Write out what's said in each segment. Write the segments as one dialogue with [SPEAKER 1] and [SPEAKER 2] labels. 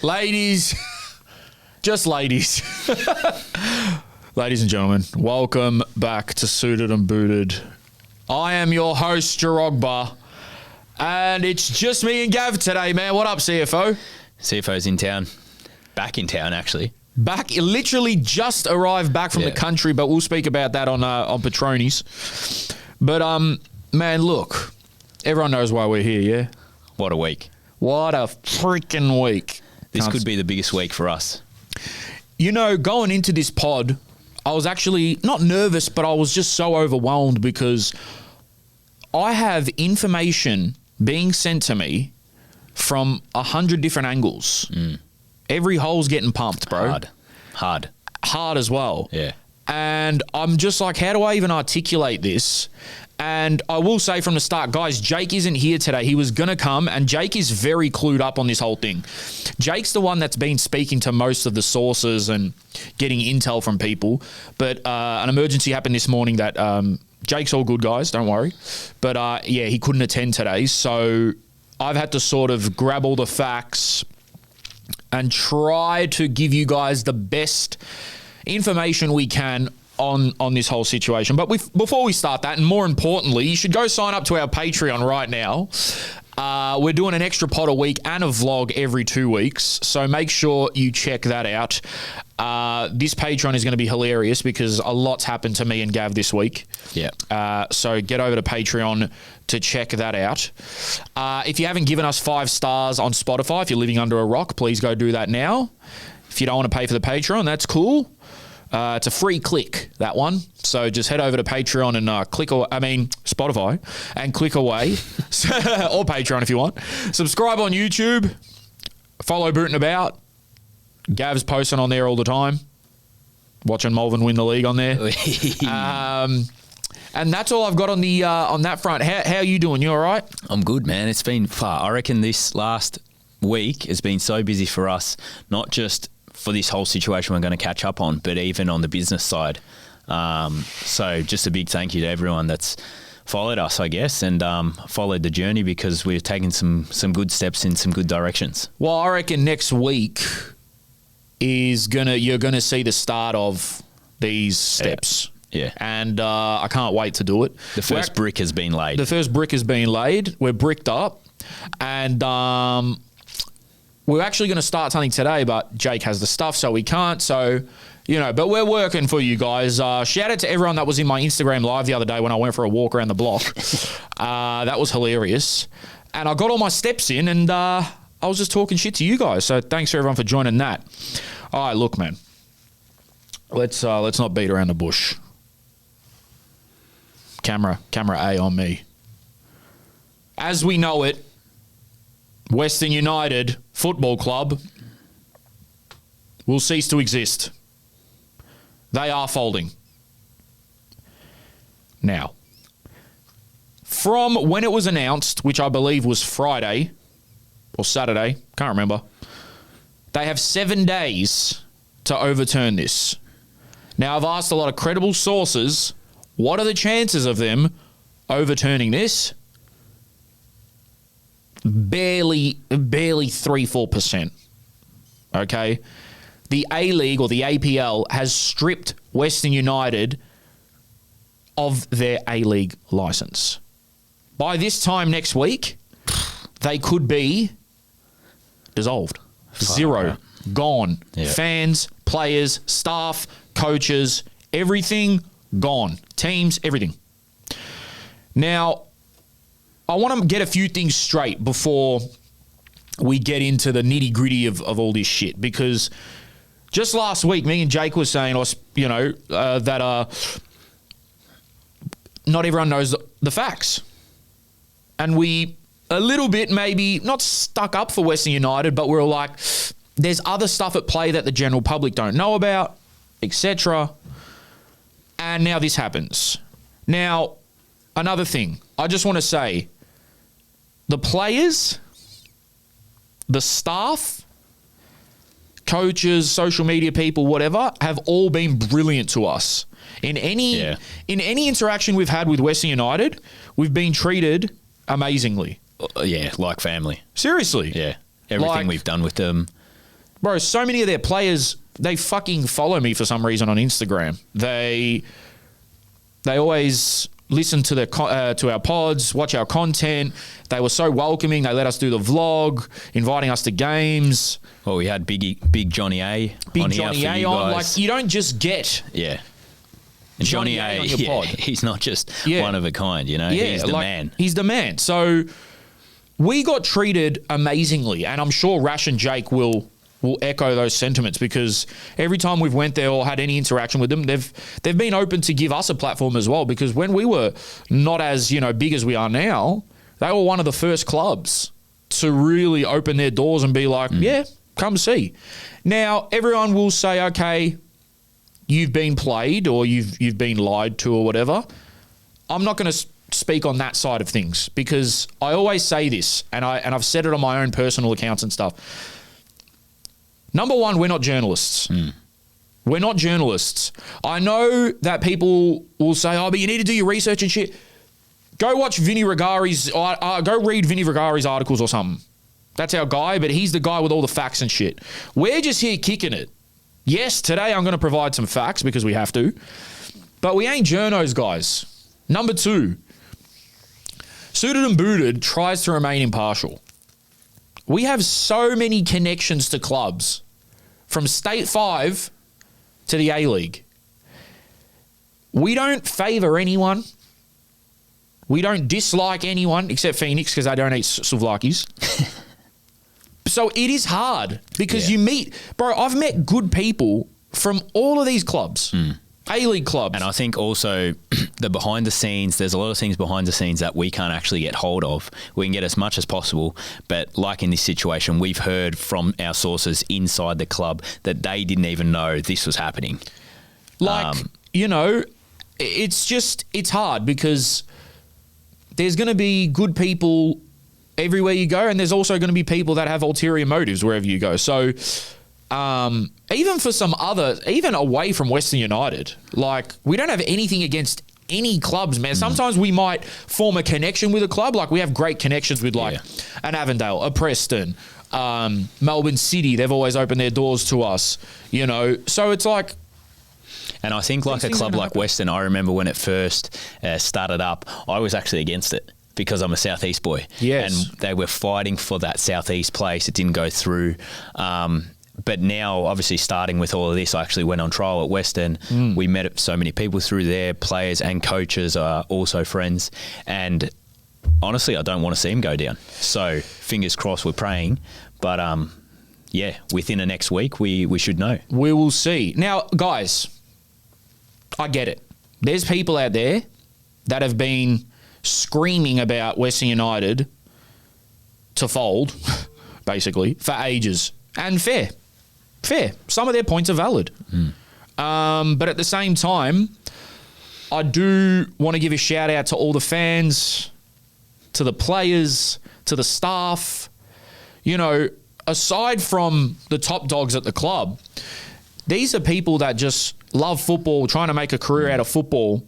[SPEAKER 1] Ladies, just ladies. Ladies and gentlemen, welcome back to Suited and Booted. I am your host, Jerogba, and it's just me and Gav today, man. What up, CFO?
[SPEAKER 2] CFO's in town. Back in town, actually.
[SPEAKER 1] Back, literally just arrived back from the country, but we'll speak about that on Petroni's. But, man, look, everyone knows why we're here, yeah?
[SPEAKER 2] What a week.
[SPEAKER 1] What a freaking week.
[SPEAKER 2] This could be the biggest week for us.
[SPEAKER 1] You know, going into this pod, I was actually not nervous, but I was just so overwhelmed because I have information being sent to me from 100 different angles. Every hole's getting pumped, bro. Hard as well.
[SPEAKER 2] Yeah.
[SPEAKER 1] And I'm just like, how do I even articulate this? And I will say from the start, guys, Jake isn't here today. He was going to come, and Jake is very clued up on this whole thing. Jake's the one that's been speaking to most of the sources and getting intel from people. But an emergency happened this morning that Jake's all good, guys. Don't worry. But, yeah, he couldn't attend today. So I've had to sort of grab all the facts and try to give you guys the best information we can on this whole situation. But before we start that, and more importantly, you should go sign up to our Patreon right now. We're doing an extra pod a week and a vlog every 2 weeks, so make sure you check that out. This Patreon is going to be hilarious because a lot's happened to me and Gav this week.
[SPEAKER 2] Yeah.
[SPEAKER 1] So get over to Patreon to check that out. If you haven't given us 5 stars on Spotify, if you're living under a rock, please go do that now. If you don't want to pay for the Patreon, that's cool. It's a free click, that one. So just head over to Patreon and Spotify, and click away. Or Patreon if you want. Subscribe on YouTube. Follow Bootin' About. Gav's posting on there all the time. Watching Melbournes win the league on there. And that's all I've got on the on that front. How are you doing? You all right?
[SPEAKER 2] I'm good, man. It's been far. I reckon this last week has been so busy for us, not just for this whole situation we're going to catch up on, but even on the business side. So just a big thank you to everyone that's followed us, I guess, and followed the journey, because we've taken some good steps in some good directions.
[SPEAKER 1] Well, I reckon next week you're gonna see the start of these steps.
[SPEAKER 2] Yeah.
[SPEAKER 1] And I can't wait to do it.
[SPEAKER 2] The first brick has been laid.
[SPEAKER 1] The first brick has been laid. We're bricked up. And we're actually going to start something today, but Jake has the stuff, so we can't. So, but we're working for you guys. Shout out to everyone that was in my Instagram live the other day when I went for a walk around the block. That was hilarious. And I got all my steps in, and I was just talking shit to you guys. So thanks for everyone for joining that. All right, look, man. Let's not beat around the bush. Camera A on me. As we know it, Western United Football Club will cease to exist. They are folding. Now, from when it was announced, which I believe was Friday or Saturday, can't remember, they have 7 days to overturn this. Now, I've asked a lot of credible sources, what are the chances of them overturning this? Barely 3-4%. Okay? The A-League or the APL has stripped Western United of their A-League license. By this time next week, they could be dissolved. Zero. Gone. Yeah. Fans, players, staff, coaches, everything gone. Teams, everything. Now, I want to get a few things straight before we get into the nitty-gritty of all this shit, because just last week, me and Jake was saying, that not everyone knows the facts. And we, a little bit maybe, not stuck up for Western United, but we're like, there's other stuff at play that the general public don't know about, etc. And now this happens. Now, another thing, I just want to say, the players, the staff, coaches, social media people, whatever, have all been brilliant to us. In any interaction we've had with Western United, we've been treated amazingly.
[SPEAKER 2] Yeah, like family.
[SPEAKER 1] Seriously.
[SPEAKER 2] Yeah. Everything we've done with them,
[SPEAKER 1] Bro, so many of their players, they fucking follow me for some reason on Instagram. They always listen to to our pods, watch our content. They were so welcoming. They let us do the vlog, inviting us to games.
[SPEAKER 2] Well, we had Big Johnny A.
[SPEAKER 1] Big
[SPEAKER 2] on
[SPEAKER 1] Johnny
[SPEAKER 2] here for
[SPEAKER 1] A
[SPEAKER 2] you
[SPEAKER 1] on.
[SPEAKER 2] guys.
[SPEAKER 1] Like, you don't just get
[SPEAKER 2] And
[SPEAKER 1] Johnny A on your pod.
[SPEAKER 2] He's not just one of a kind, you know.
[SPEAKER 1] Yeah,
[SPEAKER 2] he's the man.
[SPEAKER 1] He's the man. So we got treated amazingly, and I'm sure Rash and Jake will echo those sentiments, because every time we've went there or had any interaction with them, they've been open to give us a platform as well, because when we were not as, big as we are now, they were one of the first clubs to really open their doors and be like, yeah, come see. Now, everyone will say, okay, you've been played or you've been lied to or whatever. I'm not going to speak on that side of things, because I always say this, and I've said it on my own personal accounts and stuff. Number one, we're not journalists. We're not journalists. I know that people will say, oh, but you need to do your research and shit. Go watch Vinny Regari's, go read Vinny Regari's articles or something. That's our guy, but he's the guy with all the facts and shit. We're just here kicking it. Yes, today I'm going to provide some facts because we have to, but we ain't journos, guys. Number two, Suited and Booted tries to remain impartial. We have so many connections to clubs, from State 5 to the A-League. We don't favour anyone. We don't dislike anyone except Phoenix, because they don't eat souvlakis. So it is hard, because you meet... Bro, I've met good people from all of these clubs. A-League clubs.
[SPEAKER 2] And I think also the behind the scenes, there's a lot of things behind the scenes that we can't actually get hold of. We can get as much as possible, but like in this situation, we've heard from our sources inside the club that they didn't even know this was happening.
[SPEAKER 1] It's hard, because there's going to be good people everywhere you go, and there's also going to be people that have ulterior motives wherever you go. So... even for some other, even away from Western United, like, we don't have anything against any clubs, man. Sometimes we might form a connection with a club. Like, we have great connections with an Avondale, a Preston, Melbourne City. They've always opened their doors to us, So it's like...
[SPEAKER 2] And I think like a club like Western, I remember when it first started up, I was actually against it, because I'm a Southeast boy.
[SPEAKER 1] Yes.
[SPEAKER 2] And they were fighting for that Southeast place. It didn't go through. But now, obviously, starting with all of this, I actually went on trial at Western. We met so many people through there. Players and coaches are also friends. And honestly, I don't want to see him go down. So fingers crossed, we're praying. But within the next week, we should know.
[SPEAKER 1] We will see. Now, guys, I get it. There's people out there that have been screaming about Western United to fold, basically, for ages. And fair. Some of their points are valid. But at the same time, I do want to give a shout out to all the fans, to the players, to the staff. Aside from the top dogs at the club, these are people that just love football, trying to make a career out of football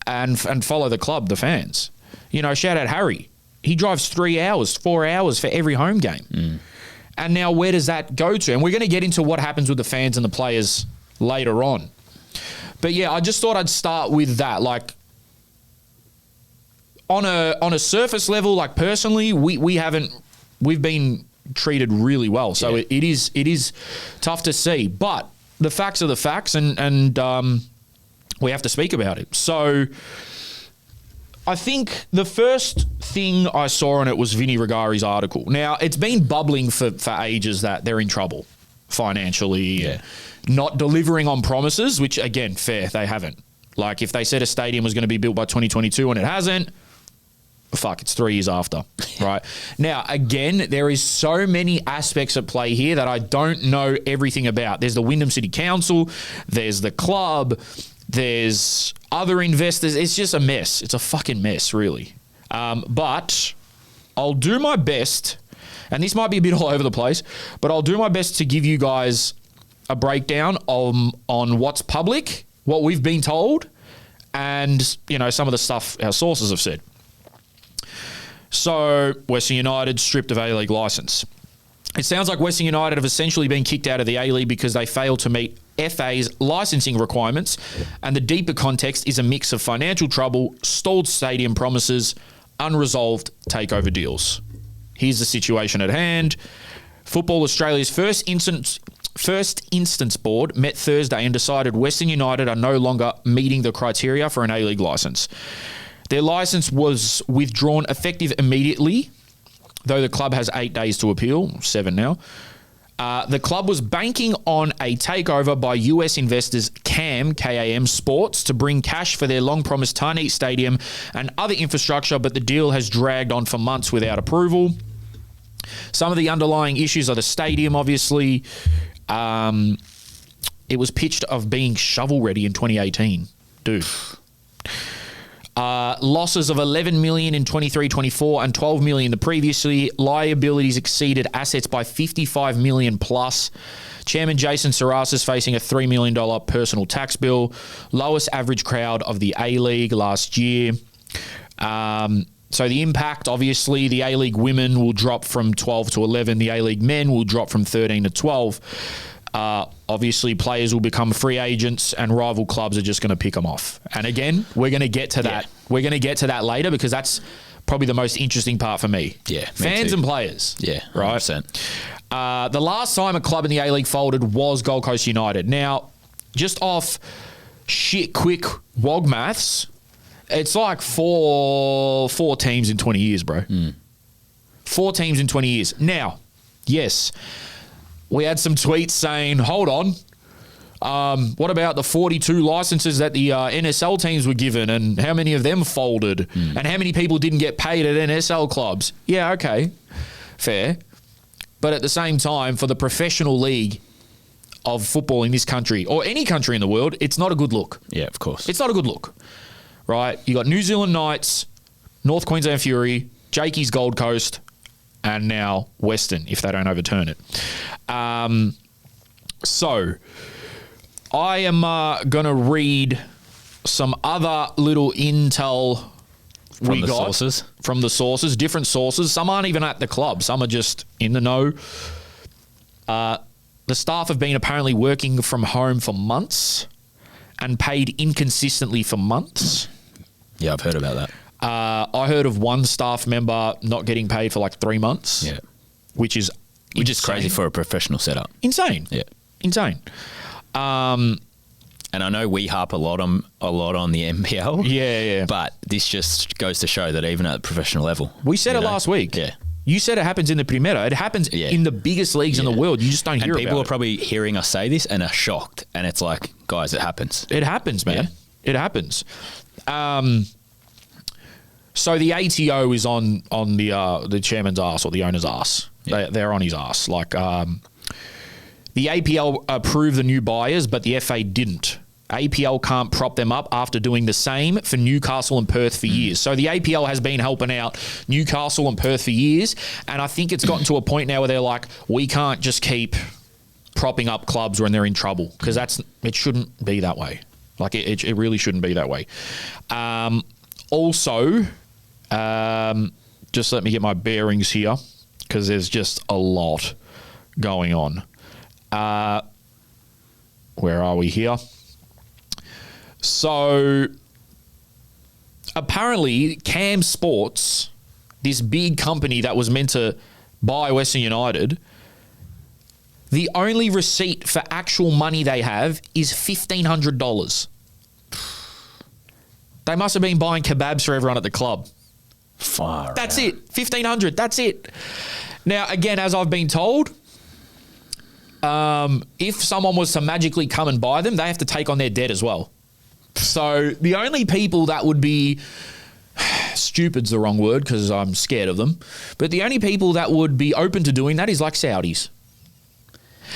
[SPEAKER 1] and follow the club, the fans. Shout out Harry. He drives 3 hours, 4 hours for every home game. And now where does that go to? And we're going to get into what happens with the fans and the players later on. But yeah, I just thought I'd start with that. Like, on a surface level, like, personally, we've been treated really well. So it is tough to see. But the facts are the facts, and we have to speak about it. So I think the first thing I saw on it was Vinny Regari's article. Now, it's been bubbling for ages that they're in trouble financially, and not delivering on promises, which, again, fair, they haven't. Like, if they said a stadium was going to be built by 2022 and it hasn't, it's 3 years after, right? Now, again, there is so many aspects at play here that I don't know everything about. There's the Wyndham City Council, there's the club, there's other investors. It's just a mess. It's a fucking mess, really. But I'll do my best, and this might be a bit all over the place, but I'll do my best to give you guys a breakdown on what's public, what we've been told, and, some of the stuff our sources have said. So, Western United stripped of A-League licence. It sounds like Western United have essentially been kicked out of the A-League because they failed to meet FA's licensing requirements, and the deeper context is a mix of financial trouble, stalled stadium promises, unresolved takeover deals. Here's the situation at hand. Football Australia's first instance board met Thursday and decided Western United are no longer meeting the criteria for an A-League licence. Their licence was withdrawn effective immediately, though the club has 8 days to appeal, 7 now. The club was banking on a takeover by US investors KAM Sports to bring cash for their long-promised Tarneit Stadium and other infrastructure, but the deal has dragged on for months without approval. Some of the underlying issues are the stadium, obviously. It was pitched of being shovel-ready in 2018. Dude. Losses of $11 million in 23-24 and $12 million the previous year. Liabilities exceeded assets by $55 million plus. Chairman Jason Saras is facing a $3 million personal tax bill. Lowest average crowd of the A-League last year. So the impact, obviously, the A-League women will drop from 12 to 11. The A-League men will drop from 13 to 12. Obviously, players will become free agents and rival clubs are just going to pick them off. And again, we're going to get to that. We're going to get to that later because that's probably the most interesting part for me.
[SPEAKER 2] Yeah,
[SPEAKER 1] fans and players.
[SPEAKER 2] Yeah, 100%.
[SPEAKER 1] Right. The last time a club in the A-League folded was Gold Coast United. Now, just off quick WOG maths, it's like four teams in 20 years, bro. 4 teams in 20 years. Now, yes, we had some tweets saying, hold on, what about the 42 licenses that the NSL teams were given and how many of them folded and how many people didn't get paid at NSL clubs? Yeah, okay, fair. But at the same time, for the professional league of football in this country or any country in the world, it's not a good look.
[SPEAKER 2] Yeah, of course.
[SPEAKER 1] It's not a good look, right? You got New Zealand Knights, North Queensland Fury, Jakey's Gold Coast, and now Western, if they don't overturn it. So I am going to read some other little intel
[SPEAKER 2] from the sources.
[SPEAKER 1] From the sources, different sources. Some aren't even at the club. Some are just in the know. The staff have been apparently working from home for months and paid inconsistently for months.
[SPEAKER 2] Yeah, I've heard about that.
[SPEAKER 1] I heard of one staff member not getting paid for like 3 months.
[SPEAKER 2] Yeah.
[SPEAKER 1] Which is
[SPEAKER 2] crazy for a professional setup.
[SPEAKER 1] Insane.
[SPEAKER 2] Yeah.
[SPEAKER 1] Insane.
[SPEAKER 2] And I know we harp a lot on the NPL.
[SPEAKER 1] Yeah.
[SPEAKER 2] But this just goes to show that even at the professional level.
[SPEAKER 1] We said it last week.
[SPEAKER 2] Yeah.
[SPEAKER 1] You said it happens in the Primera. It happens in the biggest leagues in the world. You just don't hear about it.
[SPEAKER 2] And people are probably hearing us say this and are shocked. And it's like, guys, it happens.
[SPEAKER 1] It happens, man. Yeah. It happens. So the ATO is on the chairman's ass or the owner's ass. Yeah. They're on his ass. Like the APL approved the new buyers, but the FA didn't. APL can't prop them up after doing the same for Newcastle and Perth for years. So the APL has been helping out Newcastle and Perth for years, and I think it's gotten to a point now where they're like, we can't just keep propping up clubs when they're in trouble because it shouldn't be that way. Like it really shouldn't be that way. Also, just let me get my bearings here because there's just a lot going on. Where are we here? So apparently CAM Sports, this big company that was meant to buy Western United, the only receipt for actual money they have is $1,500. They must have been buying kebabs for everyone at the club. That's it. $1,500. That's it. Now, again, as I've been told, if someone was to magically come and buy them, they have to take on their debt as well. So the only people that would be, stupid's the wrong word because I'm scared of them, but the only people that would be open to doing that is like Saudis.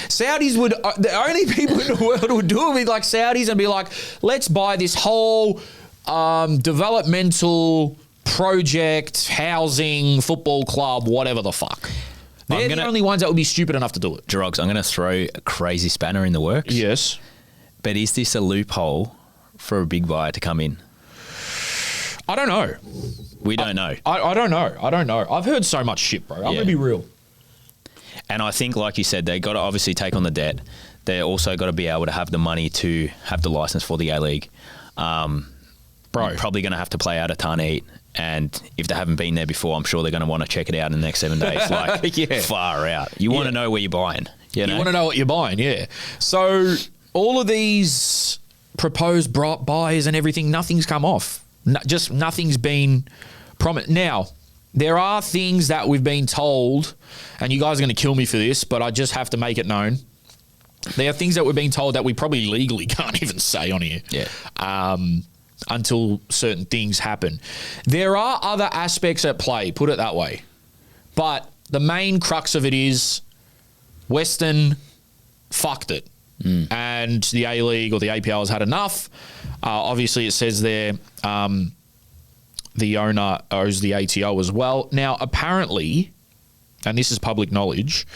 [SPEAKER 1] The only people in the world would do it with like Saudis and be like, let's buy this whole developmental project, housing, football club, whatever the fuck. They're the only ones that would be stupid enough to do it.
[SPEAKER 2] Jerogs, I'm going to throw a crazy spanner in the works.
[SPEAKER 1] Yes.
[SPEAKER 2] But is this a loophole for a big buyer to come in?
[SPEAKER 1] I don't know.
[SPEAKER 2] We don't know.
[SPEAKER 1] I don't know. I've heard so much shit, bro. I'm going to be real.
[SPEAKER 2] And I think, like you said, they got to obviously take on the debt. They also got to be able to have the money to have the license for the A-League. Bro, probably going to have to play out a ton eat. And if they haven't been there before, I'm sure they're going to want to check it out in the next 7 days. Like, far out. You want to know where you're buying. You want
[SPEAKER 1] to know what you're buying, yeah. So all of these proposed buys and everything, nothing's come off. Just nothing's been promised. Now, there are things that we've been told, and you guys are going to kill me for this, but I just have to make it known. There are things that we've been told that we probably legally can't even say on here.
[SPEAKER 2] Yeah.
[SPEAKER 1] Until certain things happen. There are other aspects at play, put it that way. But the main crux of it is Western fucked it. And the A-League or the APIA has had enough. Obviously, it says there the owner owes the ATO as well. Now, apparently, and this is public knowledge,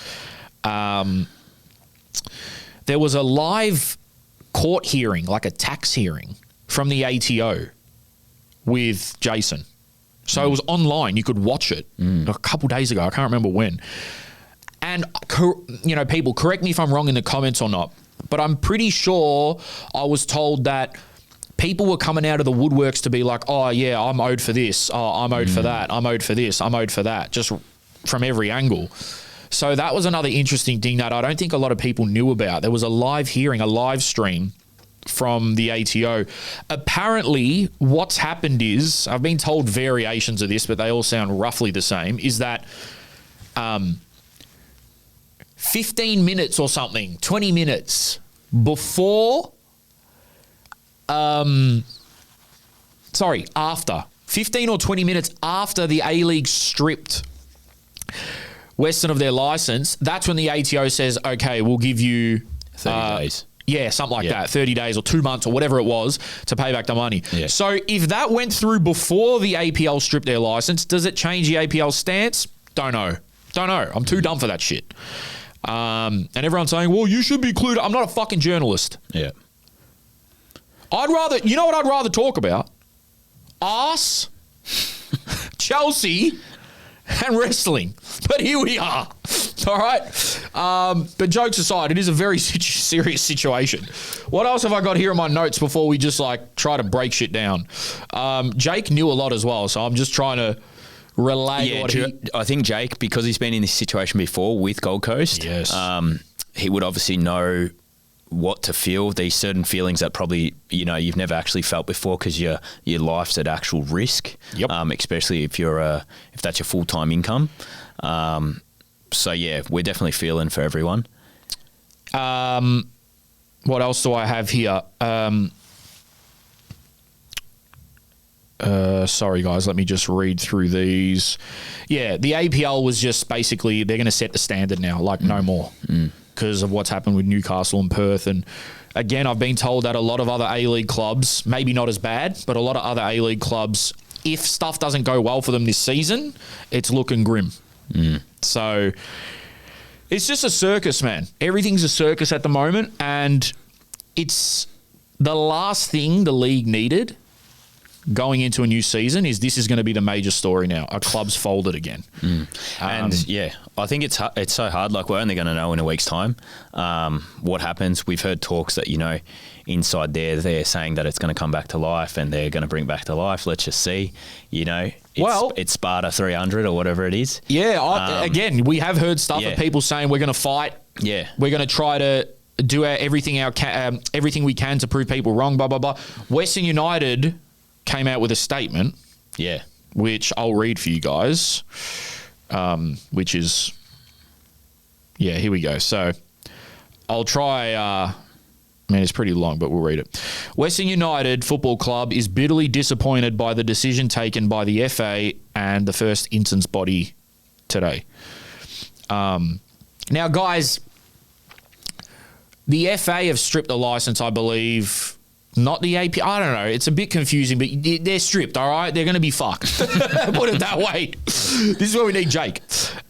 [SPEAKER 1] there was a live court hearing, like a tax hearing, from the ATO with Jason. So it was online. You could watch it a couple days ago. I can't remember when. And, people, correct me if I'm wrong in the comments or not, but I'm pretty sure I was told that people were coming out of the woodworks to be like, oh, yeah, I'm owed for this. Oh, I'm owed for that. I'm owed for this. I'm owed for that, just from every angle. So that was another interesting thing that I don't think a lot of people knew about. There was a live hearing, a live stream from the ATO. Apparently, what's happened is, I've been told variations of this, but they all sound roughly the same, is that 15 minutes or something, 20 minutes before, after, 15 or 20 minutes after the A-League stripped Western of their license, that's when the ATO says, okay, we'll give you
[SPEAKER 2] 30 days.
[SPEAKER 1] Yeah, something like that, 30 days or 2 months or whatever it was to pay back the money.
[SPEAKER 2] Yeah.
[SPEAKER 1] So if that went through before the APL stripped their license, does it change the APL stance? Don't know. I'm too dumb for that shit. And everyone's saying, well, you should be clued up. I'm not a fucking journalist.
[SPEAKER 2] Yeah.
[SPEAKER 1] You know what I'd rather talk about? Arse, Chelsea, and wrestling. But here we are. All right. But jokes aside, it is a very serious situation. What else have I got here in my notes before we just try to break shit down? Jake knew a lot as well, so I'm just trying to relay
[SPEAKER 2] I think Jake, because he's been in this situation before with Gold Coast,
[SPEAKER 1] yes.
[SPEAKER 2] He would obviously know what to feel, these certain feelings that probably, you've never actually felt before because your life's at actual risk, especially if that's your full-time income. So, yeah, we're definitely feeling for everyone.
[SPEAKER 1] What else do I have here? Sorry, guys, let me just read through these. Yeah, the APL was just basically, they're going to set the standard now, no more, because of what's happened with Newcastle and Perth. And again, I've been told that a lot of other A-League clubs, maybe not as bad, but a lot of other A-League clubs, if stuff doesn't go well for them this season, it's looking grim. So it's just a circus, man. Everything's a circus at the moment, and it's the last thing the league needed going into a new season this is going to be the major story now. Our club's folded again.
[SPEAKER 2] And yeah, I think it's so hard. We're only going to know in a week's time what happens. We've heard talks that, inside there, they're saying that it's going to come back to life and they're going to bring back to life. Let's just see, it's Sparta 300 or whatever it is.
[SPEAKER 1] Yeah. Again, we have heard stuff of people saying we're going to fight.
[SPEAKER 2] Yeah.
[SPEAKER 1] We're going to try to do everything we can to prove people wrong, blah, blah, blah. Western United came out with a statement, which I'll read for you guys, which is, here we go. So I'll try, it's pretty long, but we'll read it. Western United Football Club is bitterly disappointed by the decision taken by the FA and the first instance body today. Now, guys, the FA have stripped the license, I believe. Not the APIA. I don't know. It's a bit confusing, but they're stripped, all right? They're going to be fucked. Put it that way. This is where we need Jake.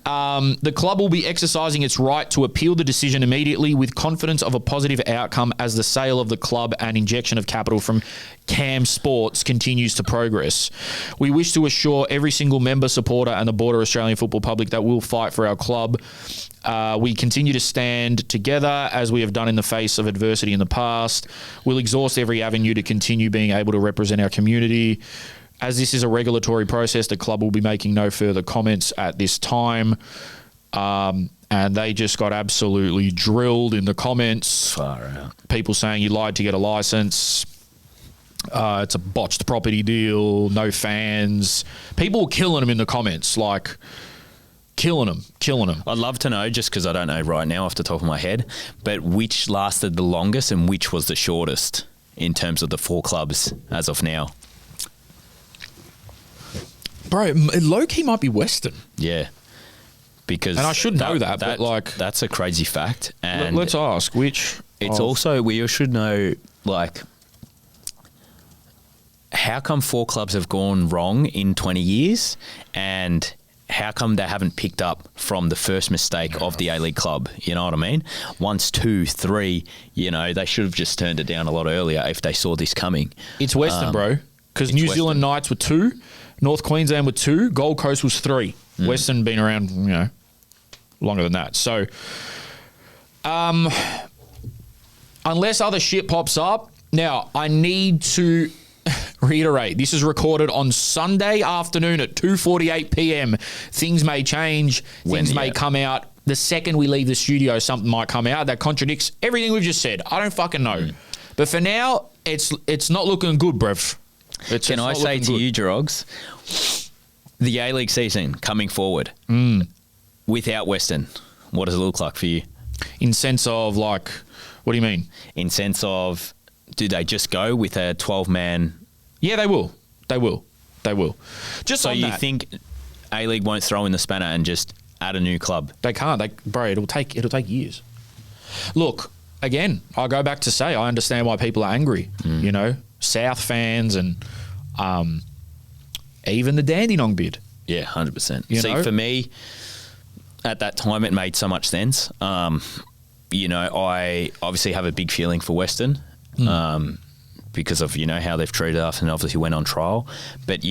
[SPEAKER 1] The club will be exercising its right to appeal the decision immediately with confidence of a positive outcome as the sale of the club and injection of capital from Cam Sports continues to progress. We wish to assure every single member, supporter and the broader Australian football public that we'll fight for our club. We continue to stand together as we have done in the face of adversity in the past. We'll exhaust every avenue to continue being able to represent our community. As this is a regulatory process, the club will be making no further comments at this time. And they just got absolutely drilled in the comments.
[SPEAKER 2] Far out.
[SPEAKER 1] People saying you lied to get a license. It's a botched property deal. No fans. People were killing them in the comments, like killing them.
[SPEAKER 2] I'd love to know, just because I don't know right now off the top of my head, but which lasted the longest and which was the shortest in terms of the 4 clubs as of now.
[SPEAKER 1] Bro, low-key might be Western.
[SPEAKER 2] Yeah. Because
[SPEAKER 1] and I should know that, but like...
[SPEAKER 2] That's a crazy fact. And
[SPEAKER 1] let's ask, which...
[SPEAKER 2] It's also, we should know, like, how come 4 clubs have gone wrong in 20 years and how come they haven't picked up from the first mistake of the A-League club? You know what I mean? Once, 2, 3, they should have just turned it down a lot earlier if they saw this coming.
[SPEAKER 1] It's Western, bro. Because New Zealand Knights were 2, North Queensland were 2, Gold Coast was 3. Western been around, longer than that. So, unless other shit pops up, now I need to reiterate, this is recorded on Sunday afternoon at 2:48 p.m. Things may change, things may come out. The second we leave the studio, something might come out that contradicts everything we've just said. I don't fucking know. But for now, it's not looking good, bruv.
[SPEAKER 2] Can I say to you, Jerogs, the A-League season coming forward, without Western, what does it look like for you?
[SPEAKER 1] In sense of, like, what do you mean?
[SPEAKER 2] In sense of, do they just go with a 12-man?
[SPEAKER 1] Yeah, they will. They will. Just
[SPEAKER 2] so
[SPEAKER 1] on
[SPEAKER 2] you
[SPEAKER 1] that,
[SPEAKER 2] think A-League won't throw in the spanner and just add a new club?
[SPEAKER 1] They can't. Bro, it'll take years. Look, again, I go back to say I understand why people are angry. South fans and even the Dandenong bid.
[SPEAKER 2] Yeah, 100%. See, for me, at that time, it made so much sense. I obviously have a big feeling for Western because of, how they've treated us and obviously went on trial. But,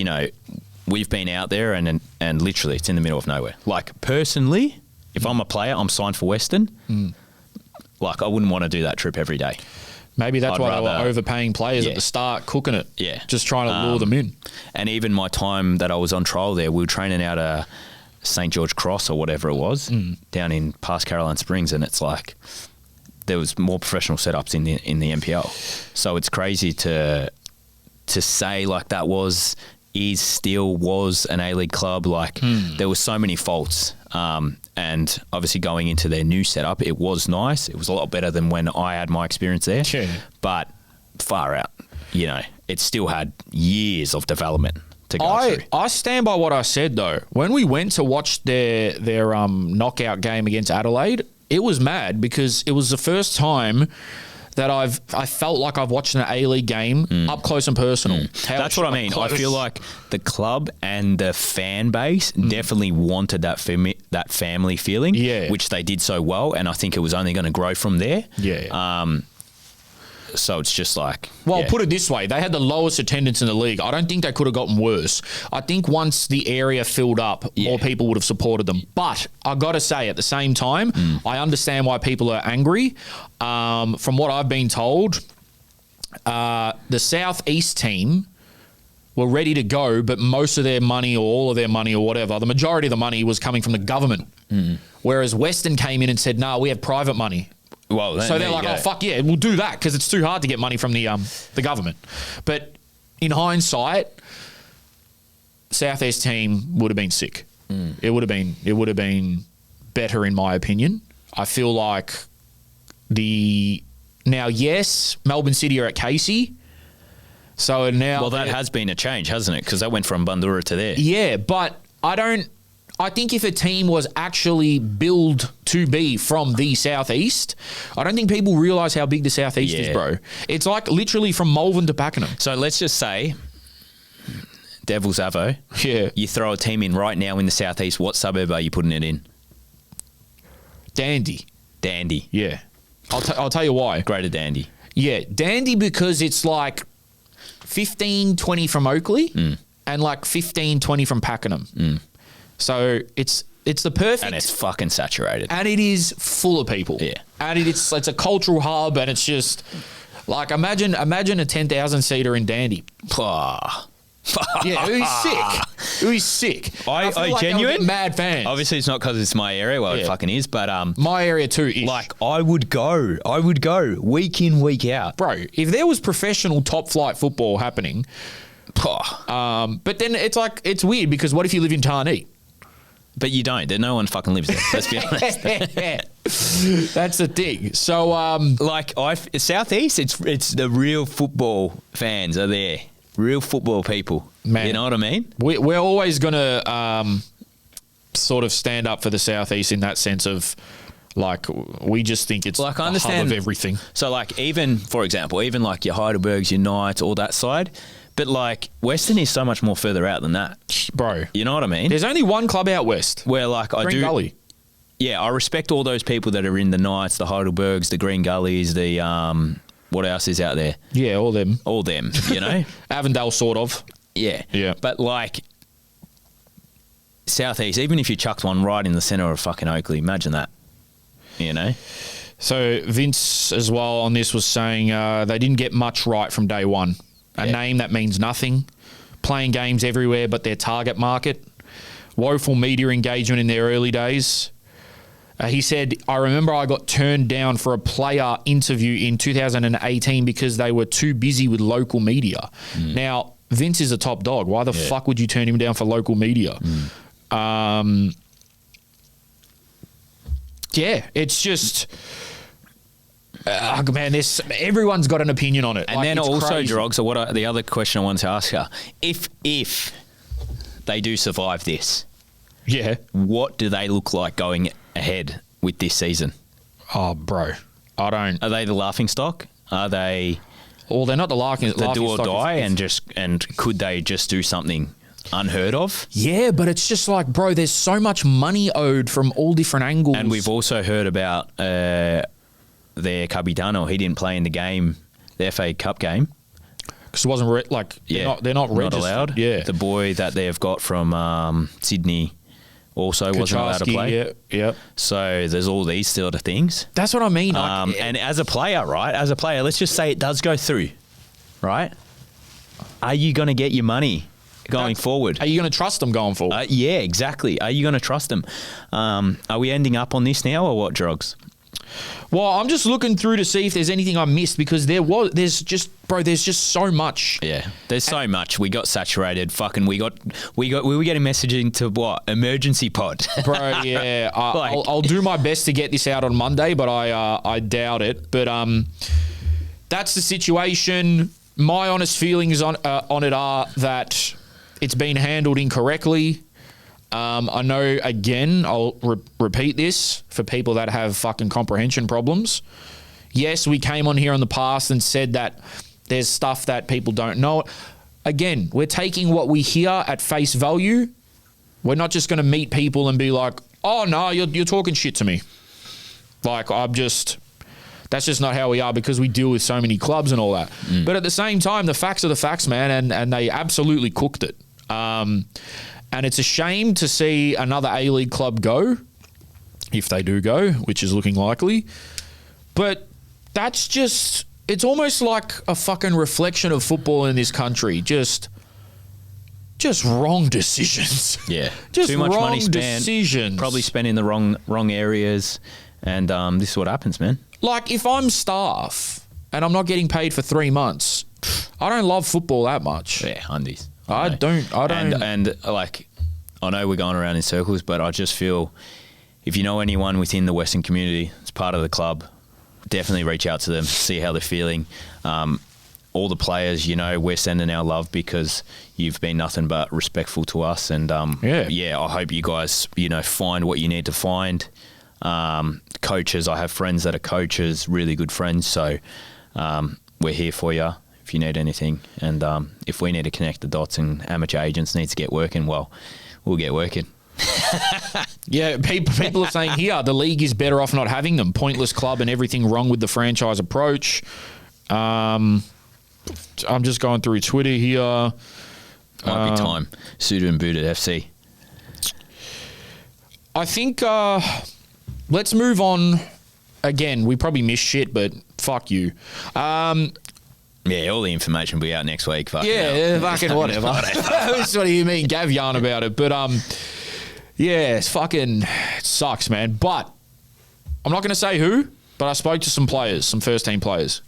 [SPEAKER 2] we've been out there and literally it's in the middle of nowhere. Like, personally, if I'm a player, I'm signed for Western. Like, I wouldn't want to do that trip every day.
[SPEAKER 1] Maybe that's why they were overpaying players at the start, cooking it.
[SPEAKER 2] Yeah.
[SPEAKER 1] Just trying to lure them in.
[SPEAKER 2] And even my time that I was on trial there, we were training out a St. George Cross or whatever it was down in past Caroline Springs, and it's like there was more professional setups in the NPL. So it's crazy to say like that was an A-League club. Like there was so many faults. And obviously going into their new setup, it was nice. It was a lot better than when I had my experience there.
[SPEAKER 1] Sure.
[SPEAKER 2] But far out, it still had years of development to go through. I
[SPEAKER 1] stand by what I said though. When we went to watch their knockout game against Adelaide, it was mad because it was the first time that I felt like I've watched an A-League game up close and personal.
[SPEAKER 2] That's what I mean. I feel like the club and the fan base definitely wanted that family feeling, which they did so well, and I think it was only going to grow from there. So it's just like...
[SPEAKER 1] Well, put it this way. They had the lowest attendance in the league. I don't think they could have gotten worse. I think once the area filled up, more people would have supported them. But I got to say, at the same time, I understand why people are angry. From what I've been told, the Southeast team were ready to go, but most of their money or all of their money or whatever, the majority of the money was coming from the government. Whereas Western came in and said, no, we have private money.
[SPEAKER 2] Well,
[SPEAKER 1] so they're like, oh, fuck yeah, we'll do that because it's too hard to get money from the government. But in hindsight, Southeast team would have been sick. It would have been better in my opinion. I feel like Melbourne City are at Casey. So now...
[SPEAKER 2] Well, that has been a change, hasn't it? Because that went from Bundoora to there.
[SPEAKER 1] Yeah, but I think if a team was actually billed to be from the Southeast, I don't think people realise how big the Southeast is, bro. It's like literally from Malvern to Pakenham.
[SPEAKER 2] So let's just say devil's avo.
[SPEAKER 1] Yeah.
[SPEAKER 2] You throw a team in right now in the southeast. What suburb are you putting it in?
[SPEAKER 1] Dandy.
[SPEAKER 2] Dandy.
[SPEAKER 1] Yeah. I'll tell you why.
[SPEAKER 2] Greater Dandy.
[SPEAKER 1] Yeah, Dandy because it's like 15, 20 from Oakley and like 15, 20 from Pakenham. So it's the perfect...
[SPEAKER 2] And it's fucking saturated.
[SPEAKER 1] And it is full of people.
[SPEAKER 2] Yeah.
[SPEAKER 1] And it's a cultural hub, and it's just... Like, imagine a 10,000-seater in Dandy. Yeah, it was sick.
[SPEAKER 2] I
[SPEAKER 1] feel like
[SPEAKER 2] genuine?
[SPEAKER 1] they would get mad fans.
[SPEAKER 2] Obviously, it's not because it's my area. Well, it fucking is. But
[SPEAKER 1] my area too.
[SPEAKER 2] like, I would go week in, week out,
[SPEAKER 1] bro. If there was professional top flight football happening, but then it's like it's weird because what if you live in Tarnee?
[SPEAKER 2] But you don't. No one fucking lives there. Let's be honest.
[SPEAKER 1] That's the thing. So,
[SPEAKER 2] like, Southeast, it's the real football fans are there. Real football people.
[SPEAKER 1] Man.
[SPEAKER 2] You know what I mean?
[SPEAKER 1] We're always going to sort of stand up for the Southeast in that sense of, like, we just think it's
[SPEAKER 2] like, I
[SPEAKER 1] the
[SPEAKER 2] understand
[SPEAKER 1] hub of everything.
[SPEAKER 2] So, like, even, for example, even like your Heidelbergs, your Knights, all that side. But, like, Western is so much more further out than that.
[SPEAKER 1] Bro.
[SPEAKER 2] You know what I mean?
[SPEAKER 1] There's only one club out west.
[SPEAKER 2] Where, like, I
[SPEAKER 1] Green
[SPEAKER 2] do...
[SPEAKER 1] Gully.
[SPEAKER 2] Yeah, I respect all those people that are in the Knights, the Heidelbergs, the Green Gullies, the... what else is out there?
[SPEAKER 1] Yeah, all them.
[SPEAKER 2] All them, you know?
[SPEAKER 1] Avondale, sort of.
[SPEAKER 2] Yeah.
[SPEAKER 1] Yeah.
[SPEAKER 2] But, like, Southeast, even if you chucked one right in the centre of fucking Oakley, imagine that, you know?
[SPEAKER 1] So Vince as well on this was saying they didn't get much right from day one. A name that means nothing. Playing games everywhere but their target market. Woeful media engagement in their early days. He said, I remember I got turned down for a player interview in 2018 because they were too busy with local media. Now, Vince is a top dog. Why the fuck would you turn him down for local media? Yeah, it's just... man, everyone's got an opinion on it.
[SPEAKER 2] And
[SPEAKER 1] like,
[SPEAKER 2] then
[SPEAKER 1] it's
[SPEAKER 2] also,
[SPEAKER 1] crazy.
[SPEAKER 2] Jerog, so the other question I wanted to ask you, if they do survive this,
[SPEAKER 1] Yeah.
[SPEAKER 2] what do they look like going ahead with this season?
[SPEAKER 1] Oh, bro. I don't...
[SPEAKER 2] Are they the laughing stock? Are they
[SPEAKER 1] Well, they're not the laughing
[SPEAKER 2] the do or
[SPEAKER 1] stock.
[SPEAKER 2] die? And could they just do something unheard of?
[SPEAKER 1] Yeah, but it's just like, bro, there's so much money owed from all different angles.
[SPEAKER 2] And we've also heard about their Capitano. He didn't play in the game, the FA Cup game.
[SPEAKER 1] Because it wasn't... they're not registered.
[SPEAKER 2] allowed.
[SPEAKER 1] Yeah.
[SPEAKER 2] The boy that they've got from Sydney also wasn't allowed to play.
[SPEAKER 1] Yeah, yeah.
[SPEAKER 2] So there's all these sort of things.
[SPEAKER 1] That's what I mean. Like,
[SPEAKER 2] And as a player, right? As a player, let's just say it does go through, right? Are you going to get your money going forward?
[SPEAKER 1] Are you going to trust them going forward?
[SPEAKER 2] Yeah, exactly. Are you going to trust them? Are we ending up on this now or what, Drogs?
[SPEAKER 1] Well, I'm just looking through to see if there's anything I missed because there's just so much.
[SPEAKER 2] Yeah, there's so much. We got saturated. Fucking, we were getting messaging to what? Emergency pod.
[SPEAKER 1] Bro, yeah. I'll do my best to get this out on Monday, but I doubt it. But that's the situation. My honest feelings on it are that it's been handled incorrectly. I know, again, I'll repeat this for people that have fucking comprehension problems. Yes, we came on here in the past and said that there's stuff that people don't know. Again, we're taking what we hear at face value. We're not just going to meet people and be like, oh, no, you're talking shit to me. Like, that's just not how we are because we deal with so many clubs and all that. But at the same time, the facts are the facts, man, and they absolutely cooked it. And it's a shame to see another A-League club go, if they do go, which is looking likely. But that's just... It's almost like a fucking reflection of football in this country. Just wrong decisions.
[SPEAKER 2] Yeah.
[SPEAKER 1] Just
[SPEAKER 2] too much
[SPEAKER 1] wrong
[SPEAKER 2] money spent.
[SPEAKER 1] decisions.
[SPEAKER 2] Probably spent in the wrong areas. And this is what happens, man.
[SPEAKER 1] Like, if I'm staff and I'm not getting paid for 3 months, I don't love football that much.
[SPEAKER 2] Yeah, undies.
[SPEAKER 1] I don't.
[SPEAKER 2] And like, I know we're going around in circles, but I just feel if you know anyone within the Western community that's part of the club, definitely reach out to them, see how they're feeling. All the players, you know, we're sending our love because you've been nothing but respectful to us. And I hope you guys, you know, find what you need to find. Coaches, I have friends that are coaches, really good friends. So we're here for you. if you need anything. And if we need to connect the dots and amateur agents needs to get working, well, we'll get working.
[SPEAKER 1] Yeah, people are saying here the league is better off not having them. Pointless club and everything wrong with the franchise approach. I'm just going through Twitter here.
[SPEAKER 2] Might be time. Suited and booted FC.
[SPEAKER 1] I think let's move on. Again, we probably missed shit, but fuck you.
[SPEAKER 2] Yeah, all the information will be out next week. Fucking
[SPEAKER 1] fucking whatever. That's what you mean, Gav yarn about it. But yeah, it sucks, man. But I'm not going to say who, but I spoke to some players, some first-team players.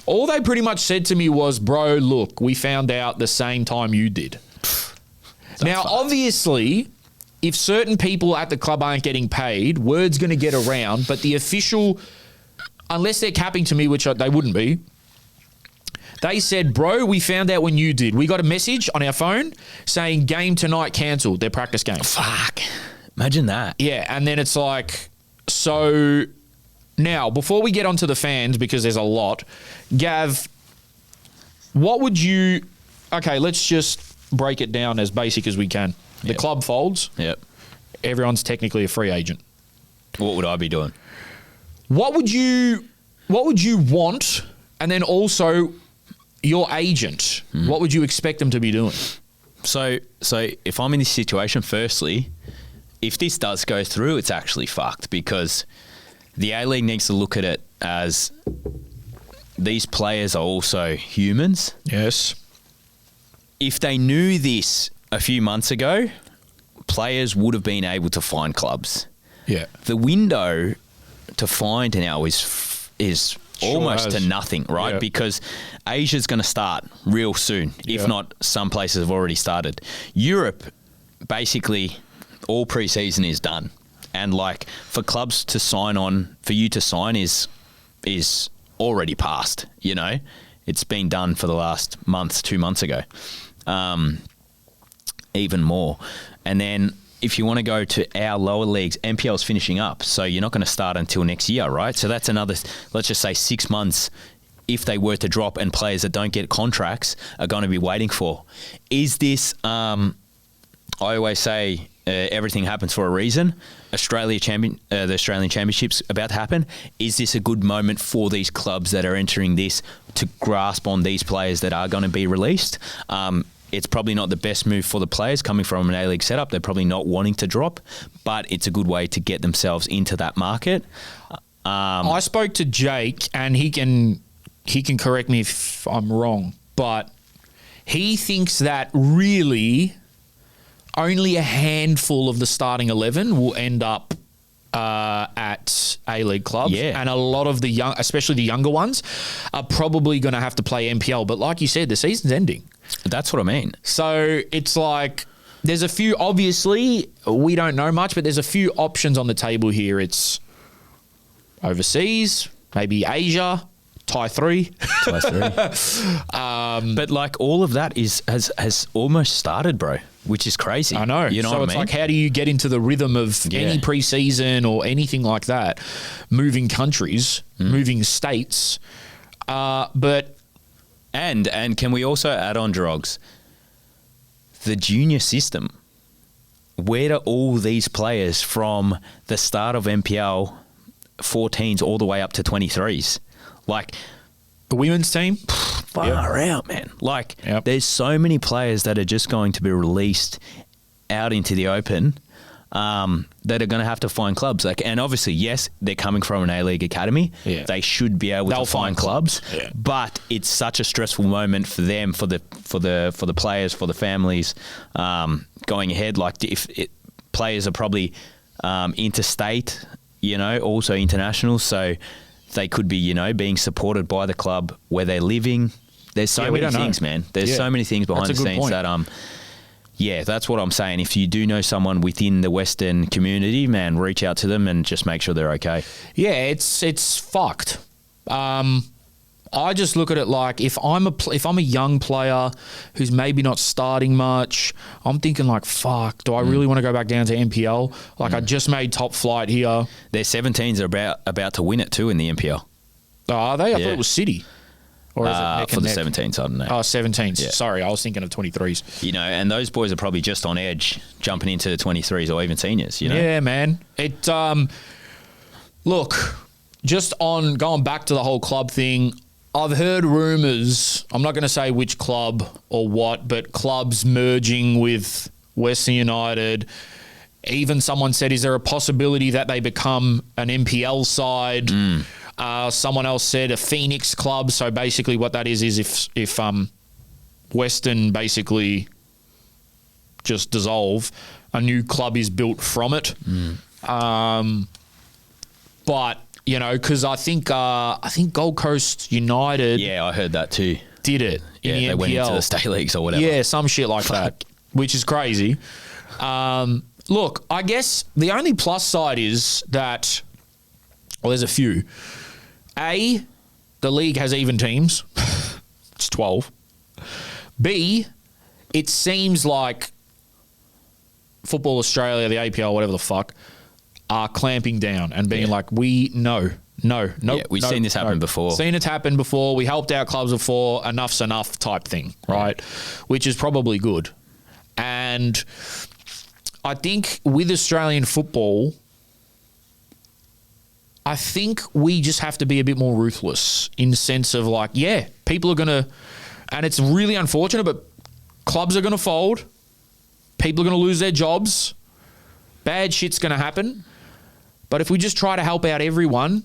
[SPEAKER 1] All they pretty much said to me was, bro, look, we found out the same time you did. Now, obviously, if certain people at the club aren't getting paid, word's going to get around, but the official, unless they're capping to me, which they wouldn't be, they said, bro, we found out when you did. We got a message on our phone saying game tonight cancelled, their practice game.
[SPEAKER 2] Fuck. Imagine that.
[SPEAKER 1] Yeah, and then it's like, so now, before we get onto the fans, because there's a lot, Gav, what would you, okay, let's just break it down as basic as we can. The club folds.
[SPEAKER 2] Yep.
[SPEAKER 1] Everyone's technically a free agent.
[SPEAKER 2] What would I be doing?
[SPEAKER 1] What would you want? And then also your agent, what would you expect them to be doing?
[SPEAKER 2] So if I'm in this situation, firstly, if this does go through, it's actually fucked because the A-League needs to look at it as these players are also humans.
[SPEAKER 1] Yes.
[SPEAKER 2] If they knew this a few months ago, players would have been able to find clubs.
[SPEAKER 1] Yeah.
[SPEAKER 2] The window to find now is almost to nothing, right?
[SPEAKER 1] Yeah.
[SPEAKER 2] Because Asia's going to start real soon. If not, some places have already started. Europe, basically, all pre-season is done. And like for clubs to sign on, for you to sign is already passed, you know? It's been done for the last month, 2 months ago. Even more. And then if you want to go to our lower leagues, NPL's finishing up, so you're not going to start until next year, right? So that's another, let's just say 6 months if they were to drop and players that don't get contracts are going to be waiting for. Is this, I always say everything happens for a reason. The Australian Championship's about to happen. Is this a good moment for these clubs that are entering this to grasp on these players that are going to be released? It's probably not the best move for the players coming from an A-League setup. They're probably not wanting to drop, but it's a good way to get themselves into that market.
[SPEAKER 1] I spoke to Jake, and he can correct me if I'm wrong, but he thinks that really only a handful of the starting 11 will end up at A-League clubs.
[SPEAKER 2] Yeah.
[SPEAKER 1] And a lot of the young, especially the younger ones, are probably going to have to play NPL. But like you said, the season's ending.
[SPEAKER 2] That's what I mean.
[SPEAKER 1] So it's like there's a few, obviously, we don't know much, but there's a few options on the table here. It's overseas, maybe Asia, Thai 3.
[SPEAKER 2] But like all of that has almost started, bro, which is crazy.
[SPEAKER 1] I know.
[SPEAKER 2] You know
[SPEAKER 1] so
[SPEAKER 2] what
[SPEAKER 1] it's
[SPEAKER 2] I mean?
[SPEAKER 1] like, how do you get into the rhythm of any preseason or anything like that? Moving countries, moving states. But
[SPEAKER 2] And can we also add on, Drogs, the junior system? Where do all these players from the start of NPL 14s all the way up to 23s? Like
[SPEAKER 1] the women's team?
[SPEAKER 2] Far out, man. Like
[SPEAKER 1] Yep.
[SPEAKER 2] there's so many players that are just going to be released out into the open that are going to have to find clubs. Like, and obviously, yes, they're coming from an A-League academy.
[SPEAKER 1] Yeah.
[SPEAKER 2] They should be able
[SPEAKER 1] They'll
[SPEAKER 2] to find
[SPEAKER 1] find
[SPEAKER 2] clubs.
[SPEAKER 1] Yeah.
[SPEAKER 2] But it's such a stressful moment for them, for the players, for the families going ahead. Like players are probably interstate, also international. So they could be, being supported by the club where they're living. There's so many things, man. There's so many things behind the scenes
[SPEAKER 1] point.
[SPEAKER 2] that yeah, that's what I'm saying. If you do know someone within the Western community, man, reach out to them and just make sure they're okay.
[SPEAKER 1] Yeah, it's fucked. I just look at it like if I'm a young player who's maybe not starting much, I'm thinking like, fuck, do I really want to go back down to NPL? Like I just made top flight here.
[SPEAKER 2] Their 17s are about to win it too in the NPL.
[SPEAKER 1] Oh, are they? I thought it was City. Or is it neck
[SPEAKER 2] for
[SPEAKER 1] and
[SPEAKER 2] the
[SPEAKER 1] neck?
[SPEAKER 2] 17s, I don't know.
[SPEAKER 1] Oh, 17s.
[SPEAKER 2] Yeah.
[SPEAKER 1] Sorry, I was thinking of 23s.
[SPEAKER 2] You know, and those boys are probably just on edge, jumping into the 23s or even seniors, you know?
[SPEAKER 1] Yeah, man. It look, just on going back to the whole club thing, I've heard rumours, I'm not going to say which club or what, but clubs merging with Western United. Even someone said, is there a possibility that they become an NPL side? Someone else said a Phoenix club. So basically what that is if Western basically just dissolve, a new club is built from it. But, you know, because I think Gold Coast United
[SPEAKER 2] Yeah, I heard that too.
[SPEAKER 1] did it in the
[SPEAKER 2] They
[SPEAKER 1] NPL.
[SPEAKER 2] went into the state leagues or whatever.
[SPEAKER 1] Yeah, some shit like that, which is crazy. Look, I guess the only plus side is that, well, there's a few. A, the league has even teams. It's 12. B, it seems like Football Australia, the APIA, whatever the fuck, are clamping down and being like, no.
[SPEAKER 2] Yeah, we've seen this happen before.
[SPEAKER 1] Seen it happen before. We helped our clubs before. Enough's enough type thing, right? Which is probably good. And I think with Australian football, I think we just have to be a bit more ruthless in the sense of like, yeah, people are going to, and it's really unfortunate, but clubs are going to fold. People are going to lose their jobs. Bad shit's going to happen. But if we just try to help out everyone,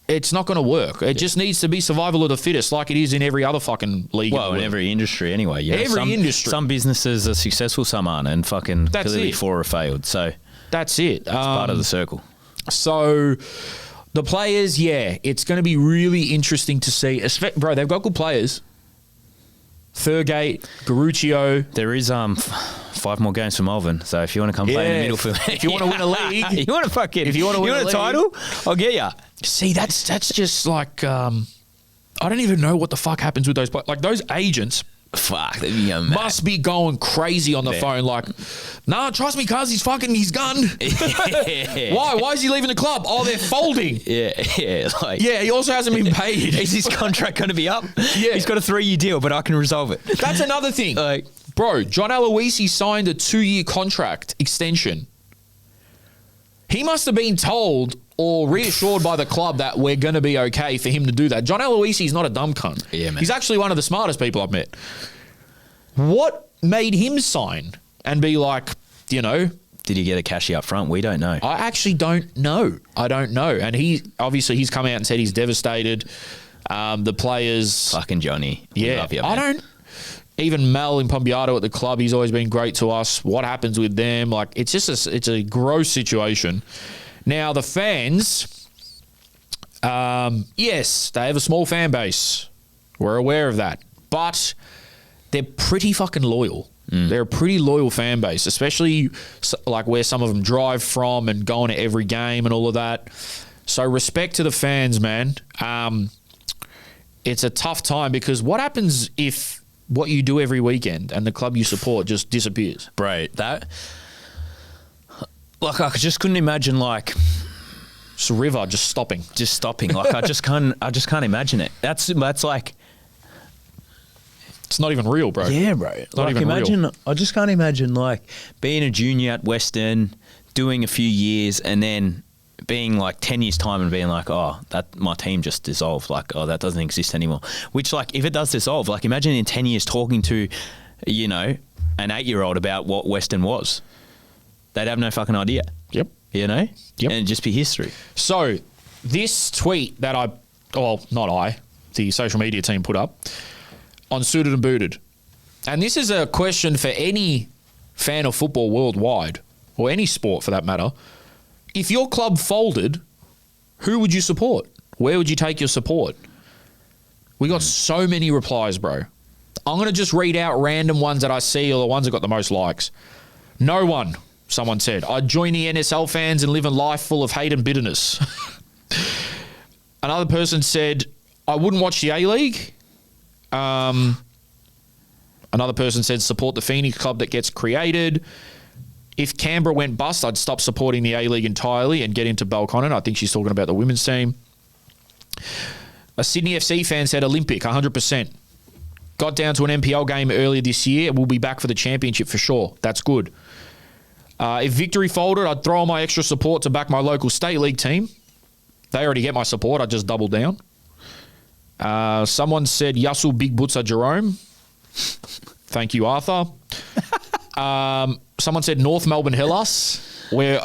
[SPEAKER 1] it's not going to work. It just needs to be survival of the fittest like it is in every other fucking league.
[SPEAKER 2] Well, in every industry anyway. Yeah.
[SPEAKER 1] Every industry.
[SPEAKER 2] Some businesses are successful, some aren't, and fucking
[SPEAKER 1] That's
[SPEAKER 2] clearly
[SPEAKER 1] it.
[SPEAKER 2] 4 have failed. So
[SPEAKER 1] that's it.
[SPEAKER 2] it's part of the circle.
[SPEAKER 1] So the players, it's going to be really interesting to see. Bro, they've got good players. Thurgate, Garuccio.
[SPEAKER 2] There is 5 more games for Melbourne, so if you want to come play in the midfield,
[SPEAKER 1] if you want to win a league,
[SPEAKER 2] you want to fucking,
[SPEAKER 1] if you want to win
[SPEAKER 2] a title, I'll get ya.
[SPEAKER 1] See, that's just like I don't even know what the fuck happens with those players. Like those agents.
[SPEAKER 2] Fuck, that'd be
[SPEAKER 1] must be going crazy on the phone like, nah, trust me, cuz he's gone. Why is he leaving the club? Oh, they're folding.
[SPEAKER 2] Like,
[SPEAKER 1] he also hasn't been paid.
[SPEAKER 2] Is his contract going to be up?
[SPEAKER 1] Yeah,
[SPEAKER 2] he's got a 3-year deal, but I can resolve it.
[SPEAKER 1] That's another thing. Bro, John Aloisi signed a 2-year contract extension. He must have been told or reassured by the club that we're going to be okay for him to do that. John Aloisi is not a dumb cunt.
[SPEAKER 2] Yeah, man.
[SPEAKER 1] He's actually one of the smartest people I've met. What made him sign and be like, you know...
[SPEAKER 2] Did he get a cashy up front? We don't know.
[SPEAKER 1] I actually don't know. I don't know. And he's come out and said he's devastated. The players...
[SPEAKER 2] Fucking Johnny. We love you, man.
[SPEAKER 1] I don't... Even Mel in Pombiato at the club, he's always been great to us. What happens with them? Like, it's just it's a gross situation. Now, the fans, yes, they have a small fan base. We're aware of that. But they're pretty fucking loyal. They're a pretty loyal fan base, especially like where some of them drive from and going to every game and all of that. So respect to the fans, man. It's a tough time because what happens if what you do every weekend and the club you support just disappears?
[SPEAKER 2] Bro, that... Like, I just couldn't imagine, like...
[SPEAKER 1] Just a river just stopping.
[SPEAKER 2] Like, I just can't imagine it. That's like...
[SPEAKER 1] It's not even real, bro.
[SPEAKER 2] Yeah, bro.
[SPEAKER 1] Not
[SPEAKER 2] like,
[SPEAKER 1] even real.
[SPEAKER 2] I just can't imagine, like, being a junior at Western, doing a few years, and then being, like, 10 years' time and being like, oh, that my team just dissolved. Like, oh, that doesn't exist anymore. Which, like, if it does dissolve, like, imagine in 10 years talking to, you know, an 8-year-old about what Western was. They'd have no fucking idea.
[SPEAKER 1] Yep.
[SPEAKER 2] You know?
[SPEAKER 1] Yep.
[SPEAKER 2] And it'd just be history.
[SPEAKER 1] So, this tweet that the social media team put up on Suited and Booted. And this is a question for any fan of football worldwide, or any sport for that matter. If your club folded, who would you support? Where would you take your support? We got so many replies, bro. I'm going to just read out random ones that I see or the ones that got the most likes. No one, someone said. I'd join the NSL fans and live a life full of hate and bitterness. Another person said, I wouldn't watch the A-League. Another person said, support the Phoenix club that gets created. If Canberra went bust, I'd stop supporting the A-League entirely and get into Belconnen. I think she's talking about the women's team. A Sydney FC fan said Olympic, 100%. Got down to an NPL game earlier this year. We'll be back for the championship for sure. That's good. If Victory folded, I'd throw on my extra support to back my local state league team. They already get my support. I just double down. Someone said Yasul Big Butsa Jerome. Thank you, Arthur. Someone said North Melbourne Hellas. We're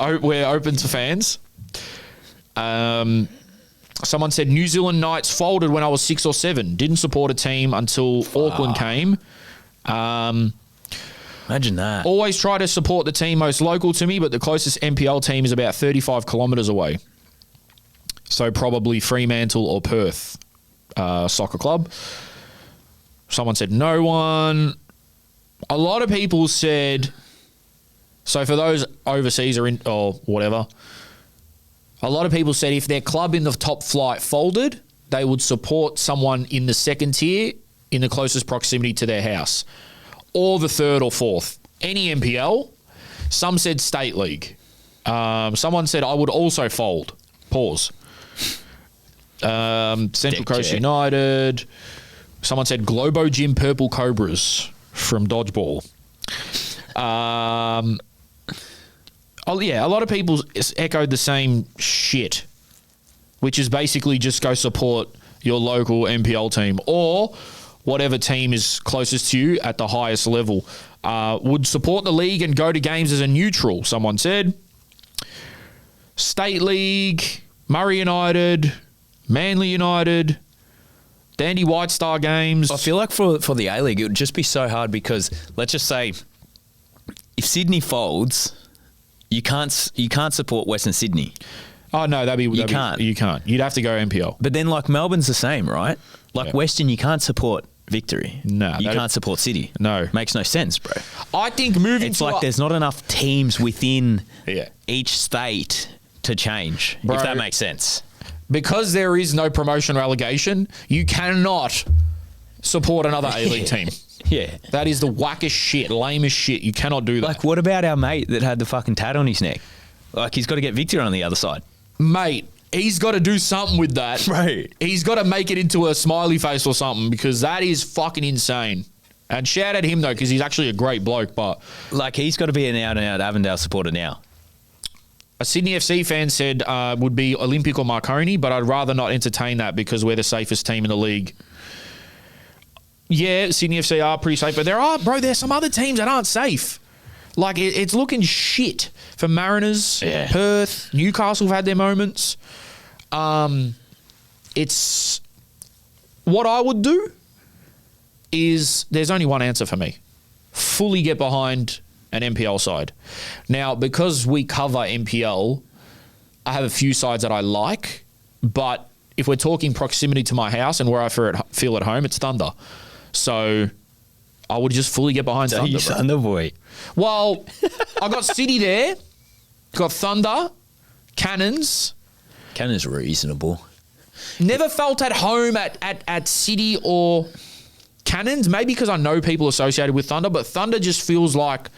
[SPEAKER 1] open to fans. Someone said New Zealand Knights folded when I was 6 or 7. Didn't support a team until Auckland came.
[SPEAKER 2] Imagine that.
[SPEAKER 1] Always try to support the team most local to me, but the closest NPL team is about 35 kilometres away. So probably Fremantle or Perth Soccer Club. Someone said no one. A lot of people said, so for those overseas or whatever, a lot of people said if their club in the top flight folded, they would support someone in the second tier in the closest proximity to their house, or the third or fourth. Any NPL. Some said State League. Someone said I would also fold. Pause. Central Coast United. Someone said Globo Gym Purple Cobras from Dodgeball. Oh yeah, a lot of people echoed the same shit, which is basically just go support your local NPL team or whatever team is closest to you at the highest level. Would support the league and go to games as a neutral, someone said. State League, Murray United, Manly United, Dandy White Star games.
[SPEAKER 2] I feel like for the A-League, it would just be so hard because, let's just say, if Sydney folds, you can't support Western Sydney.
[SPEAKER 1] Oh, no,
[SPEAKER 2] you can't.
[SPEAKER 1] You can't. You'd have to go NPL.
[SPEAKER 2] But then, like, Melbourne's the same, right? Like, Western, you can't support Victory.
[SPEAKER 1] No.
[SPEAKER 2] You can't support City.
[SPEAKER 1] No.
[SPEAKER 2] Makes no sense, bro.
[SPEAKER 1] I think moving
[SPEAKER 2] It's like there's not enough teams within
[SPEAKER 1] Yeah.
[SPEAKER 2] each state to change,
[SPEAKER 1] Bro,
[SPEAKER 2] if that makes sense.
[SPEAKER 1] Because there is no promotion relegation, you cannot support another A-League team.
[SPEAKER 2] Yeah.
[SPEAKER 1] That is the wackest shit, lamest shit. You cannot do that.
[SPEAKER 2] Like, what about our mate that had the fucking tat on his neck? Like, he's got to get Victory on the other side.
[SPEAKER 1] Mate, he's got to do something with that.
[SPEAKER 2] Right.
[SPEAKER 1] He's got to make it into a smiley face or something because that is fucking insane. And shout out him, though, because he's actually a great bloke, but...
[SPEAKER 2] Like, he's got to be an out-and-out Avondale supporter now.
[SPEAKER 1] A Sydney FC fan said would be Olympic or Marconi, but I'd rather not entertain that because we're the safest team in the league. Yeah, Sydney FC are pretty safe, but there's some other teams that aren't safe. Like, it's looking shit for Mariners, Perth, Newcastle have had their moments. It's... What I would do is there's only one answer for me. Fully get behind an NPL side. Now, because we cover NPL, I have a few sides that I like, but if we're talking proximity to my house and where I feel at home, it's Thunder. So I would just fully get behind Thunder.
[SPEAKER 2] You Thunder boy.
[SPEAKER 1] Well, I got City there, got Thunder, Cannons.
[SPEAKER 2] Cannons reasonable.
[SPEAKER 1] Never felt at home at City or Cannons, maybe because I know people associated with Thunder, but Thunder just feels like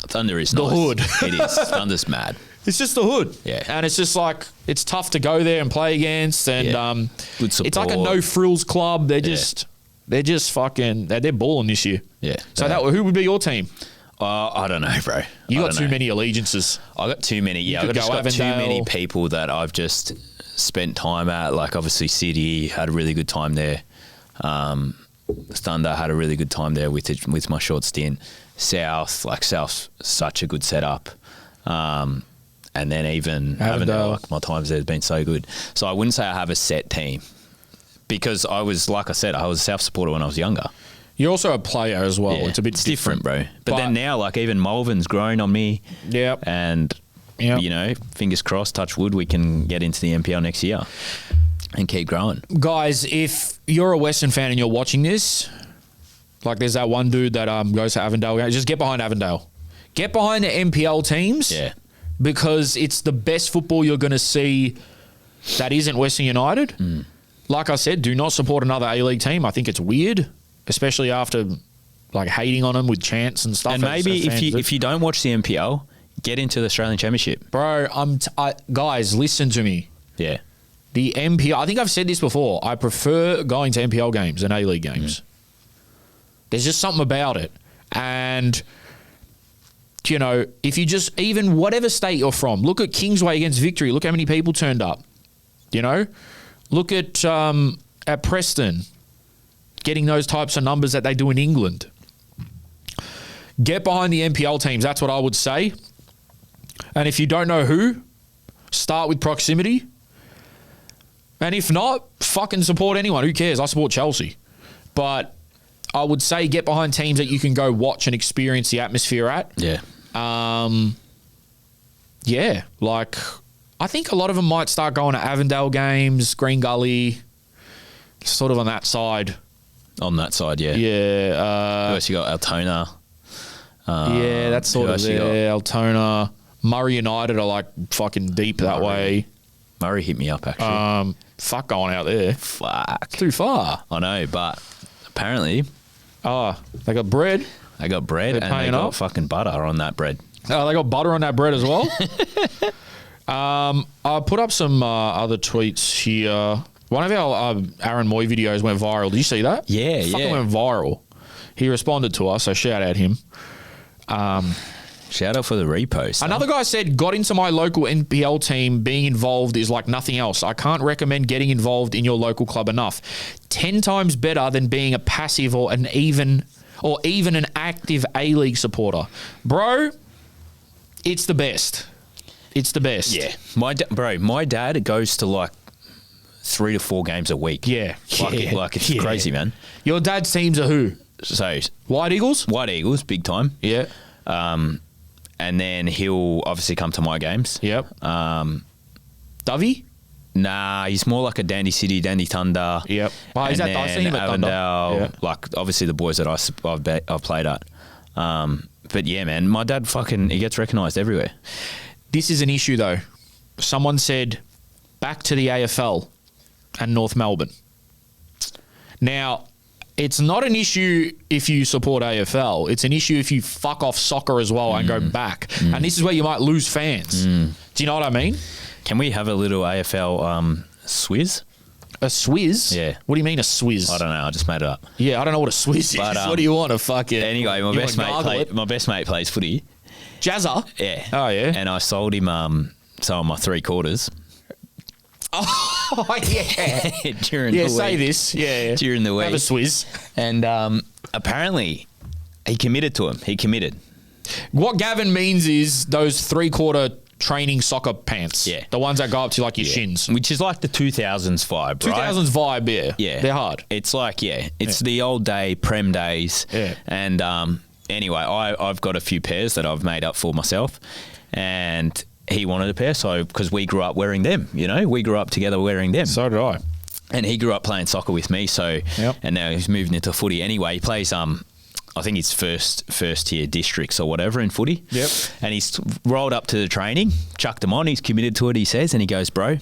[SPEAKER 2] Thunder is
[SPEAKER 1] the
[SPEAKER 2] nice.
[SPEAKER 1] hood.
[SPEAKER 2] It is. Thunder's mad.
[SPEAKER 1] It's just the hood.
[SPEAKER 2] Yeah.
[SPEAKER 1] And it's just like, it's tough to go there and play against. And
[SPEAKER 2] good support.
[SPEAKER 1] It's like a no-frills club. They're just fucking, they're balling this year.
[SPEAKER 2] Yeah.
[SPEAKER 1] So who would be your team?
[SPEAKER 2] I don't know, bro.
[SPEAKER 1] You got too many allegiances.
[SPEAKER 2] I got too many. Yeah, I just got too many people that I've just spent time at. Like, obviously, City had a really good time there. Thunder had a really good time there with my short stint. South's such a good setup. And then even Avondale, like, my times there has been so good. So I wouldn't say I have a set team because I was, like I said, I was a South supporter when I was younger.
[SPEAKER 1] You're also a player as well.
[SPEAKER 2] Yeah,
[SPEAKER 1] it's a bit
[SPEAKER 2] different, bro. But then now, like, even Malvern's grown on me.
[SPEAKER 1] Yep.
[SPEAKER 2] And, you know, fingers crossed, touch wood, we can get into the NPL next year and keep growing.
[SPEAKER 1] Guys, if you're a Western fan and you're watching this, like there's that one dude that goes to Avondale, just get behind Avondale. Get behind the NPL teams.
[SPEAKER 2] Yeah.
[SPEAKER 1] Because it's the best football you're going to see that isn't Western United.
[SPEAKER 2] Mm.
[SPEAKER 1] Like I said, do not support another A-League team. I think it's weird, especially after like hating on them with chants and stuff.
[SPEAKER 2] And maybe if you don't watch the NPL, get into the Australian Championship.
[SPEAKER 1] Bro, guys, listen to me.
[SPEAKER 2] Yeah.
[SPEAKER 1] the NPL, I think I've said this before, I prefer going to NPL games than A-League games. There's just something about it. And, you know, if you just, even whatever state you're from, look at Kingsway against Victory. Look how many people turned up. You know? Look at Preston getting those types of numbers that they do in England. Get behind the NPL teams. That's what I would say. And if you don't know who, start with proximity. And if not, fucking support anyone. Who cares? I support Chelsea. But I would say get behind teams that you can go watch and experience the atmosphere at.
[SPEAKER 2] Yeah.
[SPEAKER 1] Yeah, like I think a lot of them might start going to Avondale games, Green Gully, sort of on that side.
[SPEAKER 2] On that side, yeah.
[SPEAKER 1] Yeah.
[SPEAKER 2] Who else you got? Altona.
[SPEAKER 1] Yeah, that's sort of there. Altona. Murray United are like fucking deep that way.
[SPEAKER 2] Murray hit me up, actually.
[SPEAKER 1] Fuck going out there.
[SPEAKER 2] Fuck.
[SPEAKER 1] It's too far.
[SPEAKER 2] I know, but apparently...
[SPEAKER 1] Oh, they got bread.
[SPEAKER 2] They got bread and they got fucking butter on that bread.
[SPEAKER 1] Oh, they got butter on that bread as well? I put up some other tweets here. One of our Aaron Moy videos went viral. Did you see that?
[SPEAKER 2] Yeah,
[SPEAKER 1] Fucking went viral. He responded to us, so shout out him.
[SPEAKER 2] Shout out for the repost.
[SPEAKER 1] Another guy said, got into my local NPL team. Being involved is like nothing else. I can't recommend getting involved in your local club enough. 10 times better than being a passive or even an active A-League supporter. Bro, it's the best. It's the best.
[SPEAKER 2] Yeah. My dad goes to like 3 to 4 games a week.
[SPEAKER 1] Yeah.
[SPEAKER 2] Like it's crazy, man.
[SPEAKER 1] Your dad's teams are who?
[SPEAKER 2] So
[SPEAKER 1] White Eagles?
[SPEAKER 2] White Eagles, big time.
[SPEAKER 1] Yeah.
[SPEAKER 2] And then he'll obviously come to my games.
[SPEAKER 1] Yep. Dovey?
[SPEAKER 2] Nah, he's more like a Dandy City, Dandy Thunder.
[SPEAKER 1] Yep.
[SPEAKER 2] I've
[SPEAKER 1] seen him at Thunder.
[SPEAKER 2] Avondale, like obviously the boys that I've played at. But yeah, man, my dad he gets recognised everywhere.
[SPEAKER 1] This is an issue though. Someone said back to the AFL and North Melbourne. Now, it's not an issue if you support AFL. It's an issue if you fuck off soccer as well and go back. And this is where you might lose fans. Do you know what I mean?
[SPEAKER 2] Can we have a little AFL swizz?
[SPEAKER 1] A swizz?
[SPEAKER 2] Yeah.
[SPEAKER 1] What do you mean a swizz?
[SPEAKER 2] I don't know. I just made it up.
[SPEAKER 1] Yeah, I don't know what a swizz
[SPEAKER 2] But,
[SPEAKER 1] is. What do you want to fucking...
[SPEAKER 2] Anyway, my best mate plays footy.
[SPEAKER 1] Jazza?
[SPEAKER 2] Yeah.
[SPEAKER 1] Oh, yeah?
[SPEAKER 2] And I sold him some of my 3/4.
[SPEAKER 1] Oh, yeah.
[SPEAKER 2] During the week.
[SPEAKER 1] Say this. Yeah.
[SPEAKER 2] During the week.
[SPEAKER 1] Have a swizz.
[SPEAKER 2] And apparently he committed to him. He committed.
[SPEAKER 1] What Gavin means is those 3/4 training soccer pants.
[SPEAKER 2] Yeah.
[SPEAKER 1] The ones that go up to like your shins.
[SPEAKER 2] Which is like the 2000s vibe, right?
[SPEAKER 1] 2000s vibe, yeah.
[SPEAKER 2] Yeah.
[SPEAKER 1] They're hard.
[SPEAKER 2] It's like, it's the old day, Prem days.
[SPEAKER 1] Yeah.
[SPEAKER 2] And anyway, I've got a few pairs that I've made up for myself. And he wanted a pair, so because we grew up wearing them, you know? We grew up together wearing them.
[SPEAKER 1] So did I.
[SPEAKER 2] And he grew up playing soccer with me, so...
[SPEAKER 1] Yep.
[SPEAKER 2] And now he's moving into footy. Anyway, he plays... I think it's first tier districts or whatever in footy.
[SPEAKER 1] Yep.
[SPEAKER 2] And he's rolled up to the training, chucked him on, he's committed to it, he says, and he goes, bro,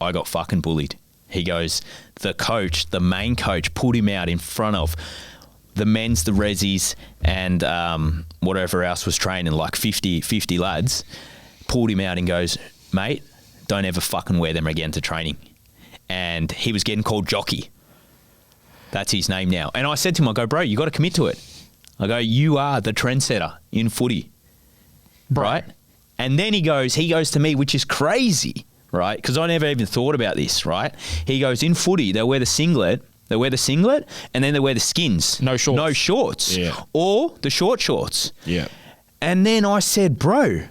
[SPEAKER 2] I got fucking bullied. He goes, the main coach, pulled him out in front of the men's, the resis, and whatever else was training, like 50 lads, pulled him out and goes, mate, don't ever fucking wear them again to training. And he was getting called Jockey. That's his name now. And I said to him, I go, bro, you got to commit to it. I go, you are the trendsetter in footy. Right? And then he goes to me, which is crazy, right? Because I never even thought about this, right? He goes, in footy, they wear the singlet, and then they wear the skins.
[SPEAKER 1] No shorts.
[SPEAKER 2] Yeah. Or the short shorts.
[SPEAKER 1] Yeah.
[SPEAKER 2] And then I said, bro,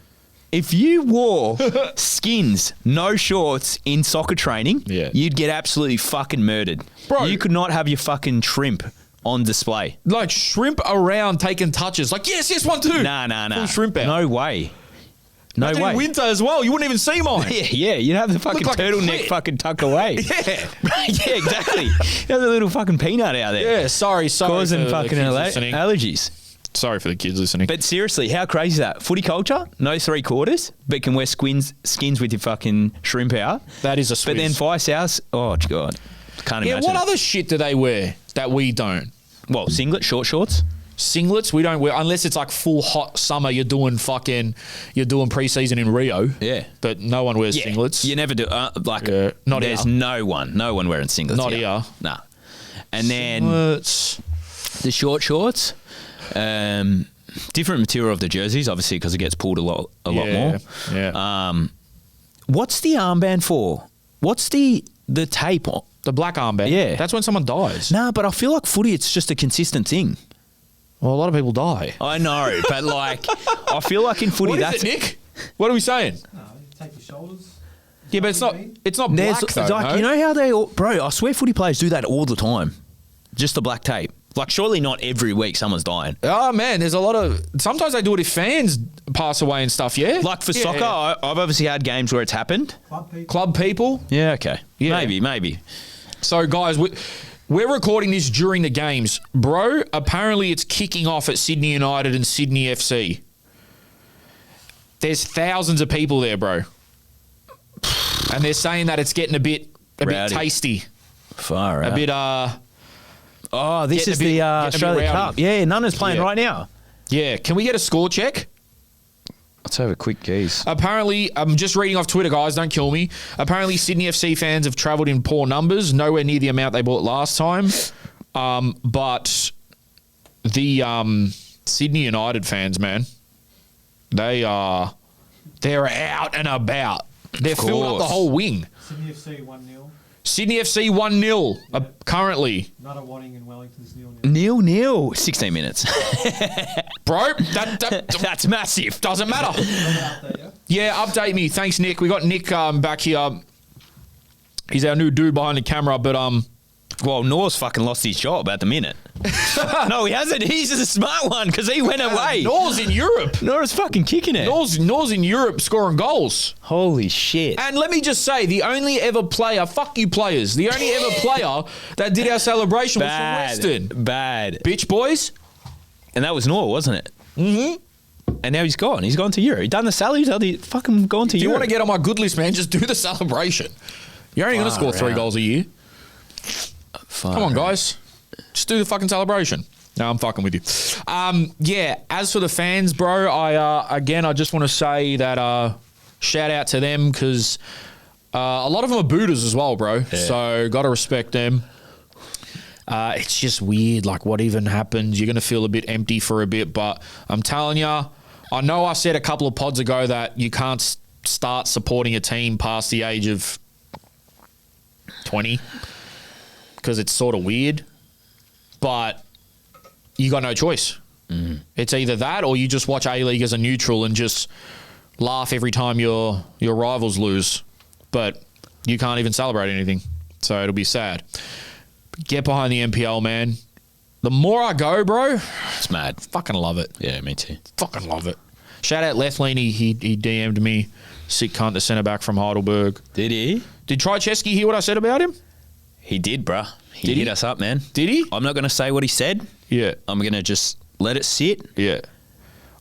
[SPEAKER 2] if you wore skins, no shorts in soccer training, you'd get absolutely fucking murdered. Bro, you could not have your fucking shrimp on display.
[SPEAKER 1] Like shrimp around taking touches. Like, yes, one too.
[SPEAKER 2] Nah.
[SPEAKER 1] Full shrimp out.
[SPEAKER 2] No way. No way.
[SPEAKER 1] In winter as well. You wouldn't even see mine.
[SPEAKER 2] Yeah. You'd have the fucking like turtleneck fucking tucked away.
[SPEAKER 1] Yeah.
[SPEAKER 2] Yeah, exactly. You have the little fucking peanut out there.
[SPEAKER 1] Yeah, sorry.
[SPEAKER 2] Causing fucking allergies.
[SPEAKER 1] Sorry for the kids listening.
[SPEAKER 2] But seriously, how crazy is that? Footy culture, no 3/4, but can wear skins with your fucking shrimp out.
[SPEAKER 1] That is a swizz.
[SPEAKER 2] But then Vice House, oh, God. Can't imagine.
[SPEAKER 1] Yeah, what other shit do they wear that we don't?
[SPEAKER 2] Well, singlet, short shorts.
[SPEAKER 1] Singlets, we don't wear unless it's like full hot summer. You're doing preseason in Rio.
[SPEAKER 2] Yeah.
[SPEAKER 1] But no one wears singlets.
[SPEAKER 2] You never do.
[SPEAKER 1] Not
[SPEAKER 2] there's
[SPEAKER 1] here.
[SPEAKER 2] no one wearing singlets.
[SPEAKER 1] Not here.
[SPEAKER 2] Nah. And then
[SPEAKER 1] Singlets.
[SPEAKER 2] the short shorts, different material of the jerseys, obviously, because it gets pulled a lot more.
[SPEAKER 1] Yeah.
[SPEAKER 2] What's the armband for? What's the tape on?
[SPEAKER 1] The black armband.
[SPEAKER 2] Yeah.
[SPEAKER 1] That's when someone dies.
[SPEAKER 2] Nah, but I feel like footy, it's just a consistent thing.
[SPEAKER 1] Well, a lot of people die.
[SPEAKER 2] I know, but like, I feel like in footy,
[SPEAKER 1] What is
[SPEAKER 2] that's
[SPEAKER 1] it, Nick? What are we saying?
[SPEAKER 3] No, you take your shoulders.
[SPEAKER 1] Yeah, but it's not black though.
[SPEAKER 2] like,
[SPEAKER 1] no?
[SPEAKER 2] you know how they all, bro, I swear footy players do that all the time. Just the black tape. Like, surely not every week someone's dying.
[SPEAKER 1] Oh man, there's a lot of. Sometimes they do it if fans pass away and stuff. Yeah,
[SPEAKER 2] Like for
[SPEAKER 1] Yeah.
[SPEAKER 2] soccer, I've obviously had games where it's happened.
[SPEAKER 1] Club people.
[SPEAKER 2] Yeah, okay.
[SPEAKER 1] Yeah.
[SPEAKER 2] Maybe.
[SPEAKER 1] So guys, we're recording this during the games, bro. Apparently, it's kicking off at Sydney United and Sydney FC. There's thousands of people there, bro, and they're saying that it's getting a bit
[SPEAKER 2] Rowdy.
[SPEAKER 1] tasty,
[SPEAKER 2] Far out.
[SPEAKER 1] a bit
[SPEAKER 2] Oh, this
[SPEAKER 1] Getting
[SPEAKER 2] is
[SPEAKER 1] a bit-
[SPEAKER 2] the
[SPEAKER 1] getting a bit
[SPEAKER 2] Australia
[SPEAKER 1] rowdy.
[SPEAKER 2] Cup. Yeah, Nuna's playing
[SPEAKER 1] Yeah.
[SPEAKER 2] right now.
[SPEAKER 1] Yeah, can we get a score check?
[SPEAKER 2] Let's have a quick gaze.
[SPEAKER 1] Apparently, I'm just reading off Twitter, guys. Don't kill me. Apparently, Sydney FC fans have travelled in poor numbers, nowhere near the amount they bought last time. But the Sydney United fans, man, they're out and about. They're filled up the
[SPEAKER 2] course.
[SPEAKER 1] whole wing.
[SPEAKER 3] Sydney FC 1-0.
[SPEAKER 1] Sydney FC 1-0 currently.
[SPEAKER 3] Not a Wanning and Wellington's 0-0.
[SPEAKER 2] 0-0. 16 minutes.
[SPEAKER 1] Bro, that
[SPEAKER 2] That's massive.
[SPEAKER 1] doesn't matter.
[SPEAKER 3] Update,
[SPEAKER 1] Yeah, update me. Thanks, Nick. We got Nick back here. He's our new dude behind the camera, but
[SPEAKER 2] Well, Nor's fucking lost his job at the minute. No, he hasn't. He's the smart one because he went away.
[SPEAKER 1] Nor's in Europe.
[SPEAKER 2] Nor's fucking kicking it.
[SPEAKER 1] Nor's in Europe scoring goals.
[SPEAKER 2] Holy shit.
[SPEAKER 1] And let me just say, the only ever player, fuck you players, the only ever player that did our celebration was from Western.
[SPEAKER 2] Bad.
[SPEAKER 1] Bitch boys.
[SPEAKER 2] And that was Nor, wasn't it? Mm-hmm. And now he's gone. He's gone to Europe. He done the salary. He's fucking gone to
[SPEAKER 1] If you
[SPEAKER 2] Europe.
[SPEAKER 1] want to get on my good list, man, just do the celebration. You're only going to score 3
[SPEAKER 2] out.
[SPEAKER 1] goals a year. Come on, guys. Just do the fucking celebration. No, I'm fucking with you. Yeah, as for the fans, bro, I just want to say that shout out to them because a lot of them are booters as well, bro.
[SPEAKER 2] Yeah.
[SPEAKER 1] So got to respect them. It's just weird, like what even happens. You're going to feel a bit empty for a bit, but I'm telling you, I know I said a couple of pods ago that you can't start supporting a team past the age of 20 because it's sort of weird, but you got no choice. It's either that or you just watch A-League as a neutral and just laugh every time your rivals lose, but you can't even celebrate anything, so it'll be sad. Get behind the NPL, man. The more I go, bro,
[SPEAKER 2] It's mad.
[SPEAKER 1] fucking love it.
[SPEAKER 2] Yeah, me too.
[SPEAKER 1] Fucking love it. Shout out Lethlean. He DM'd me. Sick cunt, the centre back from Heidelberg.
[SPEAKER 2] Did he?
[SPEAKER 1] Did Trycheski hear what I said about him?
[SPEAKER 2] He did, bruh. He
[SPEAKER 1] Did
[SPEAKER 2] hit
[SPEAKER 1] he?
[SPEAKER 2] us up, man.
[SPEAKER 1] Did he?
[SPEAKER 2] I'm not going to say what he said.
[SPEAKER 1] Yeah.
[SPEAKER 2] I'm going to just let it sit.
[SPEAKER 1] Yeah.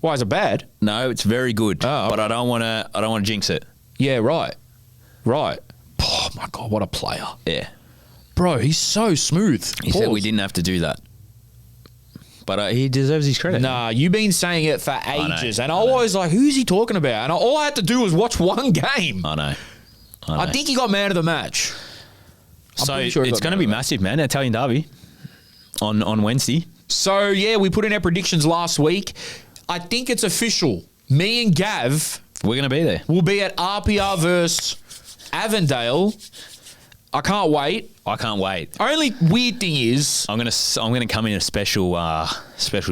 [SPEAKER 1] Why is it bad?
[SPEAKER 2] No, it's very good.
[SPEAKER 1] Oh,
[SPEAKER 2] but
[SPEAKER 1] okay.
[SPEAKER 2] I don't want to jinx it.
[SPEAKER 1] Yeah, right. Right. Oh my God, what a player.
[SPEAKER 2] Yeah.
[SPEAKER 1] Bro, he's so smooth.
[SPEAKER 2] He said we didn't have to do that. But he deserves his credit.
[SPEAKER 1] Nah, you've been saying it for
[SPEAKER 2] know,
[SPEAKER 1] ages. And I
[SPEAKER 2] I know.
[SPEAKER 1] was like, who's he talking about? And all I had to do was watch one game.
[SPEAKER 2] I know.
[SPEAKER 1] I think he got man of the match.
[SPEAKER 2] So
[SPEAKER 1] pretty sure he
[SPEAKER 2] it's
[SPEAKER 1] got
[SPEAKER 2] going to
[SPEAKER 1] man
[SPEAKER 2] be
[SPEAKER 1] of the
[SPEAKER 2] massive, man. Italian derby on Wednesday.
[SPEAKER 1] So, yeah, we put in our predictions last week. I think it's official. Me and Gav
[SPEAKER 2] We're going to be there.
[SPEAKER 1] will be at APIA versus Avondale. I can't wait.
[SPEAKER 2] I can't wait.
[SPEAKER 1] Only weird thing is,
[SPEAKER 2] I'm gonna come in a special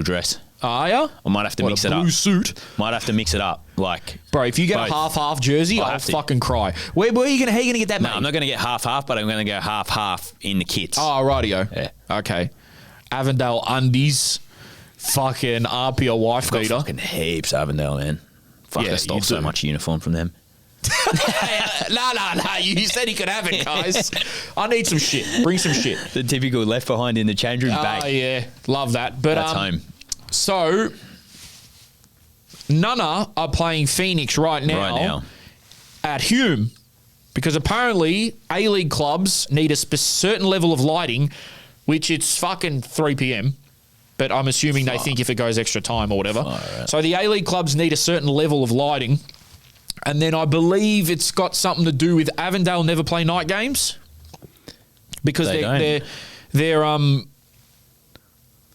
[SPEAKER 2] dress.
[SPEAKER 1] are ya?
[SPEAKER 2] I might have to mix
[SPEAKER 1] a
[SPEAKER 2] it
[SPEAKER 1] blue
[SPEAKER 2] up.
[SPEAKER 1] suit.
[SPEAKER 2] Might have to mix it up. Like,
[SPEAKER 1] Bro, if you get
[SPEAKER 2] Both.
[SPEAKER 1] a half jersey,
[SPEAKER 2] I'll
[SPEAKER 1] I'll
[SPEAKER 2] have to.
[SPEAKER 1] fucking cry. How are you gonna get that,
[SPEAKER 2] no,
[SPEAKER 1] mate?
[SPEAKER 2] I'm not gonna get half, but I'm gonna go half in the kits.
[SPEAKER 1] Oh, rightio.
[SPEAKER 2] Yeah.
[SPEAKER 1] Okay. Avondale undies. Fucking APIA wife
[SPEAKER 2] Got
[SPEAKER 1] beater.
[SPEAKER 2] fucking heaps Avondale, man. Fuck,
[SPEAKER 1] Yeah,
[SPEAKER 2] I stole
[SPEAKER 1] you
[SPEAKER 2] so
[SPEAKER 1] do.
[SPEAKER 2] much uniform from them.
[SPEAKER 1] Nah. You said he could have it, guys. I need some shit. Bring some shit.
[SPEAKER 2] The typical left behind in the change room
[SPEAKER 1] Oh,
[SPEAKER 2] bag.
[SPEAKER 1] yeah. Love that. But
[SPEAKER 2] That's home.
[SPEAKER 1] So, Nunna are playing Phoenix right now at Hume because apparently A-League clubs need a certain level of lighting, which it's fucking 3 p.m. but I'm assuming they think if it goes extra time or whatever.
[SPEAKER 2] Right.
[SPEAKER 1] So the A-League clubs need a certain level of lighting. And then I believe it's got something to do with Avondale never play night games because
[SPEAKER 2] They don't.
[SPEAKER 1] their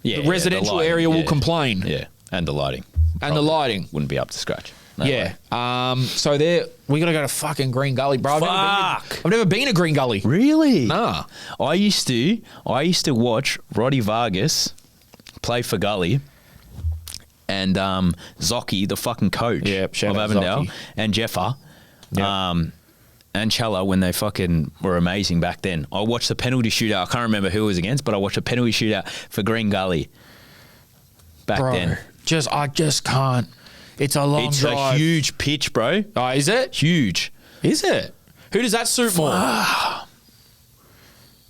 [SPEAKER 2] Yeah,
[SPEAKER 1] the residential
[SPEAKER 2] lighting,
[SPEAKER 1] area will complain.
[SPEAKER 2] Yeah, and the lighting.
[SPEAKER 1] And the lighting.
[SPEAKER 2] Wouldn't be up to scratch. No
[SPEAKER 1] Yeah.
[SPEAKER 2] way.
[SPEAKER 1] So we got to go to fucking Green Gully, bro. I've never been to Green Gully.
[SPEAKER 2] Really?
[SPEAKER 1] Nah.
[SPEAKER 2] I used to watch Roddy Vargas play for Gully and Zocchi, the fucking coach
[SPEAKER 1] Yep, shout
[SPEAKER 2] of
[SPEAKER 1] out
[SPEAKER 2] Avondale,
[SPEAKER 1] Zocchi.
[SPEAKER 2] and Jeffer.
[SPEAKER 1] Yep.
[SPEAKER 2] And Chella when they fucking were amazing back then. I watched the penalty shootout. I can't remember who it was against, but I watched a penalty shootout for Green Gully back
[SPEAKER 1] Bro,
[SPEAKER 2] then.
[SPEAKER 1] I just can't. It's a long
[SPEAKER 2] It's
[SPEAKER 1] drive.
[SPEAKER 2] a huge pitch, bro.
[SPEAKER 1] Oh, is it?
[SPEAKER 2] Huge.
[SPEAKER 1] Is it? Who does that suit more?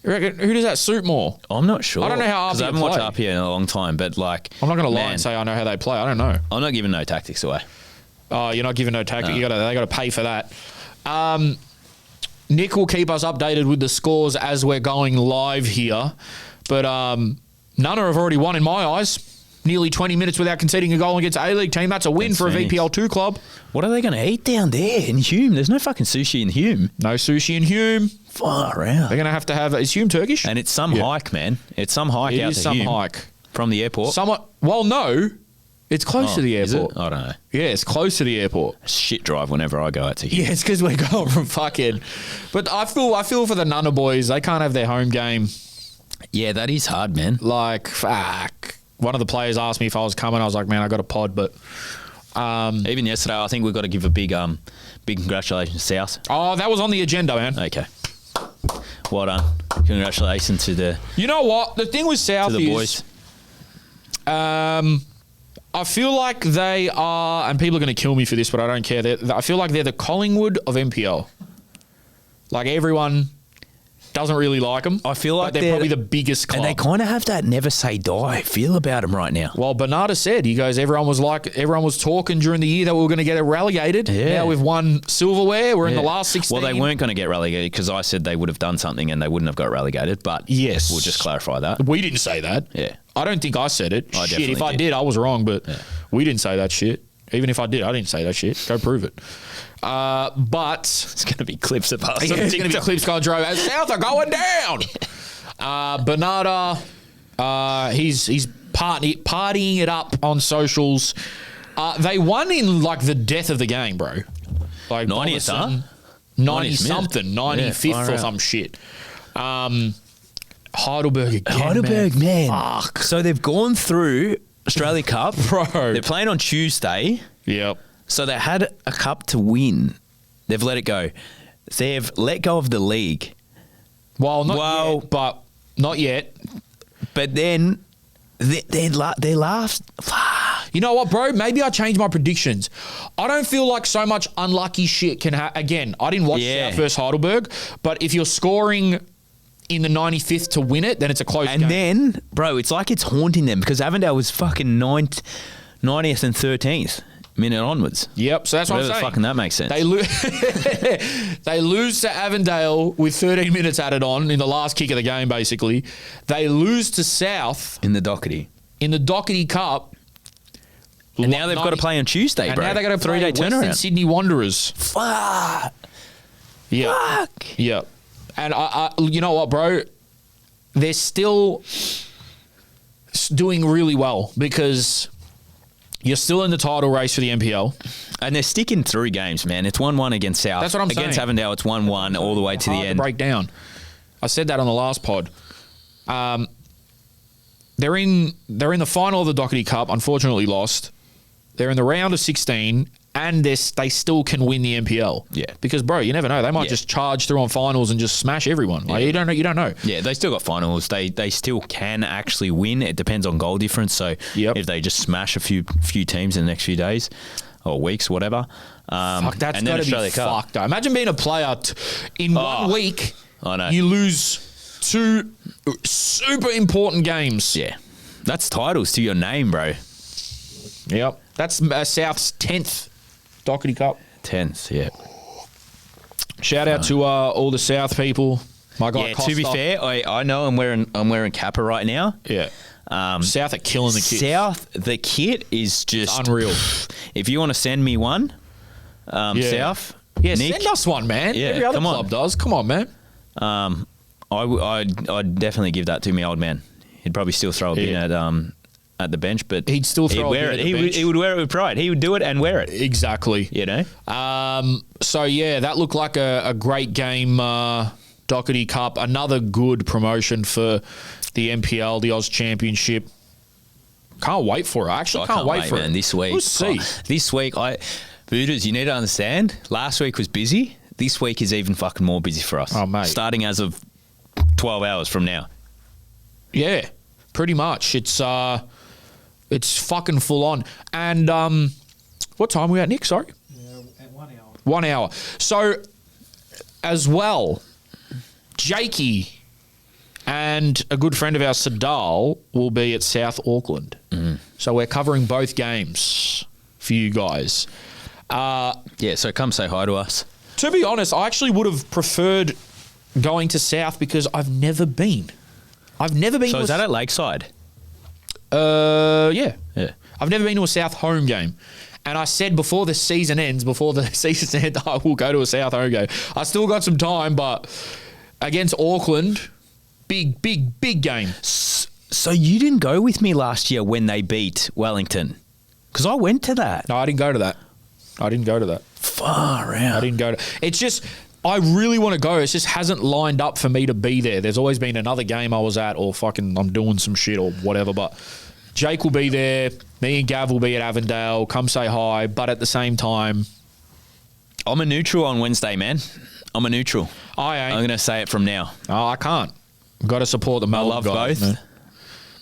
[SPEAKER 1] You reckon, who does that suit more?
[SPEAKER 2] I'm not sure.
[SPEAKER 1] I don't know how
[SPEAKER 2] because I
[SPEAKER 1] APIA
[SPEAKER 2] haven't watched
[SPEAKER 1] play.
[SPEAKER 2] APIA in a long time, but like
[SPEAKER 1] I'm not going to lie
[SPEAKER 2] man,
[SPEAKER 1] and say I know how they play. I don't know.
[SPEAKER 2] I'm not giving no tactics away.
[SPEAKER 1] Oh, you're not giving no tactic.
[SPEAKER 2] No.
[SPEAKER 1] They got to pay for that. Nick will keep us updated with the scores as we're going live here, but Nunna have already won in my eyes. Nearly 20 minutes without conceding a goal against A-League team. That's a win for a
[SPEAKER 2] Phoenix.
[SPEAKER 1] VPL2 club.
[SPEAKER 2] What are they going to eat down there in Hume? There's no fucking sushi in Hume.
[SPEAKER 1] No sushi in Hume.
[SPEAKER 2] Far out.
[SPEAKER 1] They're going to have. Is Hume Turkish?
[SPEAKER 2] And it's some hike, man. It's some hike
[SPEAKER 1] It
[SPEAKER 2] out
[SPEAKER 1] is
[SPEAKER 2] to
[SPEAKER 1] some
[SPEAKER 2] Hume
[SPEAKER 1] hike.
[SPEAKER 2] from the airport.
[SPEAKER 1] Somewhat. Well, no. It's close to the
[SPEAKER 2] Is
[SPEAKER 1] airport.
[SPEAKER 2] it? I don't know.
[SPEAKER 1] Yeah, it's close to the airport.
[SPEAKER 2] Shit drive whenever I go out to Hume.
[SPEAKER 1] Yeah, it's because we're going from fucking. But I feel for the Nunna boys. They can't have their home game.
[SPEAKER 2] Yeah, that is hard, man.
[SPEAKER 1] Like, fuck. One of the players asked me if I was coming. I was like, man, I got a pod, but.
[SPEAKER 2] Even yesterday, I think we've got to give a big congratulations to South.
[SPEAKER 1] Oh, that was on the agenda, man.
[SPEAKER 2] Okay. Well done. Congratulations to the
[SPEAKER 1] You know what? The thing with South is.
[SPEAKER 2] boys.
[SPEAKER 1] I feel like they are, and people are going to kill me for this, but I don't care. I feel like they're the Collingwood of NPL. Like everyone doesn't really like them.
[SPEAKER 2] I feel like
[SPEAKER 1] they're
[SPEAKER 2] they're-
[SPEAKER 1] probably the biggest club.
[SPEAKER 2] And they kind of have that never say die feel about them right now.
[SPEAKER 1] Well, Bernardo said, he goes, everyone was talking during the year that we were going to get relegated.
[SPEAKER 2] Yeah.
[SPEAKER 1] Now we've won silverware. We're in the
[SPEAKER 2] Yeah.
[SPEAKER 1] last 16.
[SPEAKER 2] Well, they weren't going to get relegated because I said they would have done something and they wouldn't have got relegated. But
[SPEAKER 1] Yes.
[SPEAKER 2] we'll just clarify that.
[SPEAKER 1] We didn't say that.
[SPEAKER 2] Yeah.
[SPEAKER 1] I don't think I said it.
[SPEAKER 2] I
[SPEAKER 1] Shit,
[SPEAKER 2] definitely
[SPEAKER 1] if I
[SPEAKER 2] did.
[SPEAKER 1] did, I was wrong, but we didn't say that shit. Even if I did, I didn't say that shit. Go prove it. But
[SPEAKER 2] It's going to be clips of us.
[SPEAKER 1] yeah, it's going to be clips going drove. South are going down. Bernardo, he's partying it up on socials. They won in like the death of the game, bro. Like
[SPEAKER 2] 90th, huh?
[SPEAKER 1] Bomerson, 90
[SPEAKER 2] 90th
[SPEAKER 1] something,
[SPEAKER 2] minute.
[SPEAKER 1] 95th
[SPEAKER 2] Yeah, far
[SPEAKER 1] or
[SPEAKER 2] out.
[SPEAKER 1] some shit. Heidelberg again.
[SPEAKER 2] Heidelberg, man.
[SPEAKER 1] Fuck.
[SPEAKER 2] So they've gone through Australia Cup.
[SPEAKER 1] Bro.
[SPEAKER 2] They're playing on Tuesday.
[SPEAKER 1] Yep.
[SPEAKER 2] So they had a cup to win. They've let it go. They've let go of the league.
[SPEAKER 1] Well, not
[SPEAKER 2] Well-
[SPEAKER 1] yet, but not yet.
[SPEAKER 2] But then they laughed.
[SPEAKER 1] You know what, bro? Maybe I changed my predictions. I don't feel like so much unlucky shit can happen. Again, I didn't watch
[SPEAKER 2] Yeah.
[SPEAKER 1] South versus Heidelberg, but if you're scoring in the 95th to win it, then it's a close
[SPEAKER 2] And
[SPEAKER 1] game.
[SPEAKER 2] then, bro, it's like it's haunting them because Avondale was fucking 90th and 13th minute onwards.
[SPEAKER 1] Yep, so that's what I'm
[SPEAKER 2] Whatever
[SPEAKER 1] saying.
[SPEAKER 2] fucking that makes sense.
[SPEAKER 1] They lose to Avondale with 13 minutes added on in the last kick of the game, basically. They lose to South
[SPEAKER 2] in the Dockerty.
[SPEAKER 1] in the Dockerty Cup.
[SPEAKER 2] And now they've got to play on Tuesday,
[SPEAKER 1] And
[SPEAKER 2] bro.
[SPEAKER 1] now they got to play
[SPEAKER 2] 3-day
[SPEAKER 1] Western
[SPEAKER 2] turnaround.
[SPEAKER 1] Sydney Wanderers.
[SPEAKER 2] Fuck.
[SPEAKER 1] Yeah.
[SPEAKER 2] Fuck.
[SPEAKER 1] Yeah. And I, you know what, bro? They're still doing really well because you're still in the title race for the NPL.
[SPEAKER 2] And they're sticking through games, man. It's 1-1 against South.
[SPEAKER 1] That's what I'm
[SPEAKER 2] Against
[SPEAKER 1] saying.
[SPEAKER 2] Avondale, it's 1-1 all the way to the
[SPEAKER 1] Hard
[SPEAKER 2] end.
[SPEAKER 1] break down. I said that on the last pod. They're in the final of the Dockerty Cup. Unfortunately, lost. They're in the round of 16, and they still can win the NPL.
[SPEAKER 2] Yeah.
[SPEAKER 1] Because, bro, you never know. They might
[SPEAKER 2] Yeah.
[SPEAKER 1] just charge through on finals and just smash everyone. Like,
[SPEAKER 2] Yeah.
[SPEAKER 1] you don't know. You don't know.
[SPEAKER 2] Yeah, they still got finals. They still can actually win. It depends on goal difference. So
[SPEAKER 1] Yep.
[SPEAKER 2] if they just smash a few teams in the next few days or weeks, whatever.
[SPEAKER 1] Fuck, that's
[SPEAKER 2] and then
[SPEAKER 1] got to be
[SPEAKER 2] Australia Cup.
[SPEAKER 1] fucked. Though. Imagine being a player in 1 week.
[SPEAKER 2] I know.
[SPEAKER 1] You lose 2 super important games.
[SPEAKER 2] Yeah, that's titles to your name, bro.
[SPEAKER 1] Yep. That's South's 10th Dockerty Cup.
[SPEAKER 2] 10th, yeah.
[SPEAKER 1] Shout out to all the South people. My guy
[SPEAKER 2] Yeah,
[SPEAKER 1] Costa.
[SPEAKER 2] to be fair, I know I'm wearing Kappa right now.
[SPEAKER 1] Yeah. South are killing the kit.
[SPEAKER 2] South, the kit is just
[SPEAKER 1] unreal.
[SPEAKER 2] If you want to send me one, South,
[SPEAKER 1] Yeah,
[SPEAKER 2] Nick,
[SPEAKER 1] send us one, man.
[SPEAKER 2] Yeah,
[SPEAKER 1] Every other
[SPEAKER 2] come on.
[SPEAKER 1] club does. Come on, man.
[SPEAKER 2] I'd definitely give that to me old man. He'd probably still throw a bin at the bench, but
[SPEAKER 1] He'd still throw a
[SPEAKER 2] wear
[SPEAKER 1] bin
[SPEAKER 2] it.
[SPEAKER 1] at the bench.
[SPEAKER 2] He would wear it with pride. He would do it and wear it.
[SPEAKER 1] Exactly.
[SPEAKER 2] You know.
[SPEAKER 1] So yeah, that looked like a great game. Dockerty Cup, another good promotion for the NPL, the Oz Championship. Can't wait for it. I actually can't wait for
[SPEAKER 2] man.
[SPEAKER 1] it.
[SPEAKER 2] This week,
[SPEAKER 1] We'll see.
[SPEAKER 2] This week, Voodoo's, you need to understand. Last week was busy. This week is even fucking more busy for us.
[SPEAKER 1] Oh, mate.
[SPEAKER 2] Starting as of 12 hours from now.
[SPEAKER 1] Yeah, pretty much. It's fucking full on. And what time are we at, Nick? Sorry.
[SPEAKER 3] Yeah, at 1 hour.
[SPEAKER 1] 1 hour. So, as well, Jakey and a good friend of ours, Sadal, will be at South Auckland. So we're covering both games for you guys.
[SPEAKER 2] Yeah, so come say hi to us.
[SPEAKER 1] To be honest, I actually would have preferred going to South because I've never been. I've never been.
[SPEAKER 2] So
[SPEAKER 1] to
[SPEAKER 2] is that at Lakeside?
[SPEAKER 1] Yeah.
[SPEAKER 2] Yeah.
[SPEAKER 1] I've never been to a South home game. And I said before the season ends, I will go to a South home game. I still got some time, but against Auckland, big game.
[SPEAKER 2] So you didn't go with me last year when they beat Wellington? Because I went to that.
[SPEAKER 1] No, I didn't go to that.
[SPEAKER 2] Far out.
[SPEAKER 1] I didn't go to. It's just I really want to go. It just hasn't lined up for me to be there. There's always been another game I was at, or fucking I'm doing some shit or whatever. But Jake will be there. Me and Gav will be at Avondale. Come say hi. But at the same time,
[SPEAKER 2] I'm a neutral on Wednesday, man. I'm a neutral.
[SPEAKER 1] I ain't.
[SPEAKER 2] I'm going to say it from now.
[SPEAKER 1] Oh, I can't. Got to support the
[SPEAKER 2] I
[SPEAKER 1] Melbourne
[SPEAKER 2] love
[SPEAKER 1] guys,
[SPEAKER 2] both.
[SPEAKER 1] man.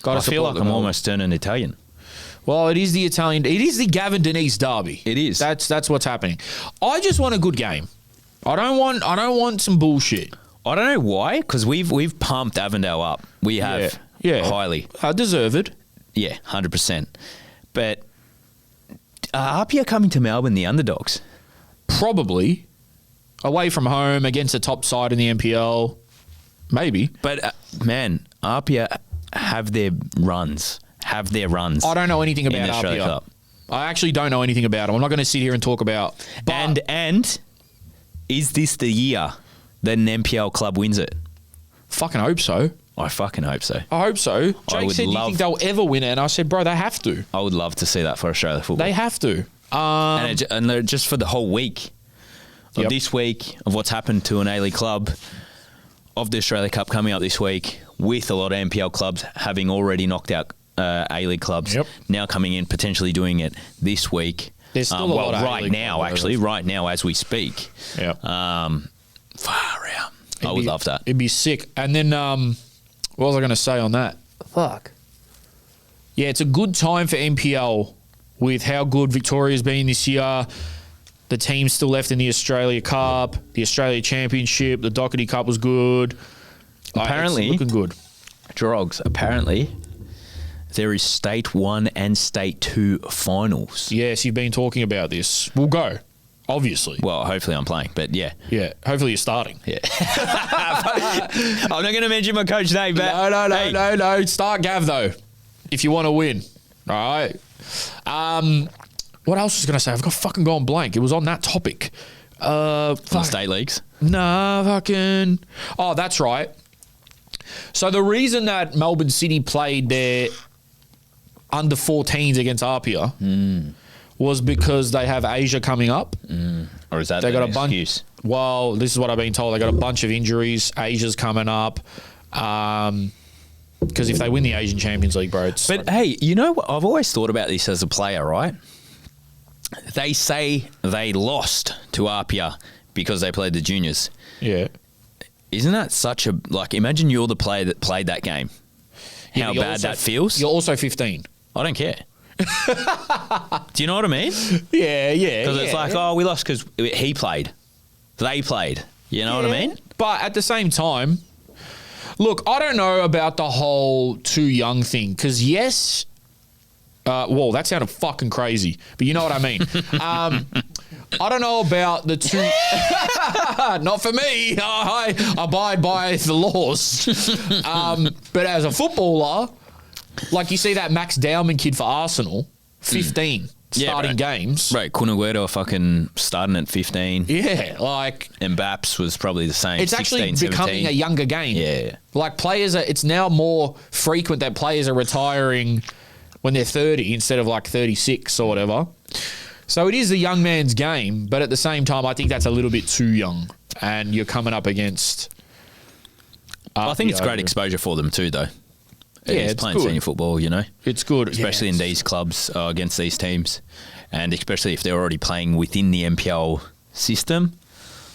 [SPEAKER 1] Gotta
[SPEAKER 2] I feel
[SPEAKER 1] support
[SPEAKER 2] like
[SPEAKER 1] the
[SPEAKER 2] I'm
[SPEAKER 1] Melbourne.
[SPEAKER 2] almost turning Italian.
[SPEAKER 1] Well, it is the Italian. It is the Gavin Denise derby.
[SPEAKER 2] It is.
[SPEAKER 1] That's what's happening. I just want a good game. I don't want some bullshit.
[SPEAKER 2] I don't know why, because we've pumped Avondale up. We have.
[SPEAKER 1] Yeah.
[SPEAKER 2] Highly.
[SPEAKER 1] Deserved.
[SPEAKER 2] Yeah, 100%. But APIA coming to Melbourne, the underdogs.
[SPEAKER 1] Probably away from home against a top side in the NPL. Maybe.
[SPEAKER 2] But, man, APIA have their runs.
[SPEAKER 1] I don't know anything
[SPEAKER 2] in the
[SPEAKER 1] about
[SPEAKER 2] Australia
[SPEAKER 1] APIA.
[SPEAKER 2] Cup.
[SPEAKER 1] I actually don't know anything about them. I'm not going to sit here and talk about. But
[SPEAKER 2] And is this the year that an NPL club wins it?
[SPEAKER 1] fucking hope so.
[SPEAKER 2] I fucking hope so.
[SPEAKER 1] I hope so. Jake
[SPEAKER 2] would
[SPEAKER 1] said, "Do you think they'll ever win it?" And I said, "Bro, they have to.
[SPEAKER 2] I would love to see that for Australia football.
[SPEAKER 1] They have to."
[SPEAKER 2] And they're just for the whole week of
[SPEAKER 1] Yep.
[SPEAKER 2] this week of what's happened to an A-League club of the Australia Cup coming up this week, with a lot of NPL clubs having already knocked out A-League clubs,
[SPEAKER 1] Yep.
[SPEAKER 2] now coming in potentially doing it this week.
[SPEAKER 1] There's still a lot of
[SPEAKER 2] right
[SPEAKER 1] A-League
[SPEAKER 2] now,
[SPEAKER 1] clubs.
[SPEAKER 2] actually, right now as we speak.
[SPEAKER 1] Yep.
[SPEAKER 2] Far out. I would love that.
[SPEAKER 1] It'd be sick. And then, what was I going to say on that? Fuck. Yeah, it's a good time for NPL with how good Victoria's been this year. The team's still left in the Australia Cup, the Australia Championship, the Dockerty Cup was good.
[SPEAKER 2] Apparently-
[SPEAKER 1] it's looking good.
[SPEAKER 2] Drogs, apparently, there is State 1 and State 2 finals.
[SPEAKER 1] Yes, you've been talking about this. We'll go, obviously.
[SPEAKER 2] Well, hopefully I'm playing, but yeah.
[SPEAKER 1] Yeah, hopefully you're starting.
[SPEAKER 2] Yeah. I'm not going to mention my coach name, but
[SPEAKER 1] No. Start Gav, though, if you want to win. All right. What else was I going to say? I've got fucking gone blank. It was on that topic.
[SPEAKER 2] the state leagues.
[SPEAKER 1] Nah, fucking. Oh, that's right. So the reason that Melbourne City played their under 14s against APIA was because they have Asia coming up.
[SPEAKER 2] Or is that
[SPEAKER 1] They got
[SPEAKER 2] an
[SPEAKER 1] a bunch.
[SPEAKER 2] excuse?
[SPEAKER 1] Well, this is what I've been told. They got a bunch of injuries. Asia's coming up. Because if they win the Asian Champions League, bro, it's
[SPEAKER 2] But hey, you know what? I've always thought about this as a player, right? They say they lost to APIA because they played the juniors.
[SPEAKER 1] yeah.
[SPEAKER 2] Isn't that such a, like, imagine you're the player that played that game.
[SPEAKER 1] Yeah,
[SPEAKER 2] How
[SPEAKER 1] but you're
[SPEAKER 2] bad
[SPEAKER 1] also-
[SPEAKER 2] that feels.
[SPEAKER 1] You're also 15.
[SPEAKER 2] I don't care. Do you know what I mean?
[SPEAKER 1] Yeah.
[SPEAKER 2] Because it's like, oh, we lost because he played. They played. You know what I mean?
[SPEAKER 1] But at the same time, look, I don't know about the whole too young thing. Because yes, whoa, that sounded fucking crazy. But you know what I mean. I don't know about the two. Not for me. I abide by the laws. But as a footballer, Like you see that Max Dowman kid for Arsenal, 15 starting games.
[SPEAKER 2] Right, Kunaguero fucking starting at 15.
[SPEAKER 1] Yeah, like
[SPEAKER 2] And Baps was probably the same.
[SPEAKER 1] it's
[SPEAKER 2] 16,
[SPEAKER 1] actually
[SPEAKER 2] 17.
[SPEAKER 1] becoming a younger game.
[SPEAKER 2] Yeah.
[SPEAKER 1] Like players are, it's now more frequent that players are retiring when they're 30 instead of like 36 or whatever. So it is a young man's game, but at the same time, I think that's a little bit too young. And you're coming up against.
[SPEAKER 2] I think it's great
[SPEAKER 1] APIA.
[SPEAKER 2] exposure for them too, though.
[SPEAKER 1] Yeah,
[SPEAKER 2] It's
[SPEAKER 1] it's
[SPEAKER 2] playing
[SPEAKER 1] good.
[SPEAKER 2] senior football, you know.
[SPEAKER 1] It's good,
[SPEAKER 2] especially
[SPEAKER 1] yeah,
[SPEAKER 2] in these clubs against these teams, and especially if they're already playing within the NPL system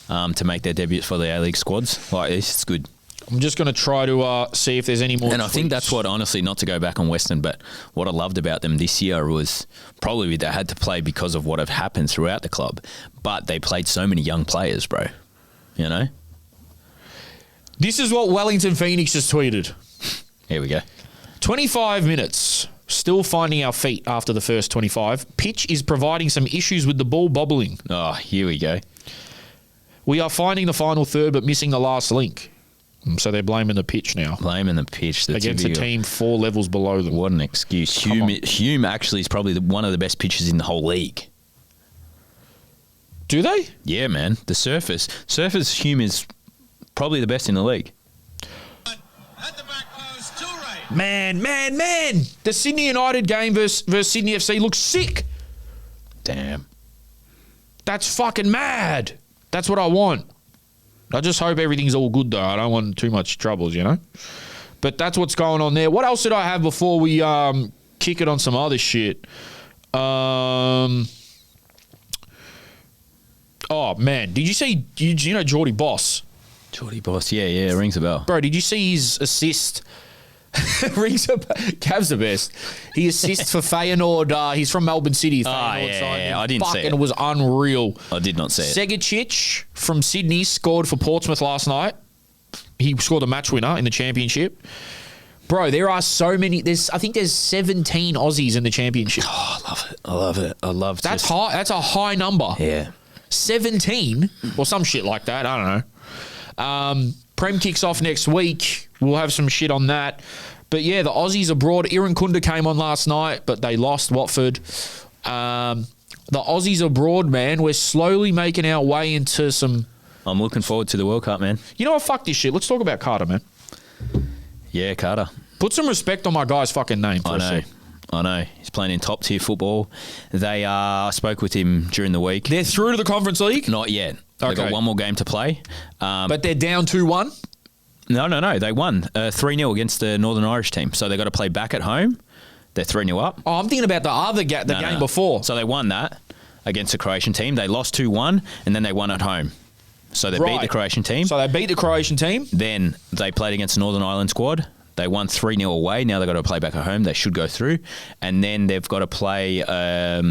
[SPEAKER 2] to make their debut for the A-League squads. Like this, it's good.
[SPEAKER 1] I'm just going to try to see if there's any more.
[SPEAKER 2] And I think that's what, honestly, not to go back on Western, but what I loved about them this year was probably they had to play because of what had happened throughout the club, but they played so many young players, bro. You know?
[SPEAKER 1] This is what Wellington Phoenix just tweeted.
[SPEAKER 2] Here we go.
[SPEAKER 1] 25 minutes. Still finding our feet after the first 25. Pitch is providing some issues with the ball bobbling.
[SPEAKER 2] Oh, here we go.
[SPEAKER 1] We are finding the final third but missing the last link. So they're blaming the pitch now.
[SPEAKER 2] Blaming the pitch. The
[SPEAKER 1] Against a
[SPEAKER 2] typical-
[SPEAKER 1] team 4 levels below them.
[SPEAKER 2] What an excuse.
[SPEAKER 1] Come on.
[SPEAKER 2] Hume actually is probably one of the best pitchers in the whole league.
[SPEAKER 1] Do they?
[SPEAKER 2] Yeah, man. The surface. Hume is probably the best in the league.
[SPEAKER 4] At the back post, Toure.
[SPEAKER 1] Man. The Sydney United game versus Sydney FC looks sick.
[SPEAKER 2] Damn.
[SPEAKER 1] That's fucking mad. That's what I want. I just hope everything's all good, though. I don't want too much troubles, you know? But that's what's going on there. What else did I have before we kick it on some other shit? Oh, man. Did you see, you know Geordie Boss?
[SPEAKER 2] Geordie Boss. Yeah. Rings a bell.
[SPEAKER 1] Bro, did you see his assist? Rings a Cav's the best. He assists for Feyenoord. He's from Melbourne City. Feyenoord
[SPEAKER 2] yeah,
[SPEAKER 1] signed him.
[SPEAKER 2] I didn't see
[SPEAKER 1] Fucking
[SPEAKER 2] it.
[SPEAKER 1] was unreal.
[SPEAKER 2] I did not see it.
[SPEAKER 1] Segecic from Sydney scored for Portsmouth last night. He scored a match winner in the championship. Bro, there are so many. I think there's 17 Aussies in the championship.
[SPEAKER 2] Oh, I love it. I love
[SPEAKER 1] That's high. That's a high number.
[SPEAKER 2] Yeah.
[SPEAKER 1] 17 or some shit like that. I don't know. Prem kicks off next week. We'll have some shit on that. But yeah, the Aussies abroad. Irankunda came on last night, but they lost Watford. The Aussies abroad, man. We're slowly making our way into some.
[SPEAKER 2] I'm looking forward to the World Cup, man.
[SPEAKER 1] You know what? Fuck this shit. Let's talk about Carter, man.
[SPEAKER 2] Yeah, Carter.
[SPEAKER 1] Put some respect on my guy's fucking name for a sec.
[SPEAKER 2] I know. He's playing in top tier football. I spoke with him during the week.
[SPEAKER 1] They're through to the Conference League?
[SPEAKER 2] Not yet. They've
[SPEAKER 1] Okay.
[SPEAKER 2] got one more game to play.
[SPEAKER 1] But they're down 2-1?
[SPEAKER 2] No. They won 3-0 against the Northern Irish team. So they got to play back at home. They're 3-0 up.
[SPEAKER 1] Oh, I'm thinking about the other game before.
[SPEAKER 2] So they won that against the Croatian team. They lost 2-1 and then they won at home. So they beat
[SPEAKER 1] Right.
[SPEAKER 2] the Croatian team.
[SPEAKER 1] So they beat the Croatian team?
[SPEAKER 2] Then they played against the Northern Ireland squad. They won 3-0 away. Now they've got to play back at home. They should go through. And then they've got to play a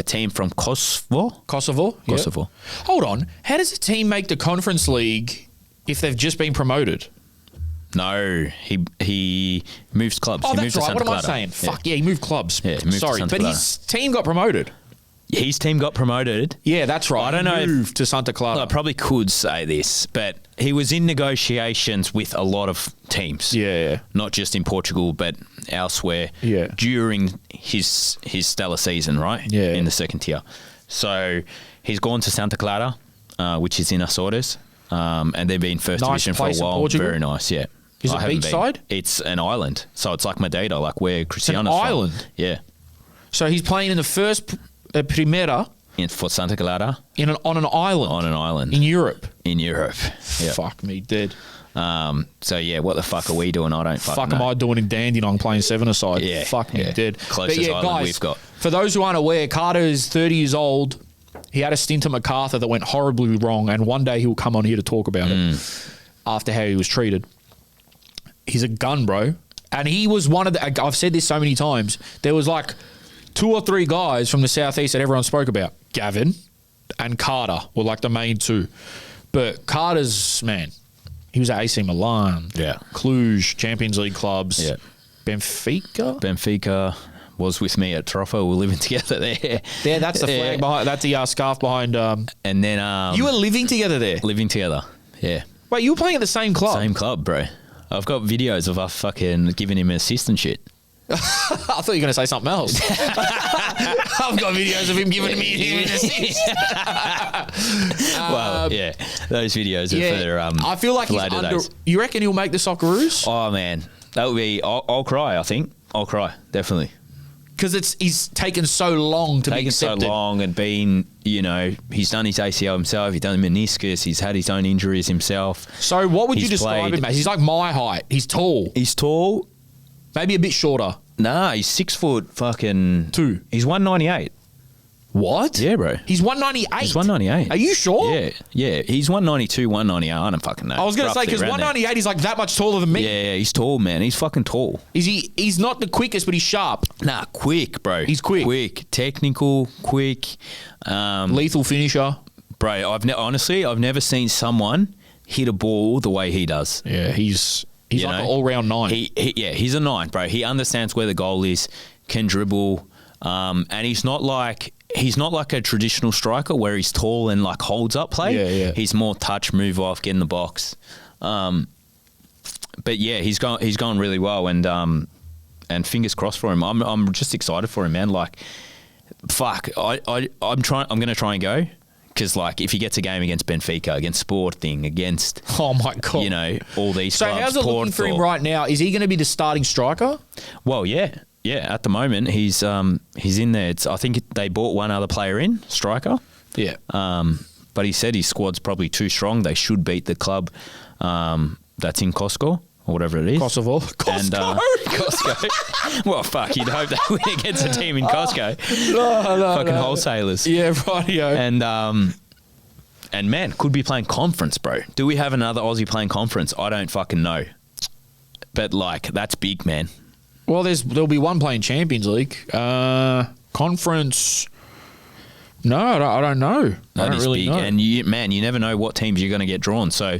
[SPEAKER 2] team from Kosovo.
[SPEAKER 1] Kosovo? Yep.
[SPEAKER 2] Kosovo.
[SPEAKER 1] Hold on. How does a team make the Conference League if they've just been promoted?
[SPEAKER 2] No, he moves clubs.
[SPEAKER 1] Oh,
[SPEAKER 2] he
[SPEAKER 1] that's
[SPEAKER 2] moves to
[SPEAKER 1] right.
[SPEAKER 2] Santa
[SPEAKER 1] What am I
[SPEAKER 2] Clara.
[SPEAKER 1] saying? Fuck, yeah, he moved clubs.
[SPEAKER 2] Yeah, he moved to
[SPEAKER 1] Sorry,
[SPEAKER 2] Santa
[SPEAKER 1] but
[SPEAKER 2] Clara.
[SPEAKER 1] his team got promoted.
[SPEAKER 2] His team got promoted.
[SPEAKER 1] Yeah, that's right.
[SPEAKER 2] I don't know
[SPEAKER 1] He
[SPEAKER 2] if-
[SPEAKER 1] moved to Santa Clara.
[SPEAKER 2] I probably could say this, but he was in negotiations with a lot of teams.
[SPEAKER 1] Yeah.
[SPEAKER 2] Not just in Portugal, but elsewhere.
[SPEAKER 1] Yeah.
[SPEAKER 2] During his stellar season, right?
[SPEAKER 1] Yeah.
[SPEAKER 2] In the second tier. So he's gone to Santa Clara, which is in Açores, and they've been first
[SPEAKER 1] Nice
[SPEAKER 2] division for a
[SPEAKER 1] place in
[SPEAKER 2] while.
[SPEAKER 1] Portugal?
[SPEAKER 2] Very nice, yeah.
[SPEAKER 1] Is
[SPEAKER 2] I
[SPEAKER 1] it
[SPEAKER 2] haven't been.
[SPEAKER 1] beachside?
[SPEAKER 2] It's an island, so it's like Madeira, like where Cristiano's from.
[SPEAKER 1] island?
[SPEAKER 2] Yeah.
[SPEAKER 1] So he's playing in the first Primera
[SPEAKER 2] For Santa Clara
[SPEAKER 1] on an island.
[SPEAKER 2] on an island
[SPEAKER 1] In Europe.
[SPEAKER 2] in Europe. Yeah.
[SPEAKER 1] Fuck me dead.
[SPEAKER 2] So yeah, what the fuck are we doing? I don't fucking
[SPEAKER 1] Fuck
[SPEAKER 2] know.
[SPEAKER 1] am I doing in Dandenong playing 7-a-side?
[SPEAKER 2] Yeah,
[SPEAKER 1] Fuck me
[SPEAKER 2] yeah.
[SPEAKER 1] dead.
[SPEAKER 2] Closest
[SPEAKER 1] But yeah,
[SPEAKER 2] island
[SPEAKER 1] guys,
[SPEAKER 2] we've got.
[SPEAKER 1] for those who aren't aware, Carter is 30 years old. He had a stint at MacArthur that went horribly wrong, and one day he will come on here to talk about it after how he was treated. He's a gun, bro. And he was one of the... I've said this so many times. There was like 2 or 3 guys from the southeast that everyone spoke about. Gavin and Carter were like the main 2. But Carter's, man, he was at AC Milan.
[SPEAKER 2] Yeah.
[SPEAKER 1] Cluj, Champions League clubs.
[SPEAKER 2] Yeah.
[SPEAKER 1] Benfica.
[SPEAKER 2] Was with me at Troffa. We're living together there.
[SPEAKER 1] Yeah, that's the flag behind... That's the scarf behind...
[SPEAKER 2] And then
[SPEAKER 1] you were living together there?
[SPEAKER 2] living together. Yeah.
[SPEAKER 1] Wait, you were playing at the same club?
[SPEAKER 2] Same club, bro. I've got videos of us fucking giving him an assist and shit.
[SPEAKER 1] I thought you were going to say something else. I've got videos of him giving me an assist.
[SPEAKER 2] Well, yeah, those videos are for
[SPEAKER 1] I feel like
[SPEAKER 2] for
[SPEAKER 1] he's
[SPEAKER 2] later
[SPEAKER 1] under.
[SPEAKER 2] days.
[SPEAKER 1] You reckon he'll make the Socceroos?
[SPEAKER 2] Oh man, that would be. I'll cry. I think I'll cry definitely.
[SPEAKER 1] Because he's taken so long to be
[SPEAKER 2] Taken so
[SPEAKER 1] accepted.
[SPEAKER 2] long and been, he's done his ACL himself. He's done meniscus. He's had his own injuries himself.
[SPEAKER 1] So what would you
[SPEAKER 2] He's
[SPEAKER 1] describe
[SPEAKER 2] played-
[SPEAKER 1] him as? He's like my height. He's tall.
[SPEAKER 2] He's tall.
[SPEAKER 1] Maybe a bit shorter.
[SPEAKER 2] Nah, he's 6 foot fucking
[SPEAKER 1] 2.
[SPEAKER 2] He's 198.
[SPEAKER 1] What?
[SPEAKER 2] Yeah, bro.
[SPEAKER 1] He's 198.
[SPEAKER 2] He's 198.
[SPEAKER 1] Are you sure?
[SPEAKER 2] Yeah. He's 192, 198. I don't fucking know.
[SPEAKER 1] I was going to say,
[SPEAKER 2] Roughly
[SPEAKER 1] because
[SPEAKER 2] around there.
[SPEAKER 1] 198 is like that much taller than me.
[SPEAKER 2] Yeah, he's tall, man. He's fucking tall.
[SPEAKER 1] Is he? He's not the quickest, but he's sharp.
[SPEAKER 2] Nah, quick, bro.
[SPEAKER 1] He's quick.
[SPEAKER 2] Quick, technical, quick.
[SPEAKER 1] Lethal finisher.
[SPEAKER 2] Bro, I've never seen someone hit a ball the way he does.
[SPEAKER 1] Yeah, he's
[SPEAKER 2] You
[SPEAKER 1] like
[SPEAKER 2] know?
[SPEAKER 1] an all-round 9.
[SPEAKER 2] He's a 9, bro. He understands where the goal is, can dribble, and he's not like a traditional striker where he's tall and like holds up play.
[SPEAKER 1] Yeah.
[SPEAKER 2] He's more touch, move off, get in the box. But yeah, he's gone really well, and fingers crossed for him. I'm just excited for him, man. Like, fuck, I'm going to try and go. Because, like, if he gets a game against Benfica, against Sporting, against,
[SPEAKER 1] Oh, my God.
[SPEAKER 2] all these
[SPEAKER 1] So
[SPEAKER 2] clubs.
[SPEAKER 1] how's it looking for him right now? Is he going to be the starting striker?
[SPEAKER 2] Well, yeah. At the moment, he's in there. I think they bought one other player in, striker.
[SPEAKER 1] Yeah.
[SPEAKER 2] But he said his squad's probably too strong. They should beat the club that's in Costco or whatever it is.
[SPEAKER 1] Kosovo.
[SPEAKER 2] And, Costco. Well, fuck, you'd hope they win against a team in Costco. Fucking wholesalers.
[SPEAKER 1] Yeah, rightio.
[SPEAKER 2] And man, could be playing conference, bro. Do we have another Aussie playing conference? I don't fucking know. But, like, that's big, man.
[SPEAKER 1] Well, there'll be one playing Champions League. Conference. No, I don't know. I
[SPEAKER 2] That
[SPEAKER 1] don't
[SPEAKER 2] is
[SPEAKER 1] really
[SPEAKER 2] big.
[SPEAKER 1] know.
[SPEAKER 2] And, you never know what teams you're going to get drawn. So,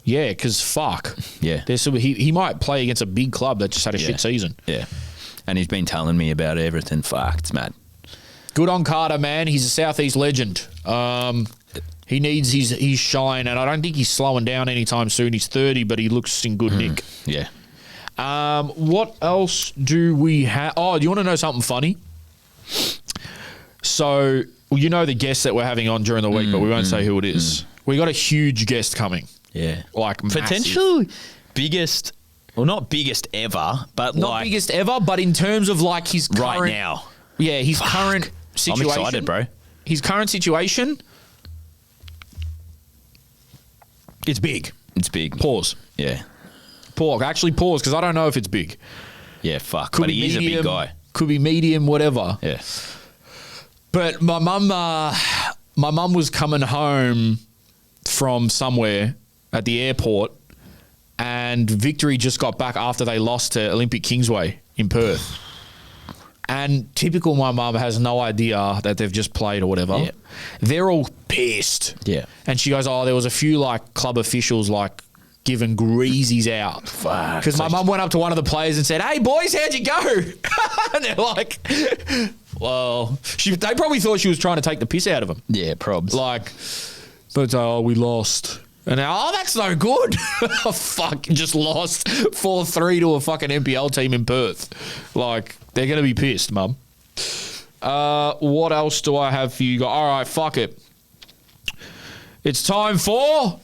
[SPEAKER 1] Yeah, because fuck.
[SPEAKER 2] yeah.
[SPEAKER 1] He might play against a big club that just had a
[SPEAKER 2] Yeah.
[SPEAKER 1] shit season.
[SPEAKER 2] Yeah. And he's been telling me about everything. Fuck, it's mad.
[SPEAKER 1] Good on Carter, man. He's a Southeast legend. He needs his shine, and I don't think he's slowing down anytime soon. He's 30, but he looks in good nick.
[SPEAKER 2] Yeah.
[SPEAKER 1] What else do we have? Oh, do you want to know something funny? So, you know the guest that we're having on during the week, but we won't say who it is. We got a huge guest coming.
[SPEAKER 2] Yeah.
[SPEAKER 1] Like, massive.
[SPEAKER 2] Potentially biggest, well, not biggest ever, but
[SPEAKER 1] Not
[SPEAKER 2] like
[SPEAKER 1] biggest ever, but in terms of like his current,
[SPEAKER 2] right now.
[SPEAKER 1] Yeah, his current
[SPEAKER 2] I'm
[SPEAKER 1] situation.
[SPEAKER 2] excited, bro.
[SPEAKER 1] His current situation. It's big.
[SPEAKER 2] It's big.
[SPEAKER 1] Pause.
[SPEAKER 2] Yeah.
[SPEAKER 1] Pause. Actually, pause because I don't know if it's big.
[SPEAKER 2] Yeah, fuck.
[SPEAKER 1] Could
[SPEAKER 2] But
[SPEAKER 1] be
[SPEAKER 2] he is a
[SPEAKER 1] medium,
[SPEAKER 2] big guy.
[SPEAKER 1] Could be medium, whatever.
[SPEAKER 2] Yeah.
[SPEAKER 1] But my mum was coming home from somewhere at the airport, and Victory just got back after they lost to Olympic Kingsway in Perth. And typical my mum has no idea that they've just played or whatever.
[SPEAKER 2] Yeah.
[SPEAKER 1] They're all pissed.
[SPEAKER 2] Yeah.
[SPEAKER 1] And she goes, oh, there was a few like club officials like giving greasies out.
[SPEAKER 2] Fuck.
[SPEAKER 1] Because my mum went up to one of the players and said, hey, boys, how'd you go? And they're like, well, they probably thought she was trying to take the piss out of them.
[SPEAKER 2] Yeah, probs.
[SPEAKER 1] Like, but we lost. And now, that's no good. Oh, fuck, just lost 4-3 to a fucking NPL team in Perth. Like, they're going to be pissed, Mum. What else do I have for you guys? All right, fuck it. It's time for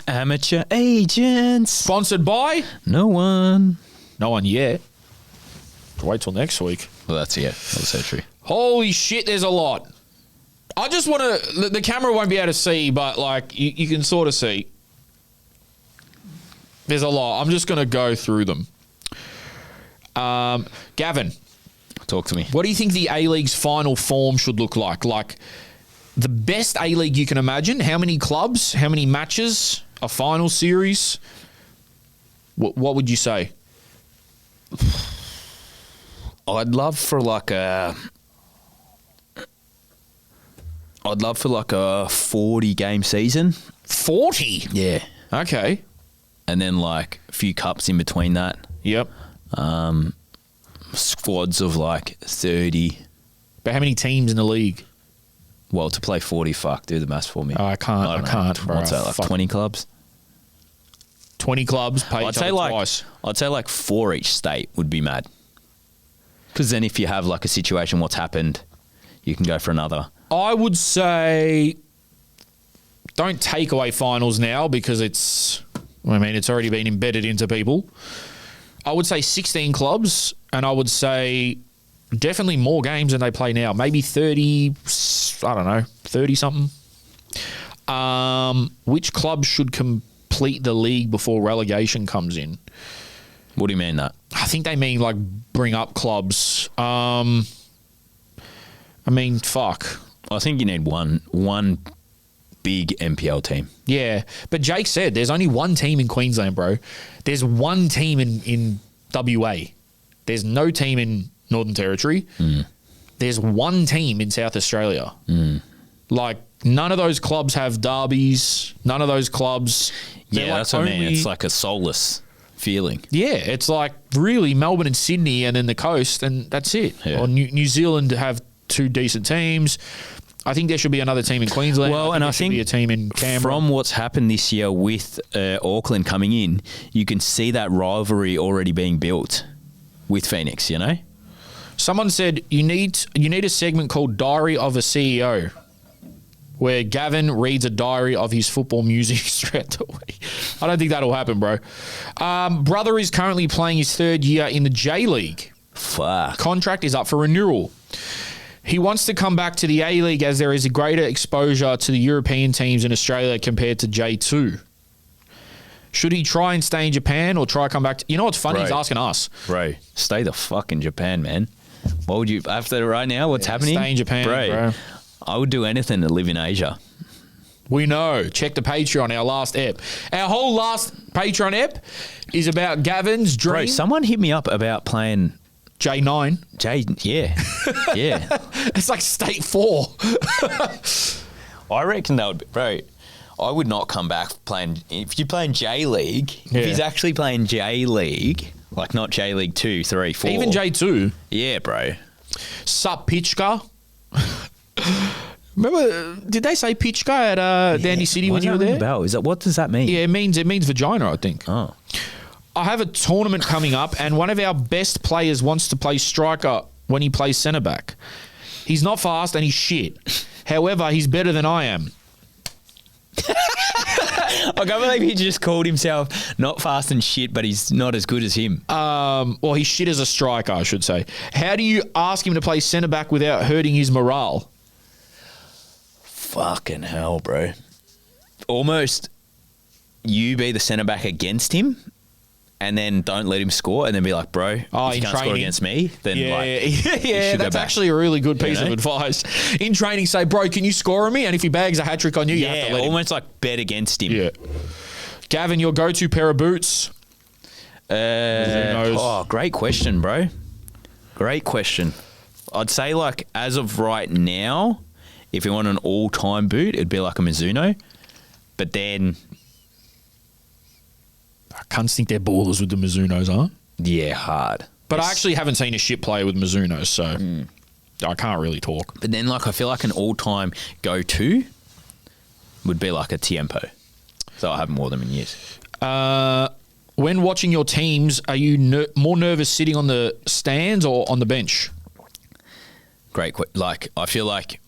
[SPEAKER 2] Amateur agents.
[SPEAKER 1] sponsored by
[SPEAKER 2] No one.
[SPEAKER 1] no one yet. Wait till next week.
[SPEAKER 2] Well, that's so true.
[SPEAKER 1] Holy shit, there's a lot. I just want to... The camera won't be able to see, but, like, you can sort of see. There's a lot. I'm just going to go through them. Gavin,
[SPEAKER 2] Talk to me.
[SPEAKER 1] what do you think the A-League's final form should look like? Like, the best A-League you can imagine? How many clubs? How many matches? A final series? What would you say?
[SPEAKER 2] I'd love for like a 40-game season.
[SPEAKER 1] 40?
[SPEAKER 2] Yeah.
[SPEAKER 1] Okay.
[SPEAKER 2] And then like a few cups in between that.
[SPEAKER 1] Yep.
[SPEAKER 2] Squads of like 30.
[SPEAKER 1] But how many teams in the league?
[SPEAKER 2] Well, to play 40, fuck, do the maths for me.
[SPEAKER 1] Oh, I can't,
[SPEAKER 2] don't know.
[SPEAKER 1] bro.
[SPEAKER 2] What's that, like
[SPEAKER 1] Fuck.
[SPEAKER 2] 20 clubs?
[SPEAKER 1] 20 clubs pay each other twice.
[SPEAKER 2] I'd say like 4 each state would be mad. Because then if you have like a situation, what's happened, you can go for another.
[SPEAKER 1] I would say don't take away finals now because it's already been embedded into people. I would say 16 clubs, and I would say definitely more games than they play now. Maybe 30, I don't know, 30-something. Which clubs should complete the league before relegation comes in?
[SPEAKER 2] What do you mean that?
[SPEAKER 1] I think they mean like bring up clubs. Fuck.
[SPEAKER 2] I think you need one big NPL team.
[SPEAKER 1] Yeah, but Jake said there's only one team in Queensland, bro. There's one team in WA. There's no team in Northern Territory. There's one team in South Australia. Like, none of those clubs have derbies. None of those clubs.
[SPEAKER 2] Yeah, that's what I mean. It's like a soulless feeling.
[SPEAKER 1] Yeah, it's like really Melbourne and Sydney and then the coast, and that's it.
[SPEAKER 2] Yeah.
[SPEAKER 1] Or New Zealand have 2 decent teams. I think there should be another team in Queensland.
[SPEAKER 2] Well, I think
[SPEAKER 1] be a team in Canberra.
[SPEAKER 2] From what's happened this year with Auckland coming in, you can see that rivalry already being built with Phoenix. You know,
[SPEAKER 1] someone said you need a segment called Diary of a CEO, where Gavin reads a diary of his football musings throughout the week. I don't think that'll happen, bro. Brother is currently playing his 3rd year in the J League.
[SPEAKER 2] Fuck.
[SPEAKER 1] Contract is up for renewal. He wants to come back to the A-League as there is a greater exposure to the European teams in Australia compared to J2. Should he try and stay in Japan or try come back to... You know what's funny? He's asking us.
[SPEAKER 2] Bro, stay the fuck in Japan, man. What would you... After right now, what's happening?
[SPEAKER 1] Stay in Japan, bro.
[SPEAKER 2] I would do anything to live in Asia.
[SPEAKER 1] We know. Check the Patreon, our last ep. Our whole last Patreon ep is about Gavin's dream.
[SPEAKER 2] Bro, someone hit me up about playing...
[SPEAKER 1] J9.
[SPEAKER 2] Yeah. Yeah.
[SPEAKER 1] It's like State 4.
[SPEAKER 2] I reckon that would be... Bro, I would not come back playing... If you're playing J-League, if he's actually playing J-League, like not J-League 2, 3, 4...
[SPEAKER 1] Even J2.
[SPEAKER 2] Yeah, bro.
[SPEAKER 1] Sup, Pitchka? Remember, did they say Pitchka at Dandy City when you were there?
[SPEAKER 2] Bell? What does that mean?
[SPEAKER 1] Yeah, it means vagina, I think.
[SPEAKER 2] Oh.
[SPEAKER 1] I have a tournament coming up, and one of our best players wants to play striker when he plays centre back. He's not fast and he's shit. However, he's better than I am.
[SPEAKER 2] I can't believe he just called himself not fast and shit, but he's not as good as him.
[SPEAKER 1] Well, he's shit as a striker, I should say. How do you ask him to play centre back without hurting his morale?
[SPEAKER 2] Fucking hell, bro. Almost you be the centre back against him, and then don't let him score, and then be like, bro, if you can't score against me, then
[SPEAKER 1] that's actually a really good piece of advice. In training, say, bro, can you score on me? And if he bags a hat trick on you, you have to let him.
[SPEAKER 2] Almost like bet against him.
[SPEAKER 1] Yeah. Gavin, your go-to pair of boots?
[SPEAKER 2] Great question, bro. Great question. I'd say like as of right now, if you want an all-time boot, it'd be like a Mizuno. But then...
[SPEAKER 1] I can't think they're ballers with the Mizunos, huh?
[SPEAKER 2] Yeah, hard.
[SPEAKER 1] But I actually haven't seen a shit player with Mizunos, so I can't really talk.
[SPEAKER 2] But then, like, I feel like an all-time go-to would be like a Tiempo. So I haven't worn them in years.
[SPEAKER 1] When watching your teams, are you more nervous sitting on the stands or on the bench?
[SPEAKER 2] Great. I feel like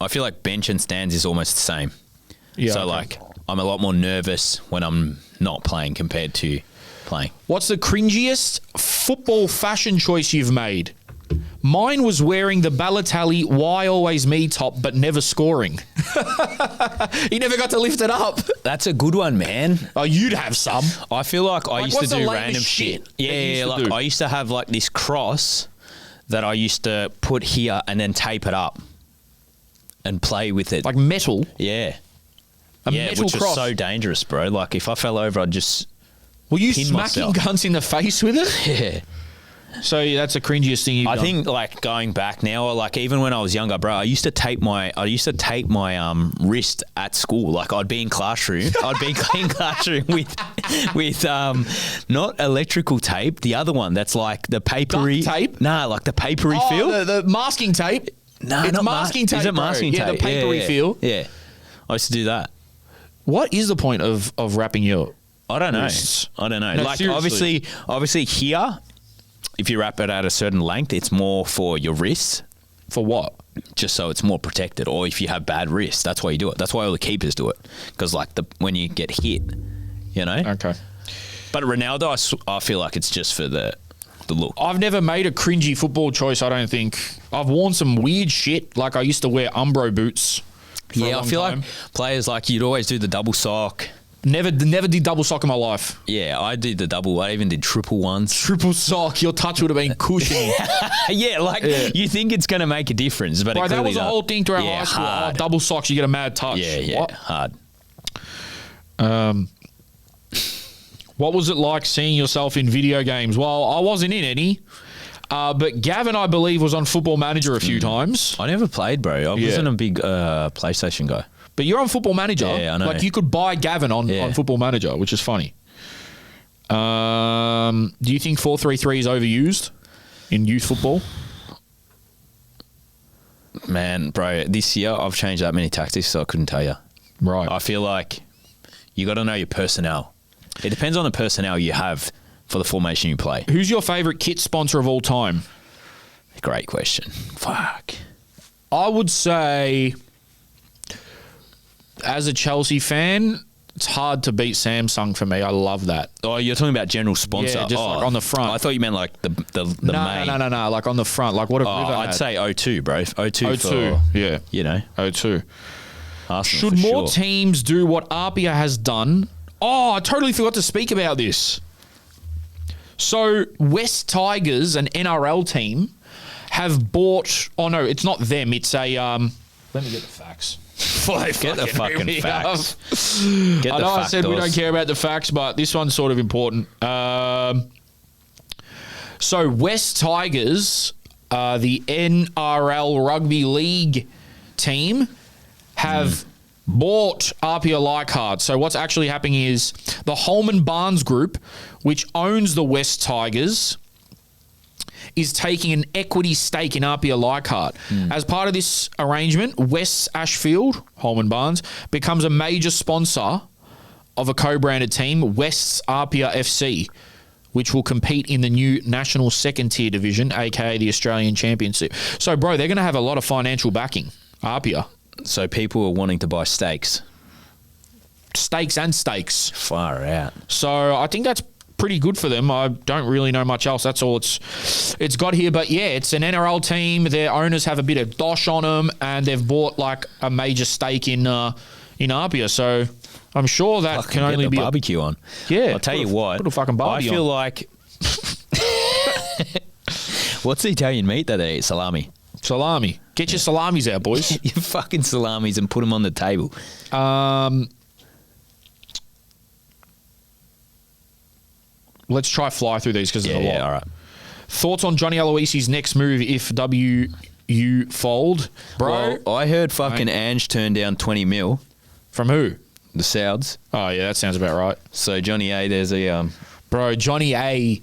[SPEAKER 2] bench and stands is almost the same.
[SPEAKER 1] Yeah.
[SPEAKER 2] So I'm a lot more nervous when I'm not playing compared to playing.
[SPEAKER 1] What's the cringiest football fashion choice you've made? Mine was wearing the Balotelli "Why Always Me" top, but never scoring. He never got to lift it up.
[SPEAKER 2] That's a good one, man.
[SPEAKER 1] Oh, you'd have some.
[SPEAKER 2] I feel like I used to do random shit.
[SPEAKER 1] Yeah,
[SPEAKER 2] I used to have like this cross that I used to put here and then tape it up and play with it.
[SPEAKER 1] Like metal?
[SPEAKER 2] Yeah.
[SPEAKER 1] Metal
[SPEAKER 2] which
[SPEAKER 1] cross.
[SPEAKER 2] was so dangerous, bro. Like if I fell over, I'd just
[SPEAKER 1] Were you
[SPEAKER 2] pin
[SPEAKER 1] smacking
[SPEAKER 2] myself.
[SPEAKER 1] Guns in the face with it?
[SPEAKER 2] Yeah.
[SPEAKER 1] So that's the cringiest thing you've done.
[SPEAKER 2] I think like going back now, like even when I was younger, bro, I used to tape my wrist at school. Like I'd be in classroom with not electrical tape, the other one that's like the papery
[SPEAKER 1] duct tape.
[SPEAKER 2] Nah, like the papery feel.
[SPEAKER 1] The masking tape.
[SPEAKER 2] Nah,
[SPEAKER 1] it's
[SPEAKER 2] not
[SPEAKER 1] masking tape.
[SPEAKER 2] Is it
[SPEAKER 1] bro.
[SPEAKER 2] masking tape?
[SPEAKER 1] Yeah, the papery feel.
[SPEAKER 2] Yeah, I used to do that.
[SPEAKER 1] What is the point of wrapping your
[SPEAKER 2] I don't know.
[SPEAKER 1] wrists.
[SPEAKER 2] I don't know.
[SPEAKER 1] No,
[SPEAKER 2] like
[SPEAKER 1] seriously.
[SPEAKER 2] obviously here, if you wrap it at a certain length, it's more for your wrists,
[SPEAKER 1] For what?
[SPEAKER 2] just so it's more protected. Or if you have bad wrists, that's why you do it. That's why all the keepers do it, because like when you get hit, you know.
[SPEAKER 1] Okay.
[SPEAKER 2] But Ronaldo, I feel like it's just for the look.
[SPEAKER 1] I've never made a cringy football choice, I don't think. I've worn some weird shit. Like I used to wear Umbro boots. For a
[SPEAKER 2] Yeah, I
[SPEAKER 1] long
[SPEAKER 2] feel
[SPEAKER 1] time.
[SPEAKER 2] like players like you'd always do the double sock.
[SPEAKER 1] Never did double sock in my life.
[SPEAKER 2] Yeah, I did the double. I even did triple ones.
[SPEAKER 1] Triple sock, your touch would have been cushiony.
[SPEAKER 2] Yeah, like you think it's going to make a difference, but
[SPEAKER 1] Bro,
[SPEAKER 2] it
[SPEAKER 1] that
[SPEAKER 2] clearly
[SPEAKER 1] was a
[SPEAKER 2] doesn't.
[SPEAKER 1] whole thing throughout
[SPEAKER 2] Yeah,
[SPEAKER 1] high school.
[SPEAKER 2] hard.
[SPEAKER 1] Oh, double socks, you get a mad touch.
[SPEAKER 2] Yeah,
[SPEAKER 1] What?
[SPEAKER 2] hard.
[SPEAKER 1] What was it like seeing yourself in video games? Well, I wasn't in any, but Gavin, I believe, was on Football Manager a few times.
[SPEAKER 2] I never played, bro. I
[SPEAKER 1] Yeah.
[SPEAKER 2] wasn't a big PlayStation guy.
[SPEAKER 1] But you're on Football Manager.
[SPEAKER 2] Yeah, I know.
[SPEAKER 1] Like you could buy Gavin on Football Manager, which is funny. Do you think 4-3-3 is overused in youth football?
[SPEAKER 2] Man, bro, this year I've changed that many tactics, so I couldn't tell you.
[SPEAKER 1] Right.
[SPEAKER 2] I feel like you got to know your personnel. It depends on the personnel you have for the formation you play.
[SPEAKER 1] Who's your favourite kit sponsor of all time?
[SPEAKER 2] Great question. Fuck.
[SPEAKER 1] I would say, as a Chelsea fan, it's hard to beat Samsung for me. I love that.
[SPEAKER 2] Oh, you're talking about general sponsor?
[SPEAKER 1] Yeah, just like on the front.
[SPEAKER 2] I thought you meant like the main.
[SPEAKER 1] No. Like on the front. Like what if
[SPEAKER 2] Oh,
[SPEAKER 1] River
[SPEAKER 2] I'd
[SPEAKER 1] had?
[SPEAKER 2] say O2, bro. O2
[SPEAKER 1] O2.
[SPEAKER 2] for,
[SPEAKER 1] Yeah.
[SPEAKER 2] you know,
[SPEAKER 1] O2.
[SPEAKER 2] Arsenal
[SPEAKER 1] Should
[SPEAKER 2] for
[SPEAKER 1] more
[SPEAKER 2] sure.
[SPEAKER 1] teams do what APIA has done? Oh, I totally forgot to speak about this. So West Tigers, an NRL team, have bought. Oh no, it's not them. It's a. Let me get the facts.
[SPEAKER 2] Get the fucking facts. Get
[SPEAKER 1] I
[SPEAKER 2] the
[SPEAKER 1] know I said we
[SPEAKER 2] factos.
[SPEAKER 1] don't care about the facts, but this one's sort of important. So West Tigers, the NRL Rugby League team, have bought APIA Leichhardt. So what's actually happening is the Holman Barnes Group, which owns the West Tigers, is taking an equity stake in APIA Leichhardt. As part of this arrangement, West Ashfield, Holman Barnes, becomes a major sponsor of a co-branded team, West's APIA FC, which will compete in the new national second-tier division, aka the Australian Championship. So, bro, they're going to have a lot of financial backing, APIA.
[SPEAKER 2] So people are wanting to buy stakes.
[SPEAKER 1] Stakes and stakes.
[SPEAKER 2] Far out.
[SPEAKER 1] So I think that's pretty good for them. I don't really know much else. That's all it's got here. But yeah, it's an NRL team. Their owners have a bit of dosh on them, and they've bought like a major stake in APIA. So I'm sure that
[SPEAKER 2] Fucking
[SPEAKER 1] can only
[SPEAKER 2] get the
[SPEAKER 1] be
[SPEAKER 2] barbecue on.
[SPEAKER 1] Yeah,
[SPEAKER 2] I'll tell
[SPEAKER 1] put
[SPEAKER 2] you
[SPEAKER 1] a-
[SPEAKER 2] what.
[SPEAKER 1] put a fucking barbie
[SPEAKER 2] I feel
[SPEAKER 1] on.
[SPEAKER 2] like. What's the Italian meat that they eat? Salami.
[SPEAKER 1] salami. Get your salamis out, boys.
[SPEAKER 2] Your fucking salamis and put them on the table.
[SPEAKER 1] Let's try fly through these because there's a lot.
[SPEAKER 2] Yeah, all right.
[SPEAKER 1] Thoughts on Johnny Aloisi's next move if WU fold, bro?
[SPEAKER 2] Well, I heard fucking Ange turned down 20 mil,
[SPEAKER 1] From who?
[SPEAKER 2] the Souds.
[SPEAKER 1] Oh yeah, that sounds about right.
[SPEAKER 2] So Johnny A, there's a
[SPEAKER 1] Bro, Johnny A,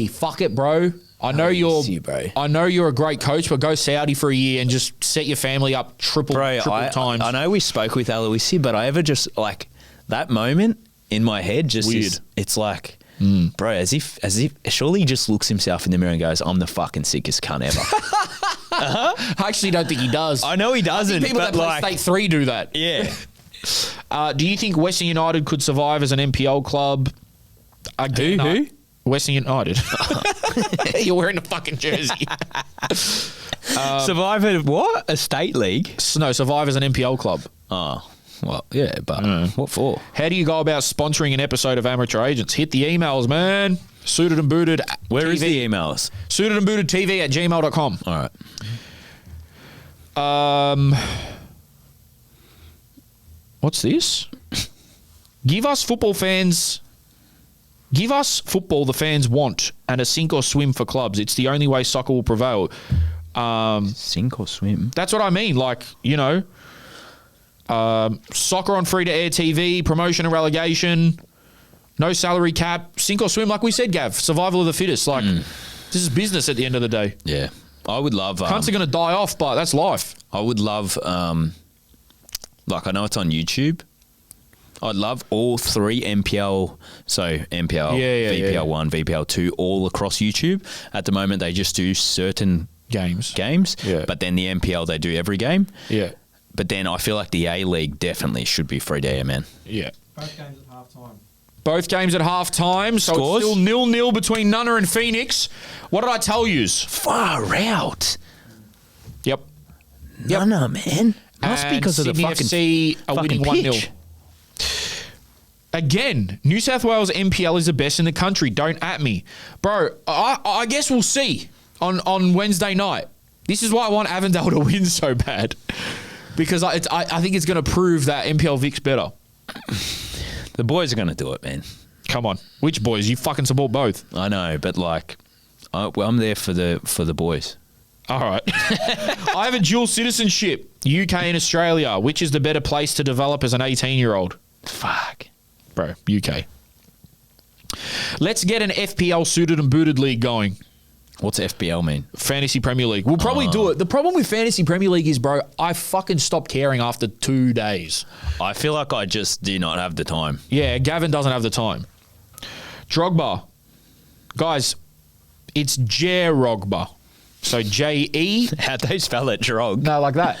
[SPEAKER 1] fuck it, bro. I know
[SPEAKER 2] you, bro.
[SPEAKER 1] I know you're a great coach, but go Saudi for a year and just set your family up triple times.
[SPEAKER 2] I know we spoke with Aloisi, but I ever just like that moment in my head just
[SPEAKER 1] Weird.
[SPEAKER 2] it's like, bro, as if surely he just looks himself in the mirror and goes, I'm the fucking sickest cunt ever.
[SPEAKER 1] I actually don't think he does.
[SPEAKER 2] I know he doesn't,
[SPEAKER 1] People
[SPEAKER 2] but
[SPEAKER 1] that play
[SPEAKER 2] like,
[SPEAKER 1] State 3 do that.
[SPEAKER 2] yeah.
[SPEAKER 1] Do you think Western United could survive as an NPL club? Again,
[SPEAKER 2] Who?
[SPEAKER 1] Western United. You're wearing a fucking jersey.
[SPEAKER 2] Survive at what? A state league?
[SPEAKER 1] No, survive as an NPL club.
[SPEAKER 2] Oh, well, yeah, but what for?
[SPEAKER 1] How do you go about sponsoring an episode of Amateur Agents? Hit the emails, man. Suited and booted.
[SPEAKER 2] Where is
[SPEAKER 1] TV.
[SPEAKER 2] the emails?
[SPEAKER 1] Suited and booted TV at gmail.com.
[SPEAKER 2] All right.
[SPEAKER 1] What's this? Give us football the fans want and a sink or swim for clubs. It's the only way soccer will prevail.
[SPEAKER 2] Sink or swim?
[SPEAKER 1] That's what I mean. Like, you know, soccer on free-to-air TV, promotion and relegation, no salary cap, sink or swim, like we said, Gav, survival of the fittest. Like, this is business at the end of the day.
[SPEAKER 2] Yeah. I would love...
[SPEAKER 1] Cunts are going to die off, but that's life.
[SPEAKER 2] I would love... like, I know it's on YouTube, I'd love all 3 NPL, so NPL, VPL 1, VPL 2, all across YouTube. At the moment, they just do certain games, but then the NPL, they do every game.
[SPEAKER 1] Yeah.
[SPEAKER 2] But then I feel like the A-League definitely should be free to air, man.
[SPEAKER 1] Yeah.
[SPEAKER 3] Both games at half time.
[SPEAKER 1] Both games at half time, so
[SPEAKER 2] Scores?
[SPEAKER 1] it's still 0-0 between Nunner and Phoenix. What did I tell yous?
[SPEAKER 2] Far out.
[SPEAKER 1] Yep.
[SPEAKER 2] No, man. Must be
[SPEAKER 1] And
[SPEAKER 2] because of the
[SPEAKER 1] Sydney
[SPEAKER 2] fucking
[SPEAKER 1] FC are
[SPEAKER 2] fucking
[SPEAKER 1] winning 1-0.
[SPEAKER 2] pitch.
[SPEAKER 1] Again, New South Wales NPL is the best in the country. Don't at me. Bro, I guess we'll see on Wednesday night. This is why I want Avondale to win so bad. Because I think it's going to prove that NPL Vic's better.
[SPEAKER 2] The boys are going to do it, man.
[SPEAKER 1] Come on. Which boys? You fucking support both.
[SPEAKER 2] I know, but like, I'm there for the boys.
[SPEAKER 1] All right. I have a dual citizenship, UK and Australia. Which is the better place to develop as an 18-year-old?
[SPEAKER 2] Fuck.
[SPEAKER 1] Bro, UK. Let's get an FPL suited and booted league going.
[SPEAKER 2] What's FPL mean?
[SPEAKER 1] Fantasy Premier League. We'll probably do it. The problem with Fantasy Premier League is, bro, I fucking stopped caring after 2 days.
[SPEAKER 2] I feel like I just do not have the time.
[SPEAKER 1] Yeah, Gavin doesn't have the time. Jerogba. Guys, it's Jerogba. So J-E.
[SPEAKER 2] How'd they spell it, Jerog?
[SPEAKER 1] No, like that.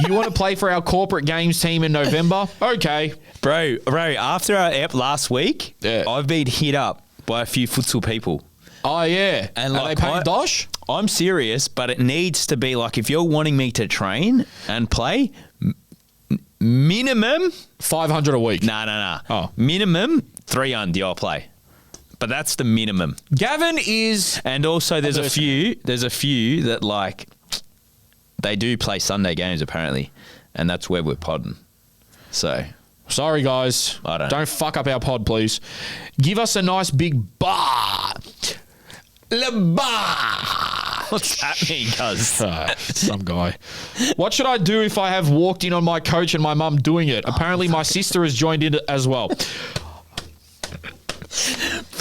[SPEAKER 1] You want to play for our corporate games team in November? Okay.
[SPEAKER 2] Bro, after our app last week,
[SPEAKER 1] Yeah.
[SPEAKER 2] I've been hit up by a few futsal people.
[SPEAKER 1] Oh, yeah.
[SPEAKER 2] And
[SPEAKER 1] are
[SPEAKER 2] like,
[SPEAKER 1] they paying Dosh?
[SPEAKER 2] I'm serious, but it needs to be like, if you're wanting me to train and play, minimum...
[SPEAKER 1] 500 a week.
[SPEAKER 2] No.
[SPEAKER 1] Oh.
[SPEAKER 2] Minimum 300 I'll play. But that's the minimum.
[SPEAKER 1] Gavin is...
[SPEAKER 2] And also there's a
[SPEAKER 1] Diversity.
[SPEAKER 2] few that like, they do play Sunday games apparently. And that's where we're podding. So...
[SPEAKER 1] Sorry, guys.
[SPEAKER 2] I don't.
[SPEAKER 1] Fuck up our pod, please. Give us a nice big bar. Le bar.
[SPEAKER 2] What's that mean, cuz?
[SPEAKER 1] Some guy. What should I do if I have walked in on my coach and my mum doing it? Apparently, my sister has joined in as well.
[SPEAKER 2] Bro,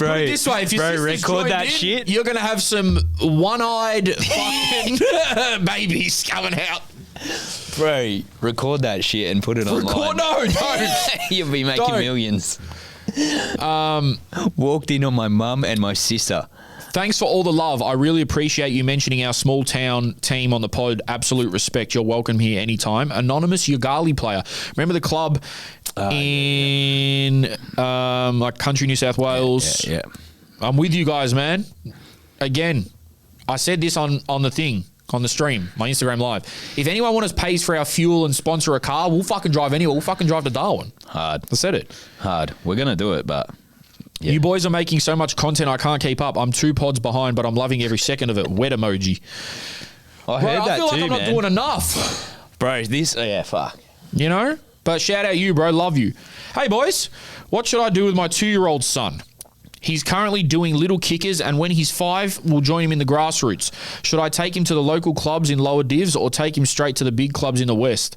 [SPEAKER 1] Put it this way, if your sister's
[SPEAKER 2] record
[SPEAKER 1] joined
[SPEAKER 2] that
[SPEAKER 1] in,
[SPEAKER 2] shit.
[SPEAKER 1] you're going to have some one-eyed fucking babies coming out.
[SPEAKER 2] Bro, record that shit and put it online.
[SPEAKER 1] No.
[SPEAKER 2] You'll be making
[SPEAKER 1] Don't.
[SPEAKER 2] millions. Walked in on my mum and my sister.
[SPEAKER 1] Thanks for all the love. I really appreciate you mentioning our small town team on the pod. Absolute respect. You're welcome here anytime. Anonymous Ugali player. Remember the club in like country New South Wales?
[SPEAKER 2] Yeah.
[SPEAKER 1] I'm with you guys, man. Again, I said this on the thing, on the stream, my Instagram live. If anyone wants to pay for our fuel and sponsor a car, we'll fucking drive anywhere. We'll fucking drive to Darwin.
[SPEAKER 2] Hard.
[SPEAKER 1] I said it.
[SPEAKER 2] Hard. We're going to do it, but... Yeah.
[SPEAKER 1] You boys are making so much content, I can't keep up. I'm 2 pods behind, but I'm loving every second of it. Wet emoji.
[SPEAKER 2] I
[SPEAKER 1] Bro,
[SPEAKER 2] heard
[SPEAKER 1] I
[SPEAKER 2] that
[SPEAKER 1] feel
[SPEAKER 2] too,
[SPEAKER 1] like I'm
[SPEAKER 2] man.
[SPEAKER 1] not doing enough.
[SPEAKER 2] Bro, this... Oh, yeah, fuck.
[SPEAKER 1] You know? But shout out you, bro. Love you. Hey, boys. What should I do with my 2-year-old son? He's currently doing little kickers, and when he's 5, we'll join him in the grassroots. Should I take him to the local clubs in lower divs or take him straight to the big clubs in the west?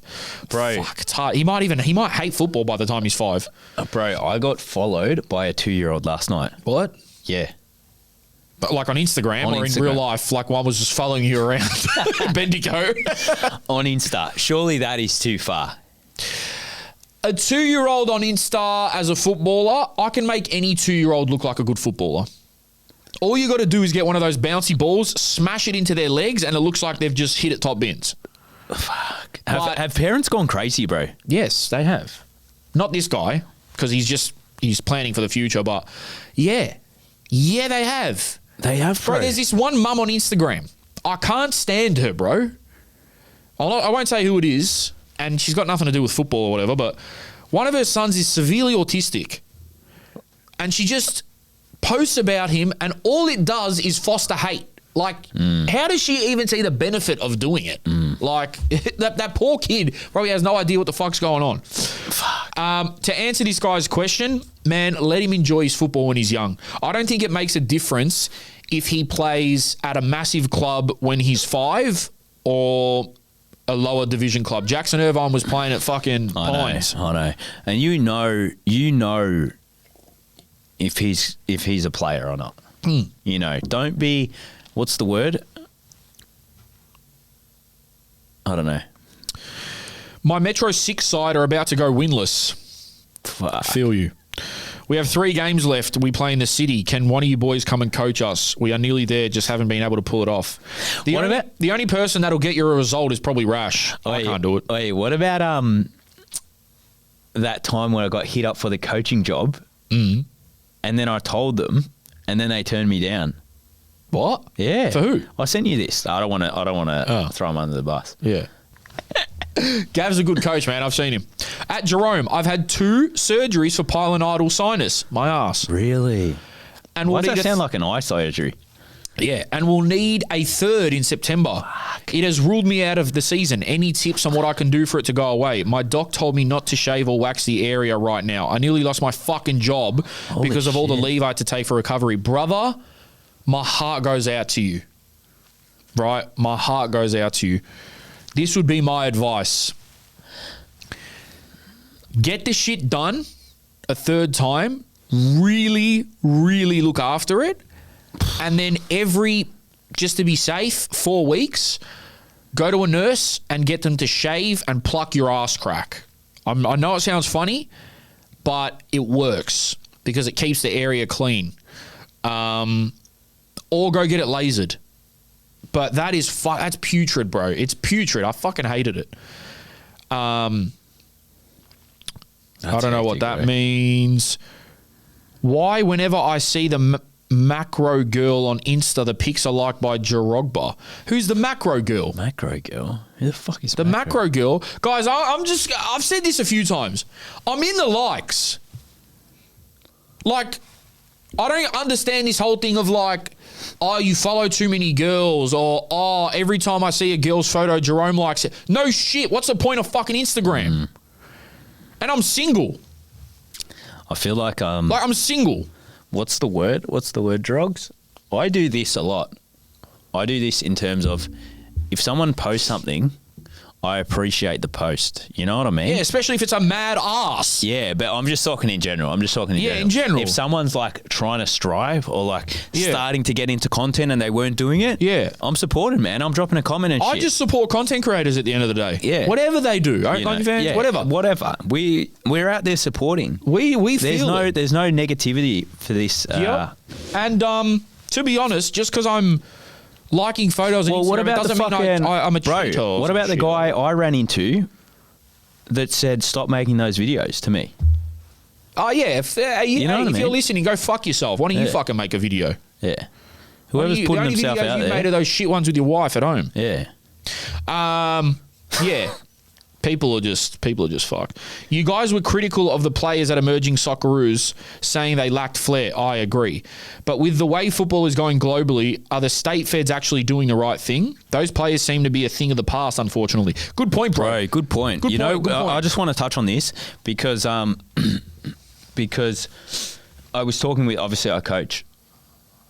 [SPEAKER 2] Bro.
[SPEAKER 1] Fuck, it's hard. He might hate football by the time he's 5.
[SPEAKER 2] Bro, I got followed by a 2-year-old last night.
[SPEAKER 1] What?
[SPEAKER 2] Yeah.
[SPEAKER 1] But like on Instagram
[SPEAKER 2] On
[SPEAKER 1] or
[SPEAKER 2] Instagram.
[SPEAKER 1] in real life, like one was just following you around. Bendigo.
[SPEAKER 2] On Insta. Surely that is too far.
[SPEAKER 1] A 2-year-old on Insta as a footballer, I can make any 2-year-old look like a good footballer. All you got to do is get one of those bouncy balls, smash it into their legs, and it looks like they've just hit it top bins.
[SPEAKER 2] Fuck.
[SPEAKER 1] But-
[SPEAKER 2] Have parents gone crazy, bro?
[SPEAKER 1] Yes, they have. Not this guy, because he's planning for the future, but yeah, they have.
[SPEAKER 2] They have,
[SPEAKER 1] Bro, there's this one mum on Instagram. I can't stand her, bro. I won't say who it is, and she's got nothing to do with football or whatever, but one of her sons is severely autistic. And she just posts about him, and all it does is foster hate. Like, how does she even see the benefit of doing it? Like, that poor kid probably has no idea what the fuck's going on. To answer this guy's question, man, let him enjoy his football when he's young. I don't think it makes a difference if he plays at a massive club when he's 5 or a lower division club. Jackson Irvine was playing at fucking Pines.
[SPEAKER 2] I know. And you know if he's a player or not. You know, don't be, what's the word? I don't know.
[SPEAKER 1] My Metro 6 side are about to go winless.
[SPEAKER 2] Fuck.
[SPEAKER 1] Feel you. We have 3 games left. We play in the city. Can one of you boys come and coach us? We are nearly there, just haven't been able to pull it off. The only person that'll get you a result is probably Rash. I can't do it.
[SPEAKER 2] Wait, what about that time when I got hit up for the coaching job, and then I told them, and then they turned me down?
[SPEAKER 1] What?
[SPEAKER 2] Yeah.
[SPEAKER 1] For who?
[SPEAKER 2] I sent you this. I don't want to throw him under the bus.
[SPEAKER 1] Yeah. Gav's a good coach, man. I've seen him. At Jerome, I've had 2 surgeries for pilonidal sinus. My ass.
[SPEAKER 2] Really?
[SPEAKER 1] And
[SPEAKER 2] Why does that sound like an eye surgery?
[SPEAKER 1] Yeah, and we'll need a 3rd in September. It has ruled me out of the season. Any tips on what I can do for it to go away? My doc told me not to shave or wax the area right now. I nearly lost my fucking job because of all the leave I had to take for recovery. Brother, my heart goes out to you. Right? My heart goes out to you. This would be my advice. Get the shit done a 3rd time. Really, really look after it. And then just to be safe, 4 weeks, go to a nurse and get them to shave and pluck your ass crack. I know it sounds funny, but it works because it keeps the area clean. Or go get it lasered. But that's putrid, bro. It's putrid. I fucking hated it. I don't know what that means. Why, whenever I see the macro girl on Insta, the pics are liked by Jerogba? Who's the macro girl?
[SPEAKER 2] Macro girl? Who the fuck is
[SPEAKER 1] the macro girl? Guys, I've said this a few times. I'm in the likes. Like, I don't understand this whole thing of like, oh, you follow too many girls, or oh, every time I see a girl's photo, Jerome likes it. No shit. What's the point of fucking Instagram? And I'm single.
[SPEAKER 2] I feel like
[SPEAKER 1] I'm single.
[SPEAKER 2] What's the word? Drogs? I do this a lot. I do this in terms of if someone posts something, I appreciate the post. You know what I mean?
[SPEAKER 1] Yeah, especially if it's a mad ass.
[SPEAKER 2] Yeah, but I'm just talking in general.
[SPEAKER 1] In general.
[SPEAKER 2] If someone's like trying to strive or like starting to get into content and they weren't doing it, I'm supporting, man. I'm dropping a comment and shit.
[SPEAKER 1] I just support content creators at the end of the day.
[SPEAKER 2] Yeah.
[SPEAKER 1] Whatever they do. OnlyFans,
[SPEAKER 2] whatever. We're out there supporting.
[SPEAKER 1] We feel it.
[SPEAKER 2] There's no negativity for this.
[SPEAKER 1] And to be honest, just because I'm liking photos on Instagram,
[SPEAKER 2] what about
[SPEAKER 1] doesn't mean I'm a cheater.
[SPEAKER 2] What about the guy I ran into that said stop making those videos to me?
[SPEAKER 1] Oh, yeah. If you're listening, go fuck yourself. Why don't you fucking make a video?
[SPEAKER 2] Yeah. Whoever's putting himself out there.
[SPEAKER 1] You made are those shit ones with your wife at home.
[SPEAKER 2] Yeah.
[SPEAKER 1] Yeah. People are just fucked. You guys were critical of the players at Emerging Socceroos, saying they lacked flair. I agree. But with the way football is going globally, are the state feds actually doing the right thing? Those players seem to be a thing of the past, unfortunately. Good point, bro.
[SPEAKER 2] Good point. Good point. I just want to touch on this because because I was talking with, obviously I coach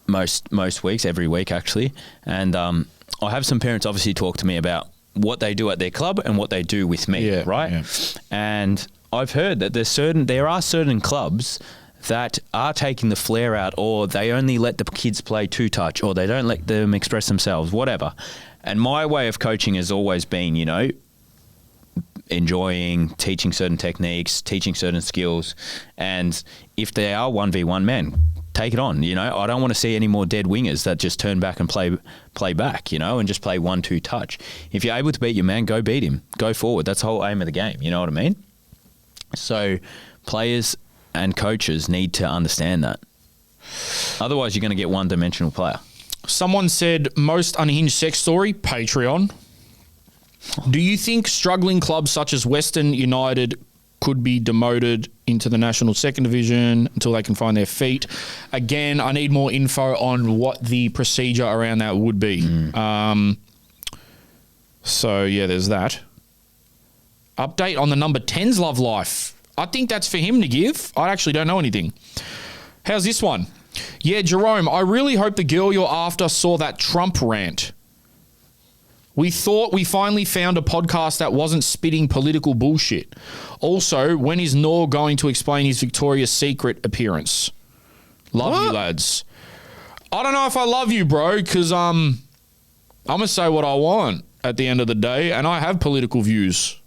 [SPEAKER 2] most weeks, every week actually, and I have some parents obviously talk to me about what they do at their club and what they do with me, right? Yeah. And I've heard that there are certain clubs that are taking the flair out, or they only let the kids play 2-touch, or they don't let them express themselves, whatever. And my way of coaching has always been, enjoying teaching certain techniques, teaching certain skills, and if they are 1v1 men, take it on. I don't want to see any more dead wingers that just turn back and play back, and just play 1-2 touch. If you're able to beat your man, go beat him. Go forward. That's the whole aim of the game. You know what I mean? So players and coaches need to understand that. Otherwise, you're going to get one-dimensional player.
[SPEAKER 1] Someone said, most unhinged sex story, Patreon. Do you think struggling clubs such as Western United could be demoted into the National Second Division until they can find their feet? Again, I need more info on what the procedure around that would be. So, yeah, there's that. Update on the number 10's love life. I think that's for him to give. I actually don't know anything. How's this one? Yeah, Jerome, I really hope the girl you're after saw that Trump rant. We thought we finally found a podcast that wasn't spitting political bullshit. Also, when is Noor going to explain his Victoria's Secret appearance? Love you, lads. I don't know if I love you, bro, because I'm going to say what I want at the end of the day, and I have political views.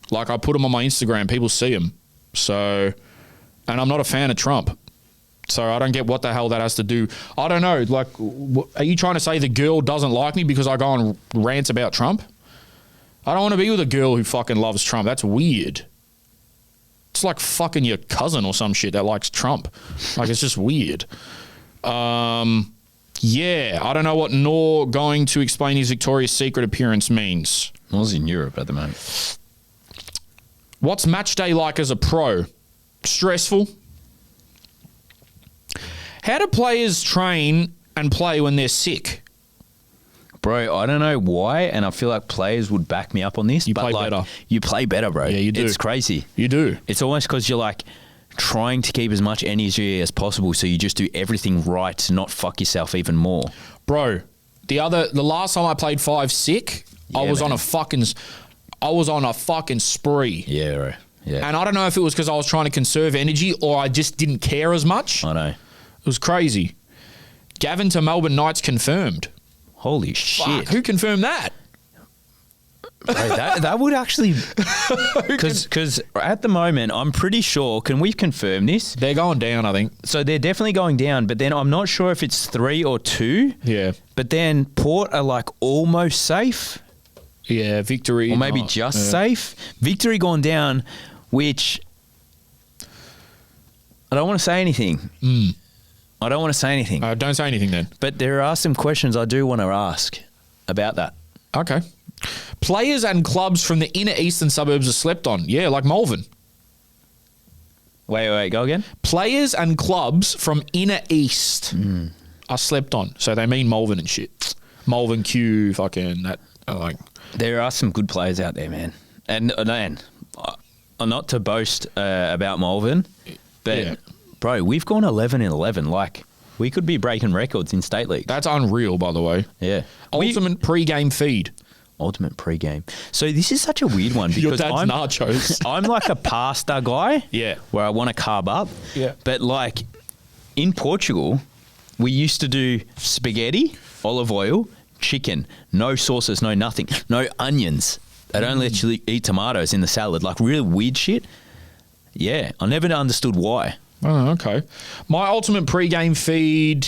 [SPEAKER 1] Like, I put them on my Instagram. People see them. So, and I'm not a fan of Trump. So I don't get what the hell that has to do. I don't know. Like, are you trying to say the girl doesn't like me because I go on rants about Trump? I don't want to be with a girl who fucking loves Trump. That's weird. It's like fucking your cousin or some shit that likes Trump. Like, it's just weird. Yeah, I don't know what Nor going to explain his Victoria's Secret appearance means.
[SPEAKER 2] Nor's in Europe at the moment.
[SPEAKER 1] What's match day like as a pro? Stressful. How do players train and play when they're sick?
[SPEAKER 2] Bro, I don't know why, and I feel like players would back me up on this.
[SPEAKER 1] You
[SPEAKER 2] but
[SPEAKER 1] play
[SPEAKER 2] like,
[SPEAKER 1] better.
[SPEAKER 2] You play better, bro.
[SPEAKER 1] Yeah, you do.
[SPEAKER 2] It's crazy.
[SPEAKER 1] You do.
[SPEAKER 2] It's almost because you're like trying to keep as much energy as possible, so you just do everything right to not fuck yourself even more.
[SPEAKER 1] Bro, the last time I played 5 sick, I was on a fucking spree.
[SPEAKER 2] Yeah, bro. Yeah.
[SPEAKER 1] And I don't know if it was because I was trying to conserve energy or I just didn't care as much.
[SPEAKER 2] I know.
[SPEAKER 1] It was crazy. Gavin to Melbourne Knights confirmed.
[SPEAKER 2] Holy shit.
[SPEAKER 1] Fuck, who confirmed that?
[SPEAKER 2] Bro, that would actually... Because at the moment, I'm pretty sure... Can we confirm this?
[SPEAKER 1] They're going down, I think.
[SPEAKER 2] So they're definitely going down, but then I'm not sure if it's 3 or 2.
[SPEAKER 1] Yeah.
[SPEAKER 2] But then Port are like almost safe.
[SPEAKER 1] Yeah, Victory.
[SPEAKER 2] Or maybe just safe. Victory gone down, which... I don't want to say anything. I don't want to say anything.
[SPEAKER 1] Don't say anything then.
[SPEAKER 2] But there are some questions I do want to ask about that.
[SPEAKER 1] Okay. Players and clubs from the inner eastern suburbs are slept on. Yeah, like Malvern.
[SPEAKER 2] Wait, go again?
[SPEAKER 1] Players and clubs from inner east are slept on. So they mean Malvern and shit. Malvern, Q, fucking that. Like.
[SPEAKER 2] There are some good players out there, man. And not to boast about Malvern, but...
[SPEAKER 1] Yeah.
[SPEAKER 2] Bro, we've gone 11-11. Like, we could be breaking records in state league.
[SPEAKER 1] That's unreal, by the way.
[SPEAKER 2] Yeah.
[SPEAKER 1] Ultimate pre-game feed.
[SPEAKER 2] Ultimate pre-game. So this is such a weird one because
[SPEAKER 1] Your dad's nachos.
[SPEAKER 2] I'm like a pasta guy.
[SPEAKER 1] Yeah.
[SPEAKER 2] Where I want to carb up.
[SPEAKER 1] Yeah.
[SPEAKER 2] But like in Portugal, we used to do spaghetti, olive oil, chicken, no sauces, no nothing, no onions. They don't let you eat tomatoes in the salad. Like really weird shit. Yeah. I never understood why.
[SPEAKER 1] Oh, okay. My ultimate pre-game feed...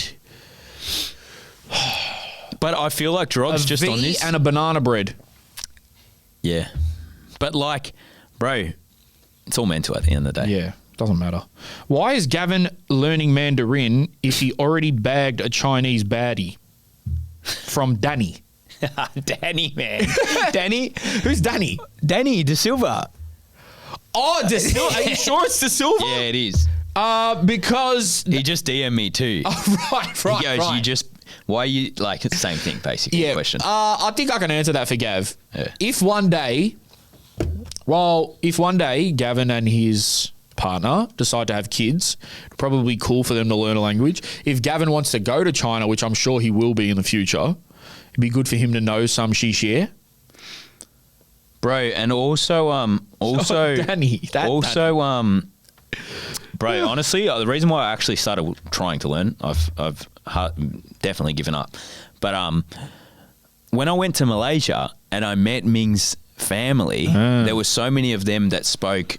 [SPEAKER 2] But I feel like Drog's just on this.
[SPEAKER 1] And a banana bread.
[SPEAKER 2] Yeah. But like, bro, it's all mental at the end of the day.
[SPEAKER 1] Yeah, doesn't matter. Why is Gavin learning Mandarin if he already bagged a Chinese baddie? From Danny.
[SPEAKER 2] Danny, man. Danny?
[SPEAKER 1] Who's Danny?
[SPEAKER 2] Danny De Silva.
[SPEAKER 1] Oh, De Silva. Are you sure it's De Silva?
[SPEAKER 2] Yeah, it is.
[SPEAKER 1] Because...
[SPEAKER 2] He just DM'd me too.
[SPEAKER 1] Right.
[SPEAKER 2] He goes, why are you, like, it's the same thing, basically,
[SPEAKER 1] Yeah.
[SPEAKER 2] question.
[SPEAKER 1] I think I can answer that for Gav.
[SPEAKER 2] Yeah.
[SPEAKER 1] If one day Gavin and his partner decide to have kids, it'd probably be cool for them to learn a language. If Gavin wants to go to China, which I'm sure he will be in the future, it'd be good for him to know some xie.
[SPEAKER 2] Bro, and also,
[SPEAKER 1] Danny.
[SPEAKER 2] Bro, honestly, the reason why I actually started trying to learn, I've definitely given up. But when I went to Malaysia and I met Ming's family, there were so many of them that spoke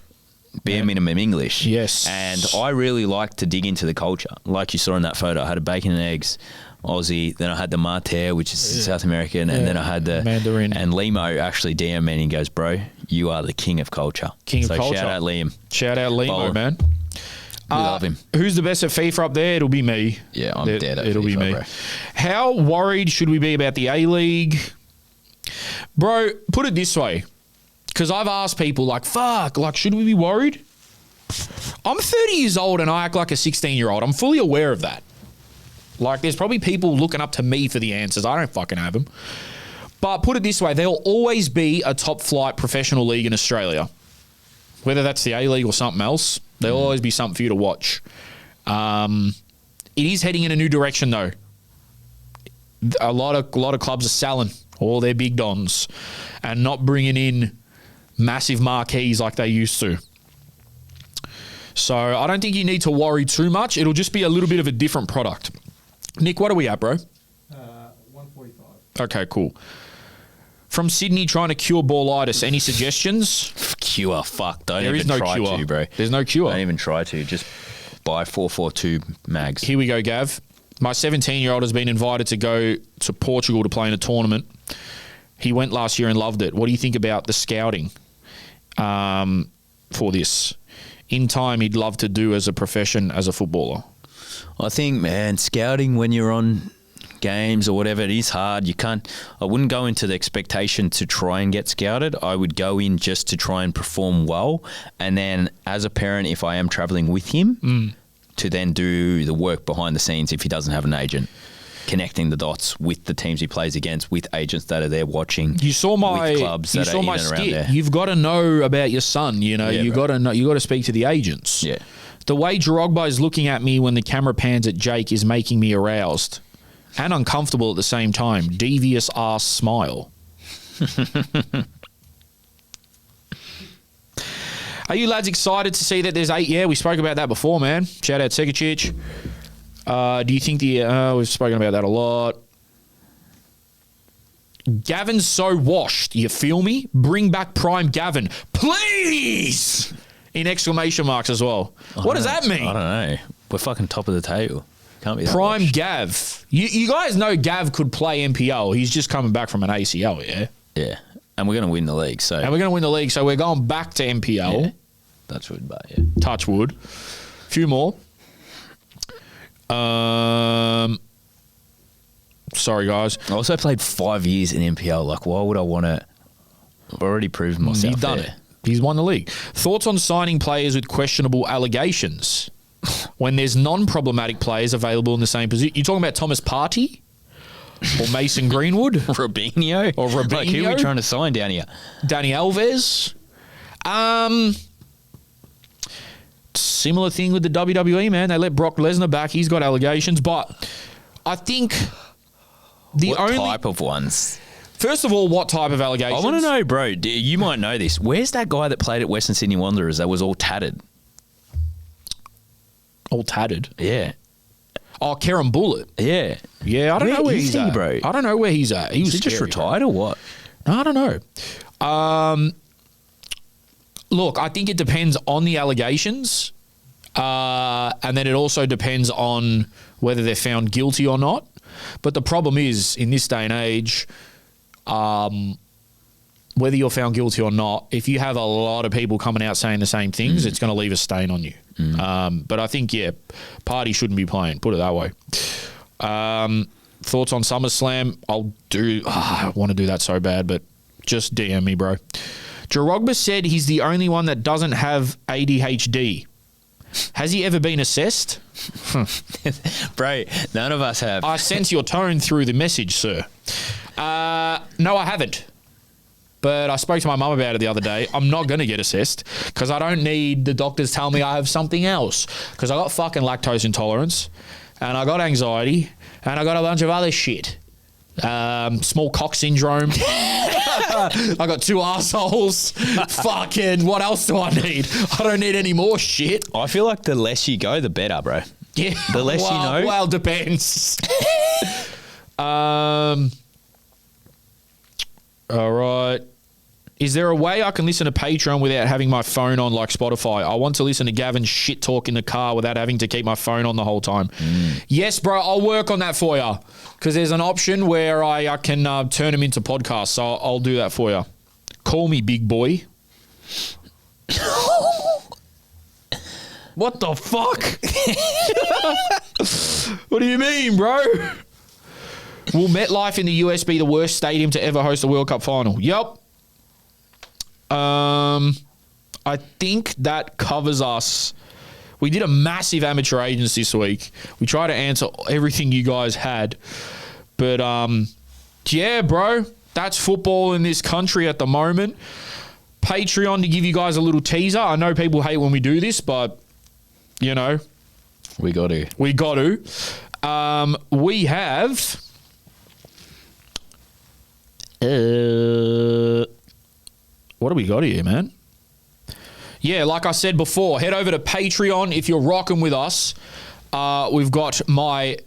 [SPEAKER 2] bare minimum English.
[SPEAKER 1] Yes.
[SPEAKER 2] And I really like to dig into the culture. Like you saw in that photo, I had a bacon and eggs Aussie, then I had the Mate, which is South American, and then I had the
[SPEAKER 1] Mandarin.
[SPEAKER 2] And Limo actually DM'd me and he goes, bro, you are the king of culture.
[SPEAKER 1] King of culture.
[SPEAKER 2] Shout out Liam.
[SPEAKER 1] Shout out Limo,
[SPEAKER 2] Bowler.
[SPEAKER 1] man.
[SPEAKER 2] We love him.
[SPEAKER 1] Who's the best at FIFA up there? It'll be me.
[SPEAKER 2] Yeah, I'm dead at
[SPEAKER 1] It'll be
[SPEAKER 2] FIFA,
[SPEAKER 1] me.
[SPEAKER 2] bro.
[SPEAKER 1] How worried should we be about the A-League? Bro, put it this way. Because I've asked people like, fuck, like, should we be worried? I'm 30 years old and I act like a 16-year-old. I'm fully aware of that. Like, there's probably people looking up to me for the answers. I don't fucking have them. But put it this way, there'll always be a top-flight professional league in Australia. Whether that's the A-League or something else, there'll always be something for you to watch. It is heading in a new direction, though. A lot of clubs are selling all their big dons and not bringing in massive marquees like they used to. So I don't think you need to worry too much. It'll just be a little bit of a different product. Nick, what are we at, bro?
[SPEAKER 3] 145.
[SPEAKER 1] Okay, cool. From Sydney trying to cure ballitis, any suggestions?
[SPEAKER 2] cure. Fuck, don't
[SPEAKER 1] There
[SPEAKER 2] even
[SPEAKER 1] is no
[SPEAKER 2] try
[SPEAKER 1] cure.
[SPEAKER 2] to, bro.
[SPEAKER 1] There's no cure.
[SPEAKER 2] Don't even try to. Just buy 442 mags.
[SPEAKER 1] Here we go, Gav. My 17-year-old has been invited to go to Portugal to play in a tournament. He went last year and loved it. What do you think about the scouting for this? In time, he'd love to do as a profession as a footballer.
[SPEAKER 2] I think, man, scouting when you're on games or whatever, it is hard. I wouldn't go into the expectation to try and get scouted. I would go in just to try and perform well. And then as a parent, if I am traveling with him, to then do the work behind the scenes if he doesn't have an agent, connecting the dots with the teams he plays against, with agents that are there watching.
[SPEAKER 1] You saw my
[SPEAKER 2] with clubs that are in and around there.
[SPEAKER 1] You've got to know about your son. You know, you got to know. You got to speak to the agents.
[SPEAKER 2] Yeah.
[SPEAKER 1] The way Jerogba is looking at me when the camera pans at Jake is making me aroused and uncomfortable at the same time. Devious ass smile. Are you lads excited to see that there's 8? Yeah, we spoke about that before, man. Shout out Segecic. Do you think we've spoken about that a lot. Gavin's so washed. You feel me? Bring back prime Gavin, please! In exclamation marks as well. What does that mean?
[SPEAKER 2] I don't know. We're fucking top of the table. Can't be that
[SPEAKER 1] Prime
[SPEAKER 2] washed.
[SPEAKER 1] Gav. You guys know Gav could play NPL. He's just coming back from an ACL, yeah?
[SPEAKER 2] Yeah. And we're going to win the league, so.
[SPEAKER 1] And we're going to win the league, so we're going back to NPL.
[SPEAKER 2] Yeah. That's wood, but yeah.
[SPEAKER 1] Touch wood. Few more. Sorry, guys.
[SPEAKER 2] I also played 5 years in NPL. Like, why would I want to? I've already proven myself.
[SPEAKER 1] He's done
[SPEAKER 2] there.
[SPEAKER 1] it. He's won the league. Thoughts on signing players with questionable allegations when there's non-problematic players available in the same position? You talking about Thomas Partey or Mason Greenwood?
[SPEAKER 2] Robinho?
[SPEAKER 1] Or Robinho?
[SPEAKER 2] Like, who are we trying to sign down here?
[SPEAKER 1] Danny Alves? Similar thing with the WWE, man. They let Brock Lesnar back. He's got allegations. But I think
[SPEAKER 2] What type of ones?
[SPEAKER 1] First of all, what type of allegations?
[SPEAKER 2] I want to know, bro. You might know this. Where's that guy that played at Western Sydney Wanderers that was all tatted?
[SPEAKER 1] All tatted?
[SPEAKER 2] Yeah.
[SPEAKER 1] Oh, Kerem Bullitt.
[SPEAKER 2] Yeah.
[SPEAKER 1] Yeah, I don't know where
[SPEAKER 2] is
[SPEAKER 1] he's
[SPEAKER 2] he,
[SPEAKER 1] at.
[SPEAKER 2] bro?
[SPEAKER 1] I don't know where he's at. He was
[SPEAKER 2] Is he just
[SPEAKER 1] scary,
[SPEAKER 2] retired or what?
[SPEAKER 1] bro. I don't know. Look, I think it depends on the allegations. And then it also depends on whether they're found guilty or not. But the problem is, in this day and age, whether you're found guilty or not, if you have a lot of people coming out saying the same things, it's going to leave a stain on you. But I think, yeah, Partey shouldn't be playing, put it that way. Thoughts on SummerSlam? I want to do that so bad, but just DM me, bro. Jerogba said he's the only one that doesn't have ADHD. Has he ever been assessed?
[SPEAKER 2] Bro, none of us have.
[SPEAKER 1] I sense your tone through the message, sir. No, I haven't. But I spoke to my mum about it the other day. I'm not going to get assessed because I don't need the doctors tell me I have something else. Because I got fucking lactose intolerance and I got anxiety and I got a bunch of other shit. Small cock syndrome. I got 2 assholes. Fucking, what else do I need? I don't need any more shit.
[SPEAKER 2] I feel like the less you go, the better, bro.
[SPEAKER 1] Yeah.
[SPEAKER 2] The less you know.
[SPEAKER 1] Well, depends. All right. Is there a way I can listen to Patreon without having my phone on like Spotify? I want to listen to Gavin's shit talk in the car without having to keep my phone on the whole time. Yes, bro, I'll work on that for you because there's an option where I can turn them into podcasts, so I'll do that for you. Call me, big boy. What the fuck? What do you mean, bro? Will MetLife in the US be the worst stadium to ever host a World Cup final? Yep. I think that covers us. We did a massive amateur agents this week. We tried to answer everything you guys had. But, yeah, bro, that's football in this country at the moment. Patreon to give you guys a little teaser. I know people hate when we do this, but, you know.
[SPEAKER 2] We got to.
[SPEAKER 1] We got to. We have... what do we got here, man? Yeah, like I said before, head over to Patreon if you're rocking with us. We've got my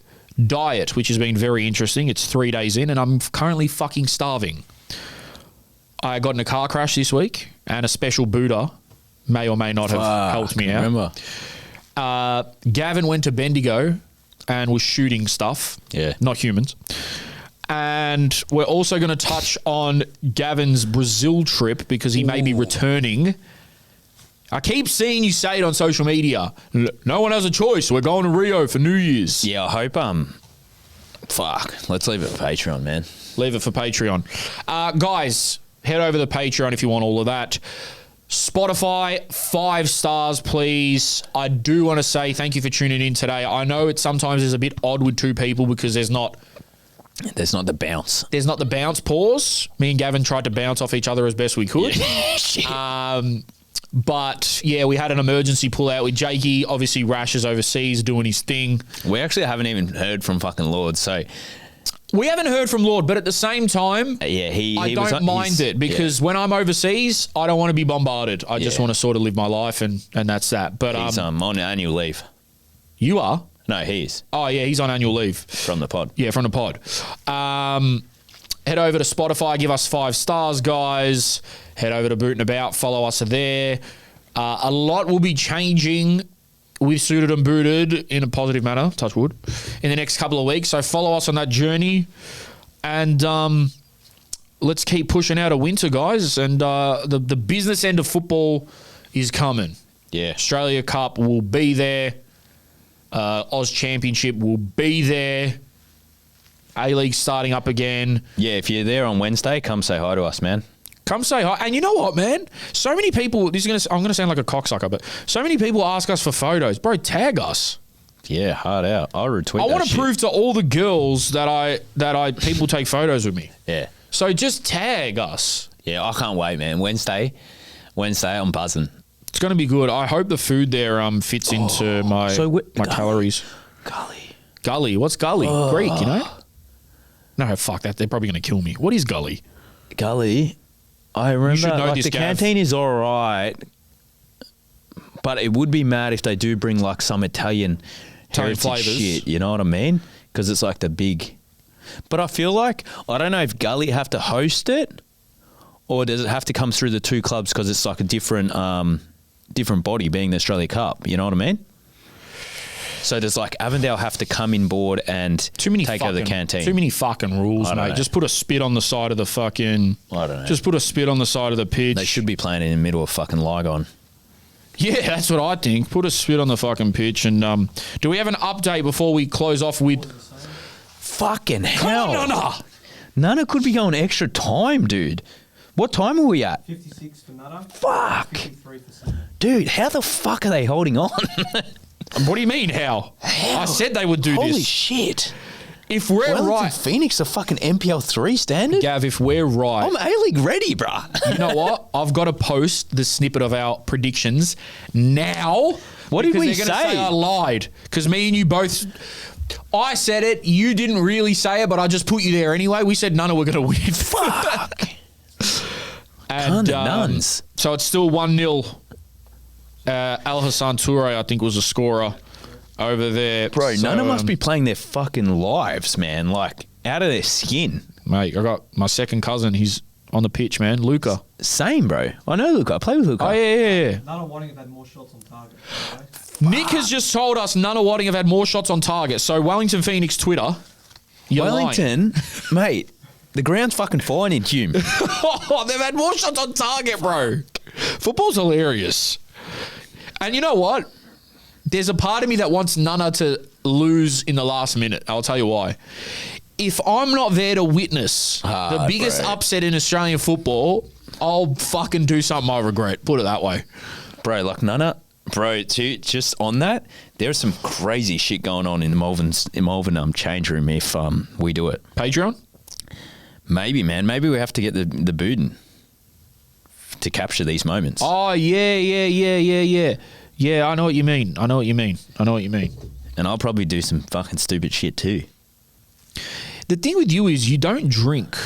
[SPEAKER 1] diet, which has been very interesting. It's 3 days in, and I'm currently fucking starving. I got in a car crash this week, and a special Buddha may or may not have helped me out.
[SPEAKER 2] Remember?
[SPEAKER 1] Gavin went to Bendigo and was shooting stuff.
[SPEAKER 2] Yeah.
[SPEAKER 1] Not humans. And we're also going to touch on Gavin's Brazil trip because he may be returning. I keep seeing you say it on social media. No one has a choice. We're going to Rio for New Year's.
[SPEAKER 2] Yeah, I hope. Fuck. Let's leave it for Patreon, man.
[SPEAKER 1] Leave it for Patreon. Guys, head over to Patreon if you want all of that. Spotify, 5 stars, please. I do want to say thank you for tuning in today. I know it sometimes is a bit odd with 2 people because there's not
[SPEAKER 2] the bounce.
[SPEAKER 1] There's not the bounce pause. Me and Gavin tried to bounce off each other as best we could.
[SPEAKER 2] Shit.
[SPEAKER 1] But, yeah, we had an emergency pull out with Jakey. Obviously, Rash is overseas doing his thing.
[SPEAKER 2] We actually haven't even heard from fucking Lord, so...
[SPEAKER 1] We haven't heard from Lord, but at the same time,
[SPEAKER 2] yeah,
[SPEAKER 1] I don't mind it because when I'm overseas, I don't want to be bombarded. I just want to sort of live my life and that's that. But
[SPEAKER 2] he's on annual leave.
[SPEAKER 1] You are?
[SPEAKER 2] No, he is.
[SPEAKER 1] Oh, yeah, he's on annual leave.
[SPEAKER 2] From the pod.
[SPEAKER 1] Yeah, from the pod. Head over to Spotify, give us 5 stars, guys. Head over to Boot and About, follow us there. A lot will be changing with Suited and Booted in a positive manner, touch wood, in the next couple of weeks. So follow us on that journey. And let's keep pushing out of winter, guys. And the business end of football is coming.
[SPEAKER 2] Yeah.
[SPEAKER 1] Australia Cup will be there. Oz Championship will be there. A-League starting up again.
[SPEAKER 2] Yeah, if you're there on Wednesday, come say hi to us, man.
[SPEAKER 1] Come say hi. And you know what, man? So many people, I'm going to sound like a cocksucker, but so many people ask us for photos. Bro, tag us.
[SPEAKER 2] Yeah, hard out. I'll retweet
[SPEAKER 1] I
[SPEAKER 2] that
[SPEAKER 1] want to
[SPEAKER 2] shit.
[SPEAKER 1] prove to all the girls that people take photos with me.
[SPEAKER 2] Yeah.
[SPEAKER 1] So just tag us.
[SPEAKER 2] Yeah, I can't wait, man. Wednesday, I'm buzzing.
[SPEAKER 1] It's going to be good. I hope the food there fits into my calories. Gully. What's gully? Greek, you know? No, fuck that. They're probably going to kill me. What is gully?
[SPEAKER 2] Gully. I remember
[SPEAKER 1] should know
[SPEAKER 2] like
[SPEAKER 1] this,
[SPEAKER 2] the
[SPEAKER 1] Gav.
[SPEAKER 2] canteen is all right, but it would be mad if they do bring like some Italian heritage
[SPEAKER 1] flavours.
[SPEAKER 2] shit. You know what I mean? Because it's like the big. But I feel like I don't know if Gully have to host it, or does it have to come through the 2 clubs because it's like a different body, being the Australia Cup. You know what I mean? So does like Avondale have to come in board and take over the canteen?
[SPEAKER 1] Too many fucking rules,
[SPEAKER 2] I don't
[SPEAKER 1] mate.
[SPEAKER 2] know.
[SPEAKER 1] Just put a spit on the side of the fucking...
[SPEAKER 2] I don't know.
[SPEAKER 1] Just put a spit on the side of the pitch.
[SPEAKER 2] They should be playing in the middle of fucking Lygon.
[SPEAKER 1] Yeah, that's what I think. Put a spit on the fucking pitch. And do we have an update before we close off with...
[SPEAKER 2] Fucking
[SPEAKER 1] Come
[SPEAKER 2] hell.
[SPEAKER 1] on, Nana!
[SPEAKER 2] Nana could be going extra time, dude. What time are we at?
[SPEAKER 3] 56 for Nutter.
[SPEAKER 2] Fuck.
[SPEAKER 3] 53 for Sam.
[SPEAKER 2] Dude, how the fuck are they holding on?
[SPEAKER 1] What do you mean, how? I said they would do
[SPEAKER 2] Holy
[SPEAKER 1] this.
[SPEAKER 2] shit.
[SPEAKER 1] If we're
[SPEAKER 2] Wellington
[SPEAKER 1] right...
[SPEAKER 2] Phoenix are fucking MPL 3 standard?
[SPEAKER 1] Gav, if we're right...
[SPEAKER 2] I'm A-League ready, bruh.
[SPEAKER 1] You know what? I've got to post the snippet of our predictions now.
[SPEAKER 2] What did we
[SPEAKER 1] because they're gonna
[SPEAKER 2] say?
[SPEAKER 1] I lied. Because me and you both... I said it. You didn't really say it, but I just put you there anyway. We said none of we're going to win.
[SPEAKER 2] Fuck.
[SPEAKER 1] And,
[SPEAKER 2] Kinda nuns.
[SPEAKER 1] So it's still 1-0. Al Hassan Toure, I think, was a scorer over there.
[SPEAKER 2] Bro,
[SPEAKER 1] So,
[SPEAKER 2] Nana must be playing their fucking lives, man. Like, out of their skin.
[SPEAKER 1] Mate, I got my second cousin. He's on the pitch, man. Luca.
[SPEAKER 2] Same, bro. I know Luca. I play with Luca.
[SPEAKER 1] Oh, yeah.
[SPEAKER 3] Nutter Wadding have had more shots on target. Okay?
[SPEAKER 1] Nick has just told us none of Wadding have had more shots on target. So Wellington Phoenix Twitter, you're
[SPEAKER 2] Wellington, mate, the ground's fucking fine in Hume.
[SPEAKER 1] lying. They've had more shots on target, bro. Football's hilarious. And you know what? There's a part of me that wants Nana to lose in the last minute. I'll tell you why. If I'm not there to witness the biggest
[SPEAKER 2] bro.
[SPEAKER 1] upset in Australian football, I'll fucking do something I regret. Put it that way.
[SPEAKER 2] Bro, like Nana, bro, just on that, there's some crazy shit going on in the Melbourne change room if we do it.
[SPEAKER 1] Patreon?
[SPEAKER 2] Maybe, man. Maybe we have to get the Buden to capture these moments.
[SPEAKER 1] Oh, yeah. Yeah, I know what you mean.
[SPEAKER 2] And I'll probably do some fucking stupid shit too.
[SPEAKER 1] The thing with you is you don't drink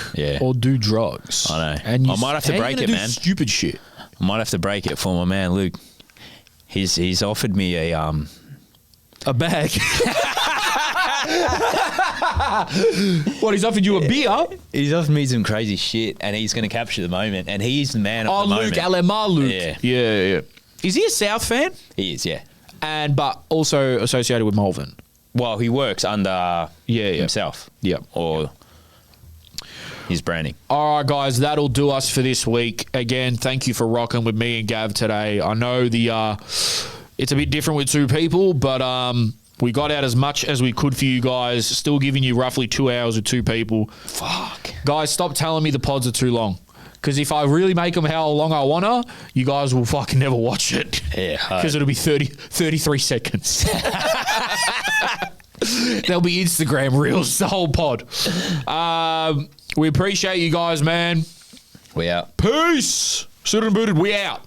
[SPEAKER 1] or do drugs.
[SPEAKER 2] I know.
[SPEAKER 1] And
[SPEAKER 2] I might have to
[SPEAKER 1] how you
[SPEAKER 2] break
[SPEAKER 1] gonna
[SPEAKER 2] it,
[SPEAKER 1] do
[SPEAKER 2] man.
[SPEAKER 1] Stupid shit.
[SPEAKER 2] I might have to break it for my man Luke. He's offered me a
[SPEAKER 1] bag. What, he's offered you a beer?
[SPEAKER 2] He's offered me some crazy shit, and he's going to capture the moment, and he's the man of
[SPEAKER 1] Oh,
[SPEAKER 2] the
[SPEAKER 1] Luke,
[SPEAKER 2] moment.
[SPEAKER 1] LMR Luke.
[SPEAKER 2] Yeah.
[SPEAKER 1] Yeah. Is he a South fan?
[SPEAKER 2] He is, yeah.
[SPEAKER 1] But also associated with Malvern.
[SPEAKER 2] Well, he works under
[SPEAKER 1] Yeah.
[SPEAKER 2] himself.
[SPEAKER 1] Yeah.
[SPEAKER 2] Or his branding.
[SPEAKER 1] All right, guys, that'll do us for this week. Again, thank you for rocking with me and Gav today. I know it's a bit different with two people, but we got out as much as we could for you guys. Still giving you roughly 2 hours with two people.
[SPEAKER 2] Fuck.
[SPEAKER 1] Guys, stop telling me the pods are too long. Because if I really make them how long I wanna, you guys will fucking never watch it.
[SPEAKER 2] Yeah.
[SPEAKER 1] Because it'll be 33 seconds. There'll be Instagram reels, the whole pod. We appreciate you guys, man.
[SPEAKER 2] We out.
[SPEAKER 1] Peace. Suited and booted, we out.